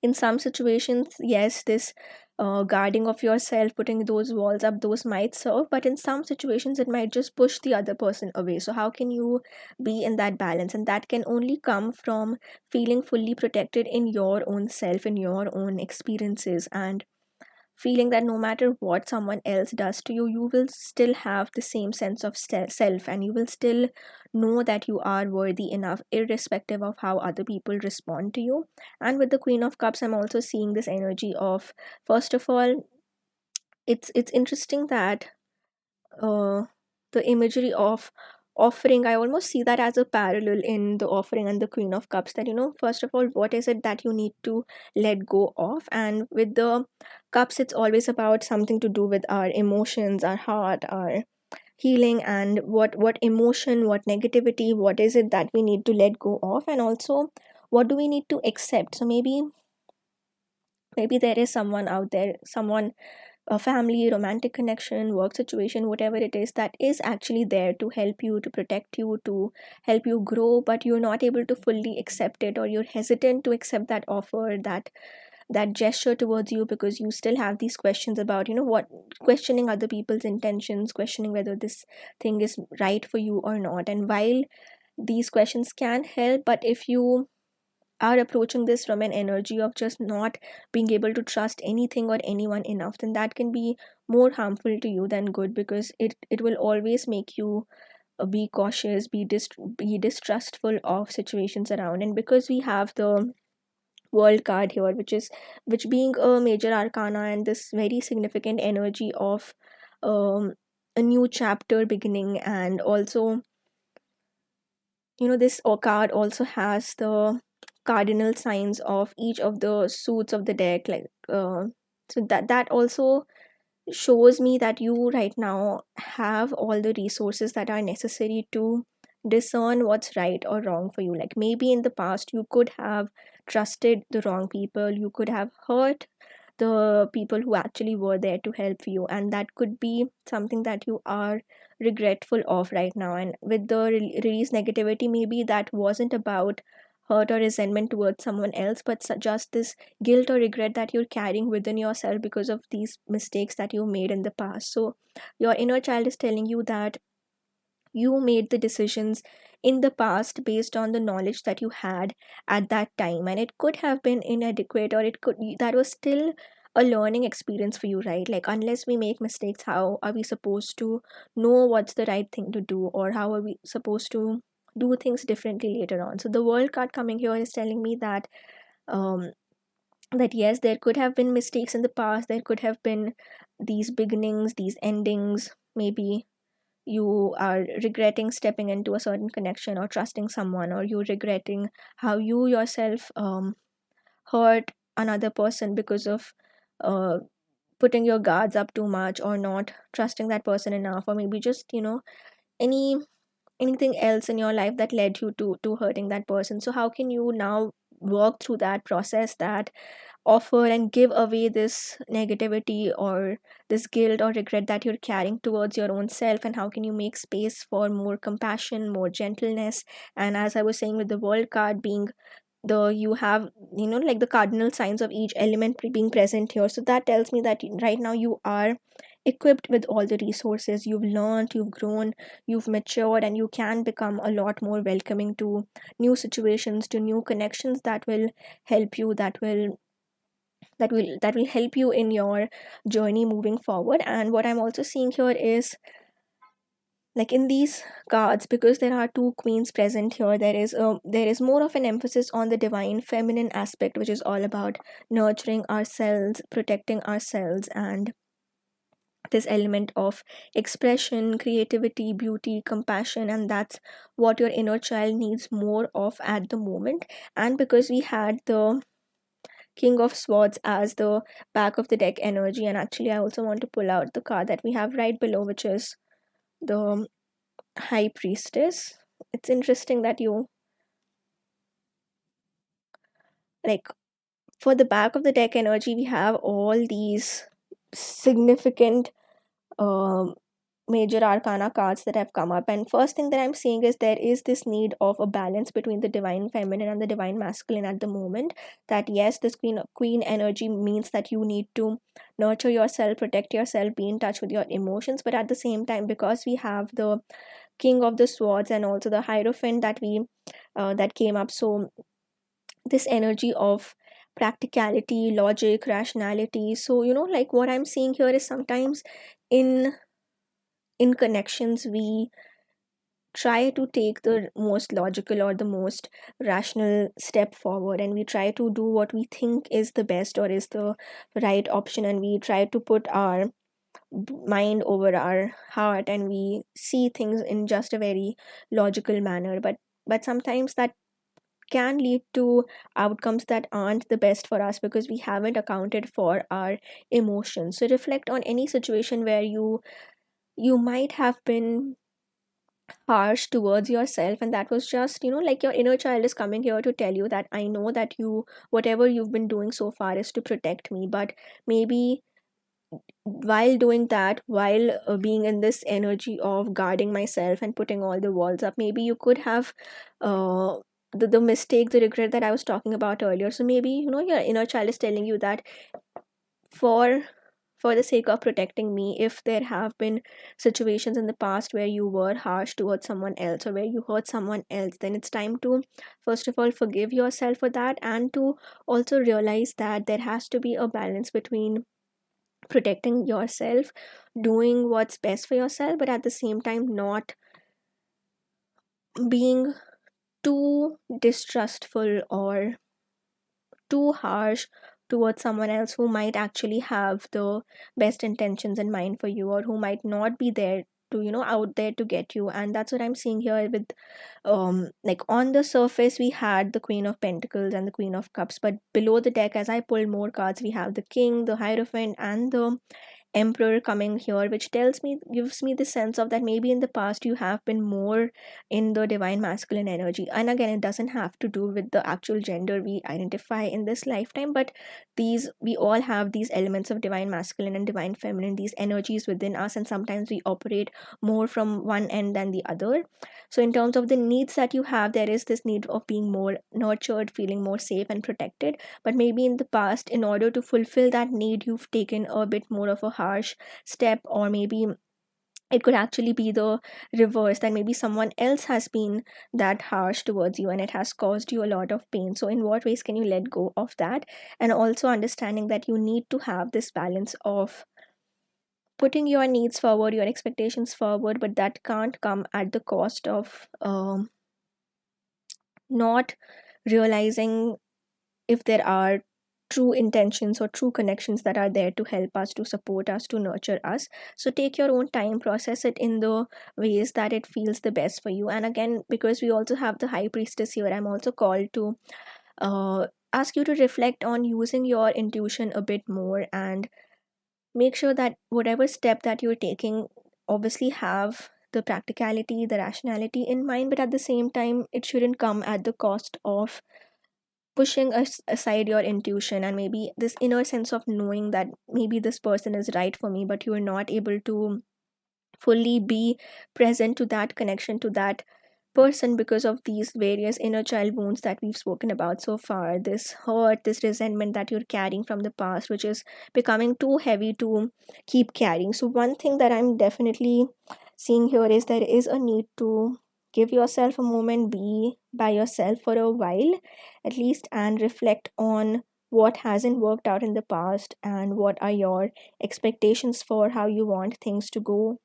in some situations, yes, this guarding of yourself, putting those walls up, those might serve, but in some situations it might just push the other person away. So how can you be in that balance? And that can only come from feeling fully protected in your own self, in your own experiences, and feeling that no matter what someone else does to you, you will still have the same sense of self, and you will still know that you are worthy enough, irrespective of how other people respond to you. And with the Queen of Cups, I'm also seeing this energy of, first of all, it's interesting that uh, the imagery of offering, I almost see that as a parallel in the offering and the Queen of Cups, that first of all, what is it that you need to let go of? And with the cups, it's always about something to do with our emotions, our heart, our healing, and what emotion, what negativity, what is it that we need to let go of, and also what do we need to accept. So maybe there is someone out there, someone, a family, romantic connection, work situation, whatever it is, that is actually there to help you, to protect you, to help you grow, but you're not able to fully accept it, or you're hesitant to accept that offer, that gesture towards you, because you still have these questions about what, questioning other people's intentions, questioning whether this thing is right for you or not. And while these questions can help, but if you are approaching this from an energy of just not being able to trust anything or anyone enough, then that can be more harmful to you than good, because it will always make you be cautious, be distrustful of situations around. And because we have the World card here, which being a major arcana, and this very significant energy of a new chapter beginning, and also this card also has the cardinal signs of each of the suits of the deck, like so that also shows me that you right now have all the resources that are necessary to discern what's right or wrong for you. Like maybe in the past you could have trusted the wrong people, you could have hurt the people who actually were there to help you, and that could be something that you are regretful of right now. And with the release negativity, maybe that wasn't about hurt or resentment towards someone else, but just this guilt or regret that you're carrying within yourself because of these mistakes that you made in the past. So your inner child is telling you that You made the decisions in the past based on the knowledge that you had at that time, and it could have been inadequate, or it could that was still a learning experience for you, right? Like, unless we make mistakes, how are we supposed to know what's the right thing to do, or how are we supposed to do things differently later on? So the world card coming here is telling me that um that yes, there could have been mistakes in the past, there could have been these beginnings, these endings. Maybe you are regretting stepping into a certain connection or trusting someone, or you regretting how you yourself hurt another person because of uh, putting your guards up too much, or not trusting that person enough, or maybe just any anything else in your life that led you to hurting that person. So how can you now work through that, process that, offer and give away this negativity or this guilt or regret that you're carrying towards your own self? And how can you make space for more compassion, more gentleness? And as I was saying, with the world card being the you have like the cardinal signs of each element being present here, so that tells me that right now you are equipped with all the resources. You've learned, you've grown, you've matured, and you can become a lot more welcoming to new situations, to new connections that will help you, that will help you in your journey moving forward. And what I'm also seeing here is, like, in these cards, because there are two queens present here, there is more of an emphasis on the divine feminine aspect, which is all about nurturing ourselves, protecting ourselves, and this element of expression, creativity, beauty, compassion. And that's what your inner child needs more of at the moment. And because we had the King of Swords as the back of the deck energy. And actually, I also want to pull out the card that we have right below, which is the High Priestess. It's interesting that you, like, for the back of the deck energy, we have all these significant um major arcana cards that have come up. And first thing that I'm seeing is there is this need of a balance between the divine feminine and the divine masculine at the moment. That yes, this queen energy means that you need to nurture yourself, protect yourself, be in touch with your emotions. But at the same time, because we have the king of the swords and also the hierophant that came up, so this energy of practicality, logic, rationality. So like, what I'm seeing here is sometimes in connections, we try to take the most logical or the most rational step forward, and we try to do what we think is the best or is the right option, and we try to put our mind over our heart, and we see things in just a very logical manner. But sometimes that can lead to outcomes that aren't the best for us, because we haven't accounted for our emotions. So reflect on any situation where you might have been harsh towards yourself, and that was just like, your inner child is coming here to tell you that I know that whatever you've been doing so far is to protect me. But maybe while doing that, while being in this energy of guarding myself and putting all the walls up, maybe you could have uh the mistake, the regret that I was talking about earlier. So maybe your inner child is telling you that for the sake of protecting me, if there have been situations in the past where you were harsh towards someone else or where you hurt someone else, then it's time to first of all forgive yourself for that, and to also realize that there has to be a balance between protecting yourself, doing what's best for yourself, but at the same time not being too distrustful or too harsh towards someone else who might actually have the best intentions in mind for you, or who might not be there to out there to get you. And that's what I'm seeing here with like, on the surface we had the Queen of Pentacles and the Queen of Cups, but below the deck, as I pulled more cards, we have the King, the Hierophant, and the Emperor coming here, which gives me the sense of that maybe in the past you have been more in the divine masculine energy. And again, it doesn't have to do with the actual gender we identify in this lifetime, but we all have these elements of divine masculine and divine feminine, these energies within us, and sometimes we operate more from one end than the other. So in terms of the needs that you have, there is this need of being more nurtured, feeling more safe and protected. But maybe in the past, in order to fulfill that need, you've taken a bit more of a harsh step, or maybe It could actually be the reverse, that maybe someone else has been that harsh towards you and it has caused you a lot of pain. So in what ways can you let go of that? And also understanding that you need to have this balance of putting your needs forward, your expectations forward, but that can't come at the cost of not realizing if there are true intentions or true connections that are there to help us, to support us, to nurture us. So take your own time, process it in the ways that it feels the best for you. And again, because we also have the high priestess here, I'm also called to ask you to reflect on using your intuition a bit more, and make sure that whatever step that you're taking obviously have the practicality, the rationality in mind, but at the same time it shouldn't come at the cost of pushing aside your intuition and maybe this inner sense of knowing that maybe this person is right for me, but you are not able to fully be present to that connection, to that person, because of these various inner child wounds that we've spoken about so far, this hurt, this resentment that you're carrying from the past, which is becoming too heavy to keep carrying. So one thing that I'm definitely seeing here is there is a need to give yourself a moment, be by yourself for a while at least, and reflect on what hasn't worked out in the past and what are your expectations for how you want things to go,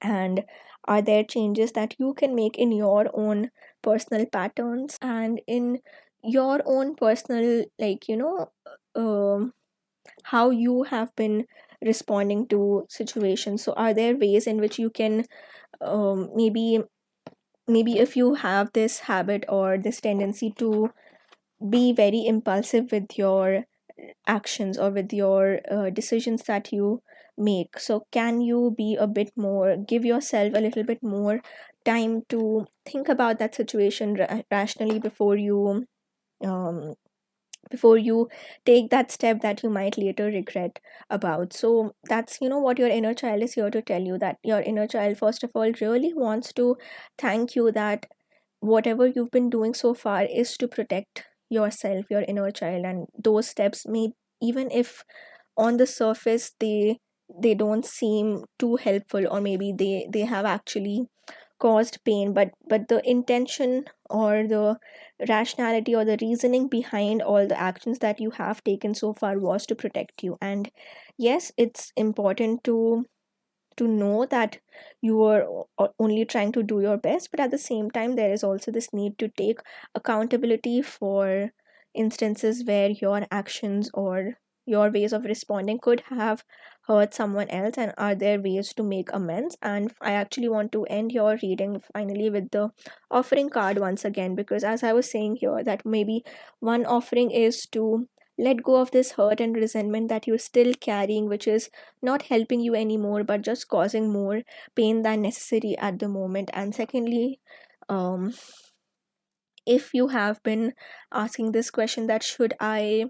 and are there changes that you can make in your own personal patterns and in your own personal, like, um, how you have been responding to situations. So are there ways in which you can, maybe if you have this habit or this tendency to be very impulsive with your actions or with your decisions that you make, so can you be a bit more, give yourself a little bit more time to think about that situation rationally um, before you take that step that you might later regret about. So that's, what your inner child is here to tell you, that your inner child first of all really wants to thank you, that whatever you've been doing so far is to protect yourself, your inner child, and those steps may, even if on the surface they don't seem too helpful, or maybe they have actually caused pain, but the intention or the rationality or the reasoning behind all the actions that you have taken so far was to protect you. And yes, it's important to know that you are only trying to do your best, but at the same time there is also this need to take accountability for instances where your actions or your ways of responding could have hurt someone else, and are there ways to make amends. And I actually want to end your reading finally with the offering card once again, because as I was saying here, that maybe one offering is to let go of this hurt and resentment that you're still carrying, which is not helping you anymore but just causing more pain than necessary at the moment. And secondly, um if you have been asking this question, that should I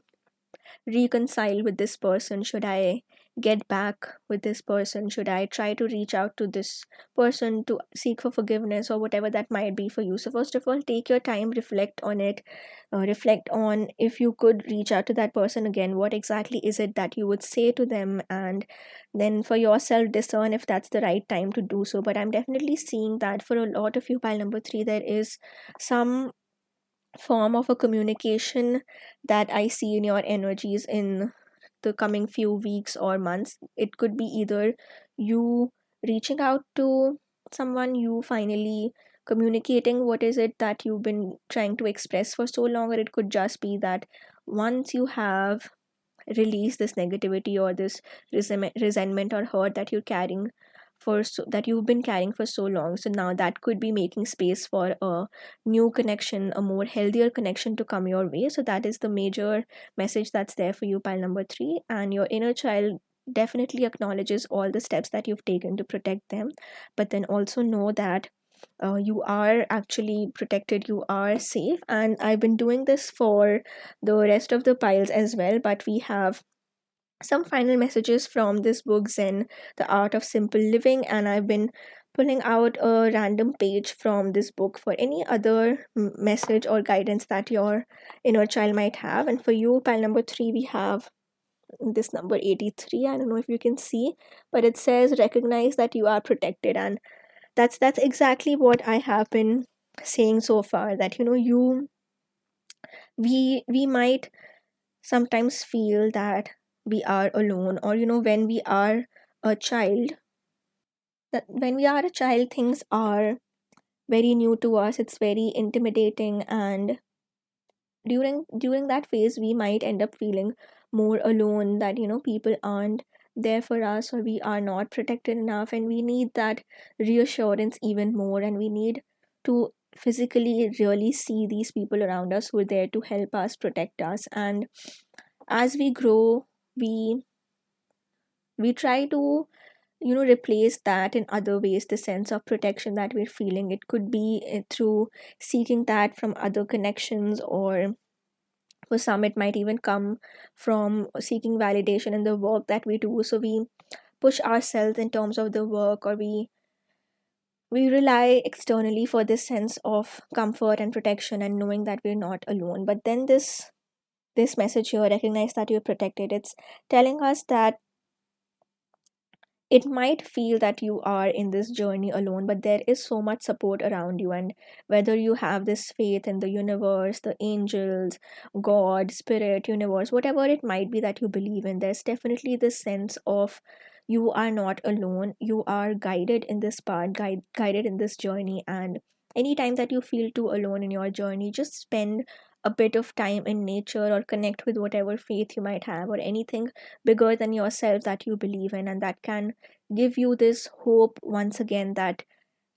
reconcile with this person, should I get back with this person, should I try to reach out to this person to seek for forgiveness, or whatever that might be for you. So first of all, take your time, reflect on it, reflect on if you could reach out to that person again, what exactly is it that you would say to them, and then for yourself discern if that's the right time to do so. But I'm definitely seeing that for a lot of you, pile number 3, there is some form of a communication that I see in your energies in the coming few weeks or months. It could be either you reaching out to someone, you finally communicating what is it that you've been trying to express for so long, or it could just be that once you have released this negativity or this resentment or hurt that you're carrying that you've been carrying for so long, so now that could be making space for a new connection, a more healthier connection to come your way. So that is the major message that's there for you, pile number 3. And your inner child definitely acknowledges all the steps that you've taken to protect them, but then also know that you are actually protected, you are safe. And I've been doing this for the rest of the piles as well, but we have some final messages from this book, Zen, The Art of Simple Living, and I've been pulling out a random page from this book for any other message or guidance that your inner child might have. And for you, pile number 3, we have this number 83. I don't know if you can see, but it says recognize that you are protected. And that's exactly what I have been saying so far, that we might sometimes feel that we are alone, or when we are a child, that when we are a child, things are very new to us, it's very intimidating, and during that phase we might end up feeling more alone, that people aren't there for us, or we are not protected enough, and we need that reassurance even more, and we need to physically really see these people around us who are there to help us, protect us. And as we grow, we we try to replace that in other ways, the sense of protection that we're feeling. It could be through seeking that from other connections, or for some it might even come from seeking validation in the work that we do. So we push ourselves in terms of the work, or we rely externally for this sense of comfort and protection, and knowing that we're not alone. But then this message here, recognize that you're protected, it's telling us that it might feel that you are in this journey alone, but there is so much support around you. And whether you have this faith in the universe, the angels, God, spirit, universe, whatever it might be that you believe in, there's definitely this sense of you are not alone. You are guided in this path, guided in this journey. And anytime that you feel too alone in your journey, just spend a bit of time in nature, or connect with whatever faith you might have, or anything bigger than yourself that you believe in, and that can give you this hope once again, that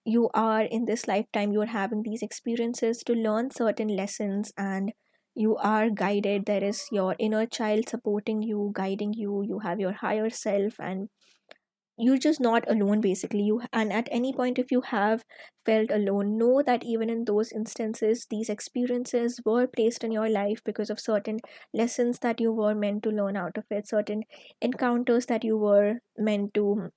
you are in this lifetime, you're having these experiences to learn certain lessons, and you are guided. There is your inner child supporting you, guiding you. You have your higher self, and you're just not alone basically. You And at any point, if you have felt alone, know that even in those instances, these experiences were placed in your life because of certain lessons that you were meant to learn out of it, certain encounters that you were meant to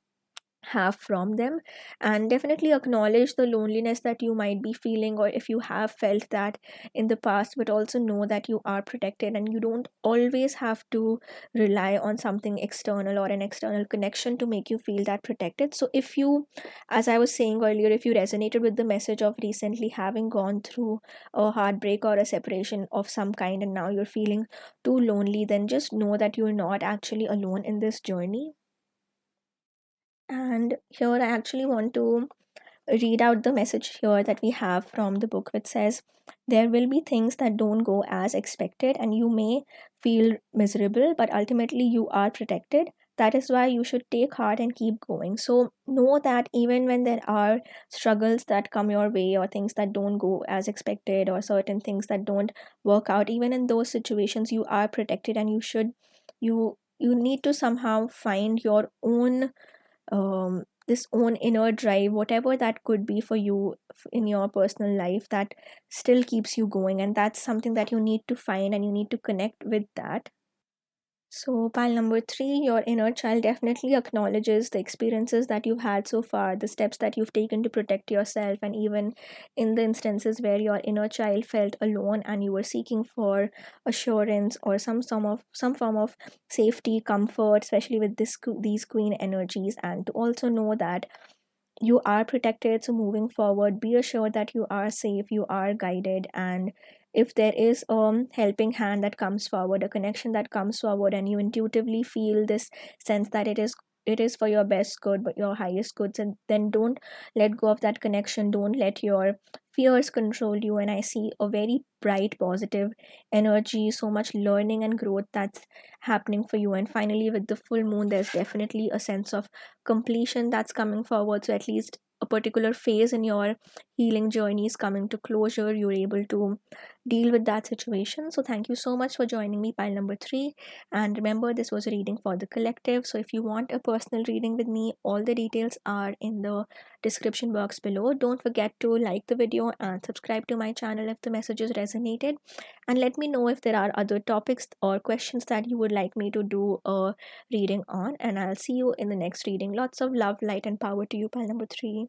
have from them. And definitely acknowledge the loneliness that you might be feeling, or if you have felt that in the past, but also know that you are protected, and you don't always have to rely on something external or an external connection to make you feel that protected. So if you, as I was saying earlier, if you resonated with the message of recently having gone through a heartbreak or a separation of some kind, and now you're feeling too lonely, then just know that you're not actually alone in this journey. And here I actually want to read out the message here that we have from the book, which says, there will be things that don't go as expected, and you may feel miserable, but ultimately you are protected. That is why you should take heart and keep going. So know that even when there are struggles that come your way, or things that don't go as expected, or certain things that don't work out, even in those situations you are protected, and you need to somehow find your own this own inner drive, whatever that could be for you in your personal life, that still keeps you going. And that's something that you need to find, and you need to connect with that. So, pile number 3, your inner child definitely acknowledges the experiences that you've had so far, the steps that you've taken to protect yourself, and even in the instances where your inner child felt alone and you were seeking for assurance, or some form of safety, comfort, especially with these queen energies. And to also know that you are protected. So moving forward, be assured that you are safe, you are guided. And if there is a helping hand that comes forward, a connection that comes forward, and you intuitively feel this sense that it is for your best good, but your highest goods, and then don't let go of that connection. Don't let your fears control you. And I see a very bright positive energy, so much learning and growth that's happening for you. And finally, with the full moon, there's definitely a sense of completion that's coming forward. So at least a particular phase in your healing journey is coming to closure. You're able to deal with that situation. So thank you so much for joining me, pile number 3. And remember, this was a reading for the collective. So if you want a personal reading with me, all the details are in the description box below. Don't forget to like the video and subscribe to my channel if the messages resonated. And let me know if there are other topics or questions that you would like me to do a reading on. And I'll see you in the next reading. Lots of love, light, and power to you, pile number 3.